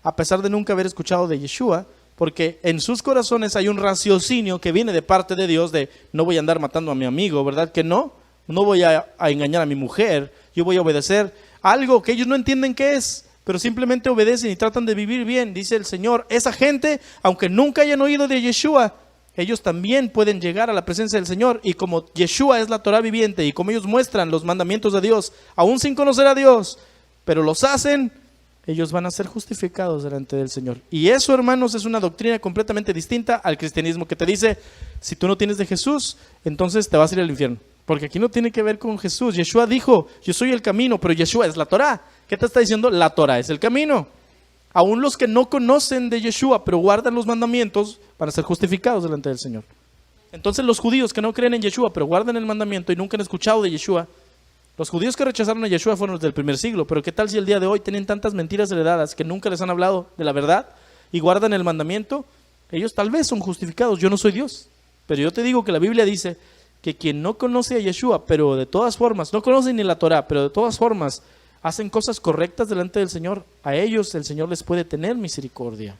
a pesar de nunca haber escuchado de Yeshua, porque en sus corazones hay un raciocinio que viene de parte de Dios de no voy a andar matando a mi amigo, ¿verdad que no? No voy a engañar a mi mujer, yo voy a obedecer algo que ellos no entienden qué es, pero simplemente obedecen y tratan de vivir bien. Dice el Señor, esa gente, aunque nunca hayan oído de Yeshua, ellos también pueden llegar a la presencia del Señor, y como Yeshua es la Torá viviente y como ellos muestran los mandamientos de Dios, aún sin conocer a Dios, pero los hacen, ellos van a ser justificados delante del Señor. Y eso, hermanos, es una doctrina completamente distinta al cristianismo que te dice, si tú no tienes de Jesús, entonces te vas a ir al infierno. Porque aquí no tiene que ver con Jesús. Yeshua dijo, yo soy el camino, pero Yeshua es la Torá. ¿Qué te está diciendo? La Torá es el camino. Aún los que no conocen de Yeshua, pero guardan los mandamientos, van a ser justificados delante del Señor. Entonces los judíos que no creen en Yeshua, pero guardan el mandamiento y nunca han escuchado de Yeshua, los judíos que rechazaron a Yeshua fueron los del primer siglo, pero ¿qué tal si el día de hoy tienen tantas mentiras heredadas que nunca les han hablado de la verdad y guardan el mandamiento? Ellos tal vez son justificados. Yo no soy Dios, pero yo te digo que la Biblia dice que quien no conoce a Yeshua, pero de todas formas, no conoce ni la Torá, pero de todas formas hacen cosas correctas delante del Señor, a ellos el Señor les puede tener misericordia.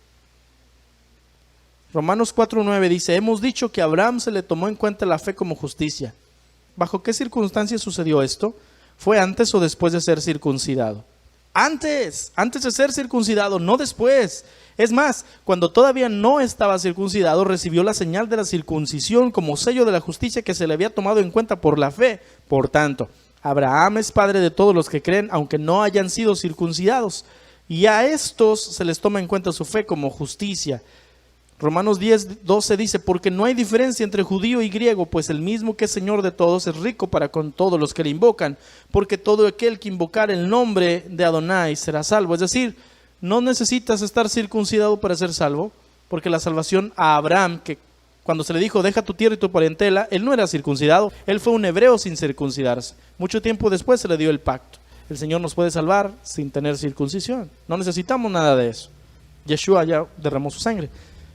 Romanos 4:9 dice, hemos dicho que a Abraham se le tomó en cuenta la fe como justicia. ¿Bajo qué circunstancias sucedió esto? ¿Fue antes o después de ser circuncidado? Antes de ser circuncidado, no después. Es más, cuando todavía no estaba circuncidado, recibió la señal de la circuncisión como sello de la justicia que se le había tomado en cuenta por la fe. Por tanto, Abraham es padre de todos los que creen, aunque no hayan sido circuncidados. Y a estos se les toma en cuenta su fe como justicia. Romanos 10:12 dice, porque no hay diferencia entre judío y griego, pues el mismo que es Señor de todos es rico para con todos los que le invocan, porque todo aquel que invocar el nombre de Adonai será salvo. Es decir, no necesitas estar circuncidado para ser salvo, porque la salvación a Abraham, que cuando se le dijo, deja tu tierra y tu parentela, él no era circuncidado, él fue un hebreo sin circuncidarse. Mucho tiempo después se le dio el pacto. El Señor nos puede salvar sin tener circuncisión. No necesitamos nada de eso. Yeshua ya derramó su sangre.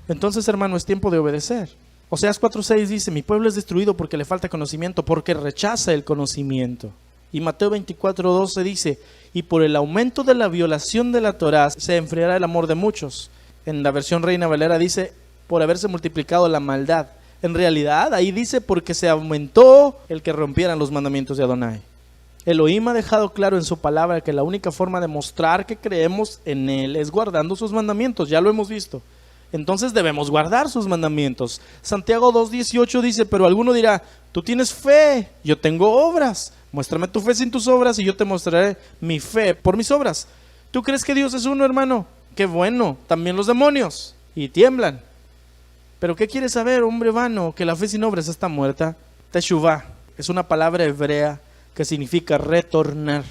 Entonces, hermano, es tiempo de obedecer. Oseas 4:6 dice, mi pueblo es destruido porque le falta conocimiento, porque rechaza el conocimiento. Y Mateo 24:12 dice, y por el aumento de la violación de la Torá se enfriará el amor de muchos. En la versión Reina Valera dice, por haberse multiplicado la maldad. En realidad, ahí dice, porque se aumentó el que rompieran los mandamientos de Adonai. Elohim ha dejado claro en su palabra que la única forma de mostrar que creemos en Él es guardando sus mandamientos. Ya lo hemos visto. Entonces debemos guardar sus mandamientos. Santiago 2:18 dice, pero alguno dirá, tú tienes fe, yo tengo obras. Muéstrame tu fe sin tus obras y yo te mostraré mi fe por mis obras. ¿Tú crees que Dios es uno, hermano? Qué bueno, también los demonios. Y tiemblan. ¿Pero qué quieres saber, hombre vano? Que la fe sin obras está muerta. Teshuvah es una palabra hebrea que significa retornar.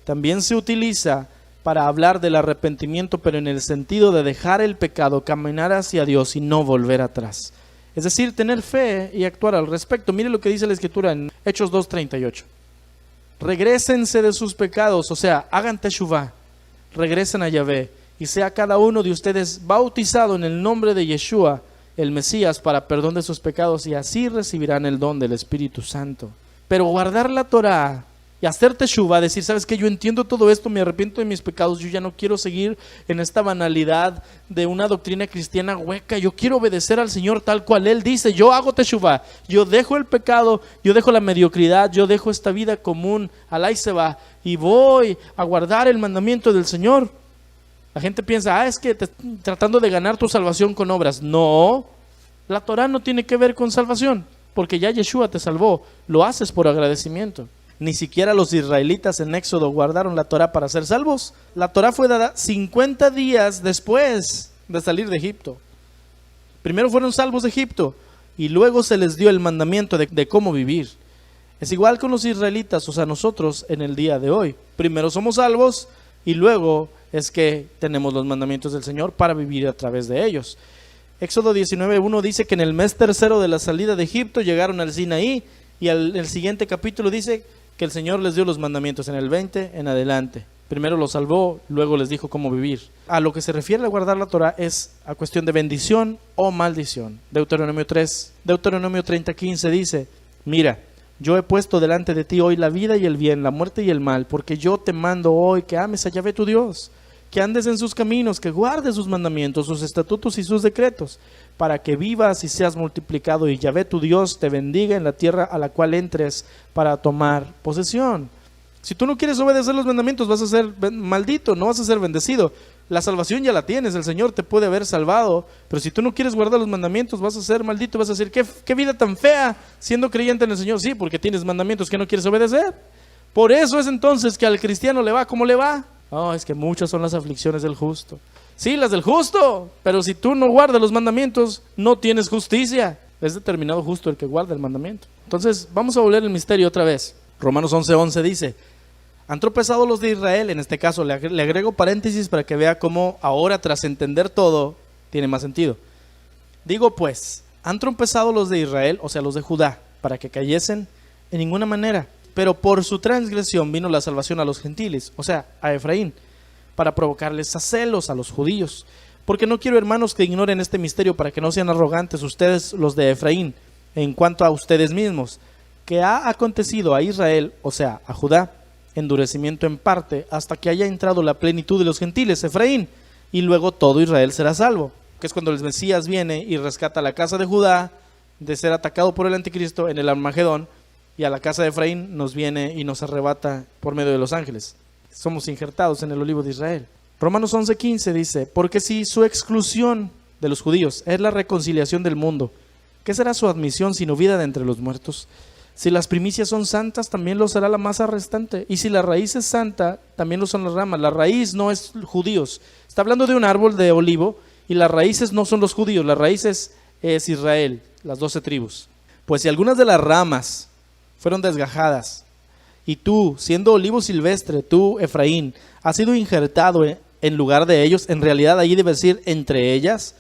También se utiliza para hablar del arrepentimiento, pero en el sentido de dejar el pecado, caminar hacia Dios y no volver atrás. Es decir, tener fe y actuar al respecto. Mire lo que dice la Escritura en Hechos 2:38. Regrésense de sus pecados, o sea, hagan teshuvah, regresen a Yahvé, y sea cada uno de ustedes bautizado en el nombre de Yeshua, el Mesías, para perdón de sus pecados, y así recibirán el don del Espíritu Santo. Pero guardar la Torá y hacer teshuvah, decir, ¿sabes qué? Yo entiendo todo esto, me arrepiento de mis pecados, yo ya no quiero seguir en esta banalidad de una doctrina cristiana hueca, yo quiero obedecer al Señor tal cual Él dice, yo hago teshuvah, yo dejo el pecado, yo dejo la mediocridad, yo dejo esta vida común, alay se va, y voy a guardar el mandamiento del Señor. La gente piensa, es que tratando de ganar tu salvación con obras. No, la Torá no tiene que ver con salvación, porque ya Yeshua te salvó, lo haces por agradecimiento. Ni siquiera los israelitas en Éxodo guardaron la Torá para ser salvos. La Torá fue dada 50 días después de salir de Egipto. Primero fueron salvos de Egipto y luego se les dio el mandamiento de cómo vivir. Es igual con los israelitas, o sea, nosotros en el día de hoy. Primero somos salvos y luego es que tenemos los mandamientos del Señor para vivir a través de ellos. Éxodo 19:1 dice que en el mes tercero de la salida de Egipto llegaron al Sinaí, y el siguiente capítulo dice que el Señor les dio los mandamientos en el 20 en adelante. Primero los salvó, luego les dijo cómo vivir. A lo que se refiere a guardar la Torá es a cuestión de bendición o maldición. Deuteronomio 30:15 dice, mira, yo he puesto delante de ti hoy la vida y el bien, la muerte y el mal, porque yo te mando hoy que ames a Yahvé tu Dios, que andes en sus caminos, que guardes sus mandamientos, sus estatutos y sus decretos, para que vivas y seas multiplicado, y Yahvé tu Dios te bendiga en la tierra a la cual entres para tomar posesión. Si tú no quieres obedecer los mandamientos, vas a ser maldito, no vas a ser bendecido. La salvación ya la tienes, el Señor te puede haber salvado, pero si tú no quieres guardar los mandamientos, vas a ser maldito, vas a decir, ¿qué vida tan fea siendo creyente en el Señor? Sí, porque tienes mandamientos que no quieres obedecer. Por eso es entonces que al cristiano le va como le va. Es que muchas son las aflicciones del justo. Sí, las del justo, pero si tú no guardas los mandamientos, no tienes justicia. Es determinado justo el que guarda el mandamiento. Entonces, vamos a volver el misterio otra vez. Romanos 11:11 dice, han tropezado los de Israel, en este caso le agrego paréntesis para que vea cómo ahora, tras entender todo, tiene más sentido. Digo pues, han tropezado los de Israel, o sea los de Judá, para que cayesen en ninguna manera, pero por su transgresión vino la salvación a los gentiles, o sea, a Efraín, para provocarles a celos a los judíos. Porque no quiero, hermanos, que ignoren este misterio, para que no sean arrogantes ustedes los de Efraín, en cuanto a ustedes mismos, que ha acontecido a Israel, o sea, a Judá, endurecimiento en parte, hasta que haya entrado la plenitud de los gentiles, Efraín, y luego todo Israel será salvo, que es cuando el Mesías viene y rescata a la casa de Judá de ser atacado por el anticristo en el Armagedón, y a la casa de Efraín nos viene y nos arrebata por medio de los ángeles. Somos injertados en el olivo de Israel. Romanos 11:15 dice, porque si su exclusión de los judíos es la reconciliación del mundo, ¿qué será su admisión sino vida de entre los muertos? Si las primicias son santas, también lo será la masa restante. Y si la raíz es santa, también lo son las ramas. La raíz no es judíos. Está hablando de un árbol de olivo y las raíces no son los judíos. La raíz es Israel, las 12 tribus. Pues si algunas de las ramas fueron desgajadas y tú, siendo olivo silvestre, tú, Efraín, has sido injertado en lugar de ellos, en realidad allí debe decir entre ellas,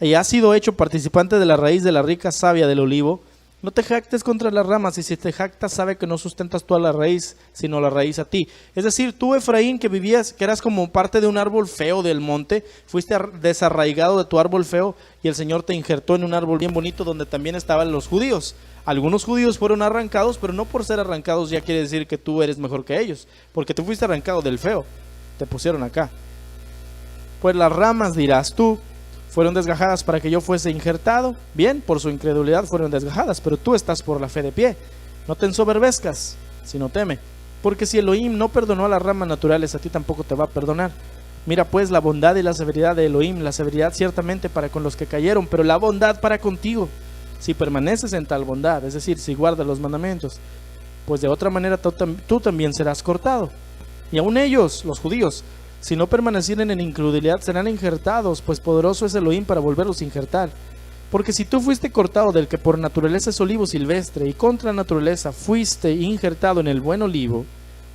y has sido hecho participante de la raíz de la rica savia del olivo, no te jactes contra las ramas, y si te jactas, sabe que no sustentas tú a la raíz, sino la raíz a ti. Es decir, tú, Efraín, que vivías, que eras como parte de un árbol feo del monte, fuiste desarraigado de tu árbol feo, y el Señor te injertó en un árbol bien bonito donde también estaban los judíos. Algunos judíos fueron arrancados, pero no por ser arrancados ya quiere decir que tú eres mejor que ellos, porque tú fuiste arrancado del feo, te pusieron acá. Pues las ramas, dirás tú, fueron desgajadas para que yo fuese injertado. Bien, por su incredulidad fueron desgajadas, pero tú estás por la fe de pie. No te ensoberbezcas, sino teme. Porque si Elohim no perdonó a las ramas naturales, a ti tampoco te va a perdonar. Mira pues la bondad y la severidad de Elohim, la severidad ciertamente para con los que cayeron, pero la bondad para contigo, si permaneces en tal bondad, es decir, si guardas los mandamientos, pues de otra manera tú también serás cortado. Y aun ellos, los judíos, si no permanecieren en incredulidad, serán injertados, pues poderoso es Elohim para volverlos a injertar. Porque si tú fuiste cortado del que por naturaleza es olivo silvestre, y contra naturaleza fuiste injertado en el buen olivo,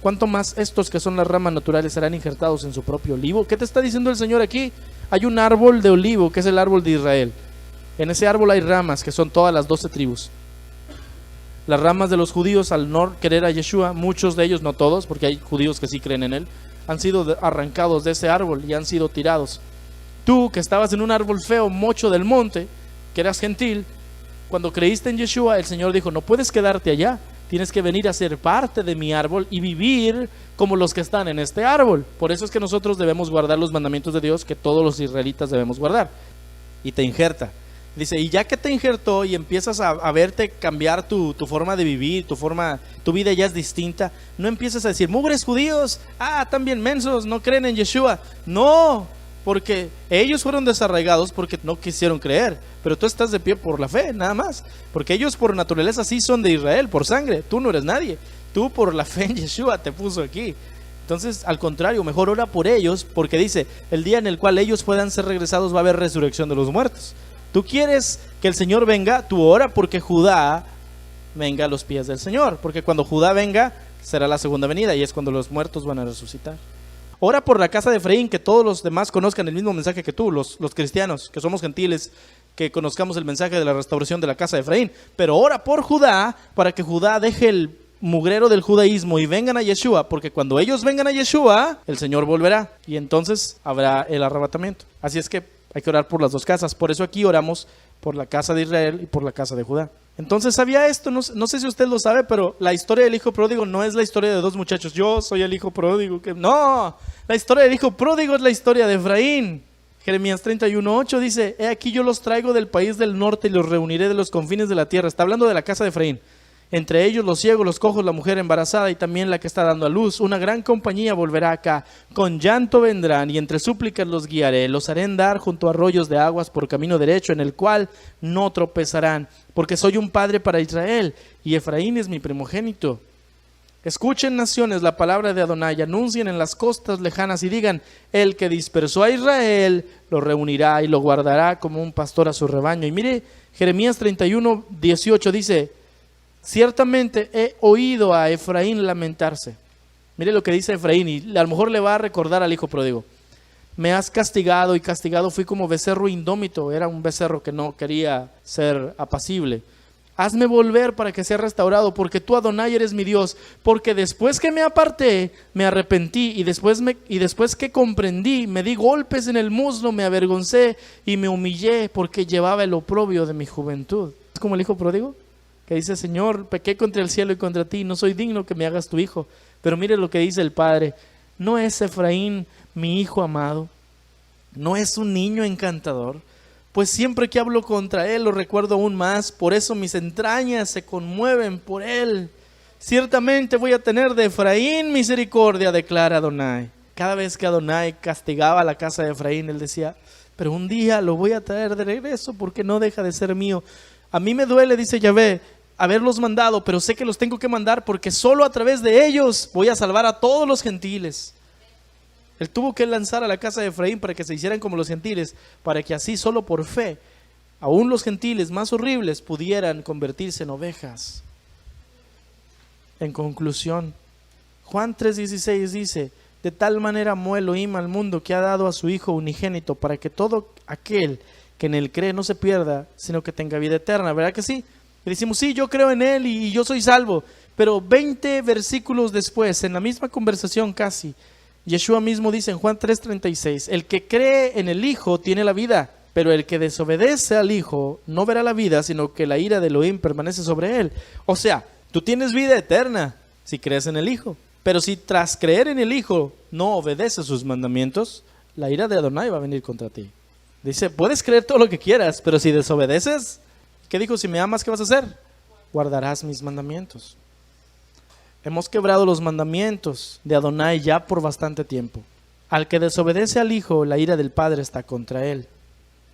¿cuánto más estos que son las ramas naturales serán injertados en su propio olivo? ¿Qué te está diciendo el Señor aquí? Hay un árbol de olivo, que es el árbol de Israel. En ese árbol hay ramas, que son todas las 12 tribus. Las ramas de los judíos, al no querer a Yeshua, muchos de ellos, no todos, porque hay judíos que sí creen en él, han sido arrancados de ese árbol y han sido tirados. Tú, que estabas en un árbol feo, mocho del monte, que eras gentil, cuando creíste en Yeshua, el Señor dijo, no puedes quedarte allá, tienes que venir a ser parte de mi árbol y vivir como los que están en este árbol. Por eso es que nosotros debemos guardar los mandamientos de Dios que todos los israelitas debemos guardar. Y te injerta. Dice, y ya que te injertó y empiezas a verte cambiar tu forma de vivir, tu vida ya es distinta, no empieces a decir, mugres judíos, también mensos, no creen en Yeshua. No, porque ellos fueron desarraigados porque no quisieron creer, pero tú estás de pie por la fe, nada más. Porque ellos por naturaleza sí son de Israel, por sangre, tú no eres nadie. Tú por la fe en Yeshua te puso aquí. Entonces, al contrario, mejor ora por ellos, porque dice, el día en el cual ellos puedan ser regresados va a haber resurrección de los muertos. Tú quieres que el Señor venga, tú ora porque Judá venga a los pies del Señor, porque cuando Judá venga será la segunda venida y es cuando los muertos van a resucitar. Ora por la casa de Efraín, que todos los demás conozcan el mismo mensaje que tú, los cristianos, que somos gentiles, que conozcamos el mensaje de la restauración de la casa de Efraín. Pero ora por Judá, para que Judá deje el mugrero del judaísmo y vengan a Yeshua, porque cuando ellos vengan a Yeshua, el Señor volverá y entonces habrá el arrebatamiento. Así es que hay que orar por las dos casas. Por eso aquí oramos por la casa de Israel y por la casa de Judá. Entonces, ¿sabía esto? No sé si usted lo sabe, pero la historia del hijo pródigo no es la historia de dos muchachos. Yo soy el hijo pródigo. No, la historia del hijo pródigo es la historia de Efraín. Jeremías 31:8 dice, he aquí yo los traigo del país del norte y los reuniré de los confines de la tierra. Está hablando de la casa de Efraín. Entre ellos los ciegos, los cojos, la mujer embarazada y también la que está dando a luz. Una gran compañía volverá acá. Con llanto vendrán y entre súplicas los guiaré. Los haré andar junto a arroyos de aguas por camino derecho en el cual no tropezarán. Porque soy un padre para Israel y Efraín es mi primogénito. Escuchen naciones la palabra de Adonai, anuncien en las costas lejanas y digan, el que dispersó a Israel lo reunirá y lo guardará como un pastor a su rebaño. Y mire, Jeremías 31:18 dice, ciertamente he oído a Efraín lamentarse. Mire lo que dice Efraín y a lo mejor le va a recordar al hijo pródigo. Me has castigado y castigado fui como becerro indómito. Era un becerro que no quería ser apacible. Hazme volver para que sea restaurado, porque tú, Adonai, eres mi Dios. Porque después que me aparté, me arrepentí, y después que comprendí, me di golpes en el muslo, me avergoncé y me humillé, porque llevaba el oprobio de mi juventud. ¿Es como el hijo pródigo? Que dice, Señor, pequé contra el cielo y contra ti, no soy digno que me hagas tu hijo. Pero mire lo que dice el padre: ¿no es Efraín mi hijo amado? ¿No es un niño encantador? Pues siempre que hablo contra él lo recuerdo aún más, por eso mis entrañas se conmueven por él. Ciertamente voy a tener de Efraín misericordia, declara Adonai. Cada vez que Adonai castigaba a la casa de Efraín, él decía: pero un día lo voy a traer de regreso porque no deja de ser mío. A mí me duele, dice Yahvé, haberlos mandado, pero sé que los tengo que mandar porque solo a través de ellos voy a salvar a todos los gentiles. Él tuvo que lanzar a la casa de Efraín para que se hicieran como los gentiles, para que así solo por fe, aún los gentiles más horribles pudieran convertirse en ovejas. En conclusión, Juan 3:16 dice: de tal manera amó Elohim al mundo que ha dado a su Hijo unigénito para que todo aquel que en él cree no se pierda, sino que tenga vida eterna. ¿Verdad que sí? Y decimos: sí, yo creo en él y yo soy salvo. Pero 20 versículos después, en la misma conversación casi, Yeshua mismo dice en Juan 3:36: el que cree en el Hijo tiene la vida, pero el que desobedece al Hijo no verá la vida, sino que la ira de Elohim permanece sobre él. O sea, tú tienes vida eterna si crees en el Hijo. Pero si tras creer en el Hijo no obedeces sus mandamientos, la ira de Adonai va a venir contra ti. Dice: puedes creer todo lo que quieras, pero si desobedeces, ¿qué dijo? Si me amas, ¿qué vas a hacer? Guardarás mis mandamientos. Hemos quebrado los mandamientos de Adonai ya por bastante tiempo. Al que desobedece al Hijo, la ira del Padre está contra él.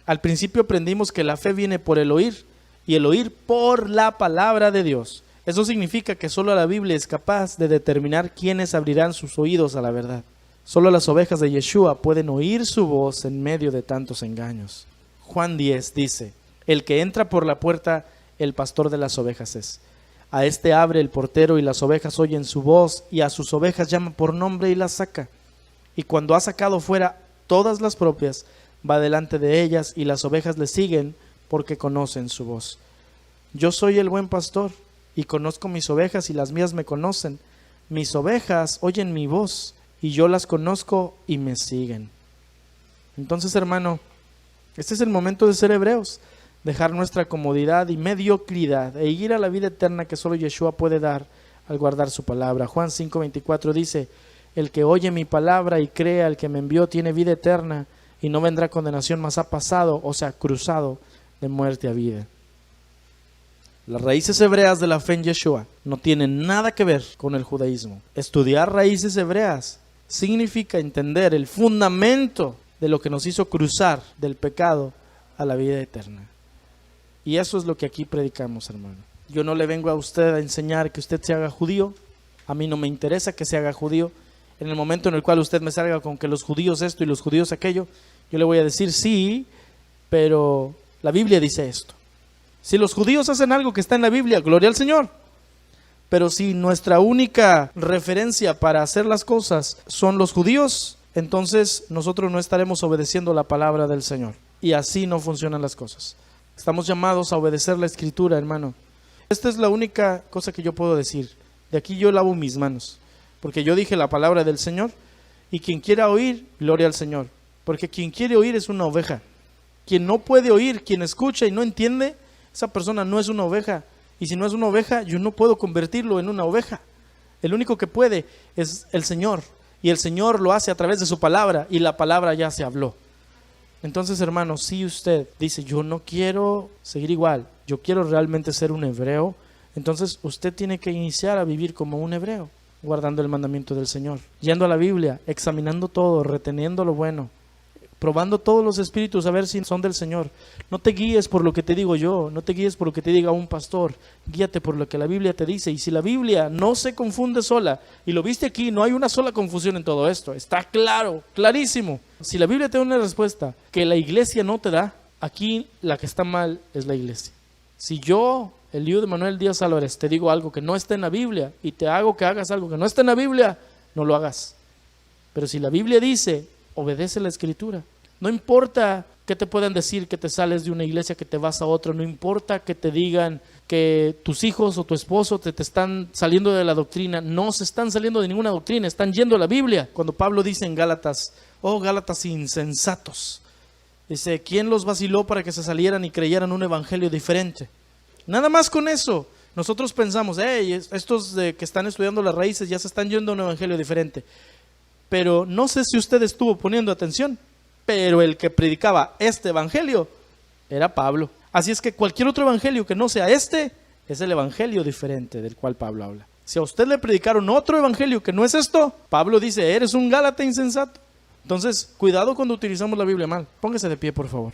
Al principio aprendimos que la fe viene por el oír, y el oír por la palabra de Dios. Eso significa que solo la Biblia es capaz de determinar quiénes abrirán sus oídos a la verdad. Solo las ovejas de Yeshua pueden oír su voz en medio de tantos engaños. Juan 10 dice: el que entra por la puerta, el pastor de las ovejas es. A este abre el portero y las ovejas oyen su voz, y a sus ovejas llama por nombre y las saca. Y cuando ha sacado fuera todas las propias, va delante de ellas, y las ovejas le siguen porque conocen su voz. Yo soy el buen pastor y conozco mis ovejas y las mías me conocen. Mis ovejas oyen mi voz y yo las conozco y me siguen. Entonces, hermano, este es el momento de ser hebreos, dejar nuestra comodidad y mediocridad e ir a la vida eterna que solo Yeshua puede dar al guardar su palabra. Juan 5:24 dice: el que oye mi palabra y cree al que me envió tiene vida eterna y no vendrá condenación, mas ha pasado, o sea, cruzado de muerte a vida. Las raíces hebreas de la fe en Yeshua no tienen nada que ver con el judaísmo. Estudiar raíces hebreas significa entender el fundamento de lo que nos hizo cruzar del pecado a la vida eterna. Y eso es lo que aquí predicamos, hermano. Yo no le vengo a usted a enseñar que usted se haga judío. A mí no me interesa que se haga judío. En el momento en el cual usted me salga con que los judíos esto y los judíos aquello, yo le voy a decir: sí, pero la Biblia dice esto. Si los judíos hacen algo que está en la Biblia, gloria al Señor. Pero si nuestra única referencia para hacer las cosas son los judíos, entonces nosotros no estaremos obedeciendo la palabra del Señor. Y así no funcionan las cosas. Estamos llamados a obedecer la Escritura, hermano. Esta es la única cosa que yo puedo decir. De aquí yo lavo mis manos, porque yo dije la palabra del Señor, y quien quiera oír, gloria al Señor. Porque quien quiere oír es una oveja. Quien no puede oír, quien escucha y no entiende, esa persona no es una oveja. Y si no es una oveja, yo no puedo convertirlo en una oveja. El único que puede es el Señor. Y el Señor lo hace a través de su palabra, y la palabra ya se habló. Entonces, hermano, si usted dice: yo no quiero seguir igual, yo quiero realmente ser un hebreo, entonces usted tiene que iniciar a vivir como un hebreo, guardando el mandamiento del Señor, yendo a la Biblia, examinando todo, reteniendo lo bueno, probando todos los espíritus a ver si son del Señor. No te guíes por lo que te digo yo, no te guíes por lo que te diga un pastor, guíate por lo que la Biblia te dice. Y si la Biblia no se confunde sola, y lo viste aquí, no hay una sola confusión en todo esto, está claro, clarísimo. Si la Biblia te da una respuesta que la iglesia no te da, aquí la que está mal es la iglesia. Si yo, Eliú de Manuel Díaz Álvarez, te digo algo que no está en la Biblia y te hago que hagas algo que no está en la Biblia, no lo hagas. Pero si la Biblia dice, obedece la Escritura. No importa que te puedan decir que te sales de una iglesia, que te vas a otra, no importa que te digan que tus hijos o tu esposo te están saliendo de la doctrina. No se están saliendo de ninguna doctrina, están yendo a la Biblia. Cuando Pablo dice en Gálatas: oh Gálatas insensatos, dice: ¿quién los vaciló para que se salieran y creyeran un evangelio diferente? Nada más con eso. Nosotros pensamos, hey, estos de que están estudiando las raíces ya se están yendo a un evangelio diferente. Pero no sé si usted estuvo poniendo atención, pero el que predicaba este evangelio era Pablo. Así es que cualquier otro evangelio que no sea este, es el evangelio diferente del cual Pablo habla. Si a usted le predicaron otro evangelio que no es esto, Pablo dice, eres un Gálata insensato. Entonces, cuidado cuando utilizamos la Biblia mal. Póngase de pie, por favor.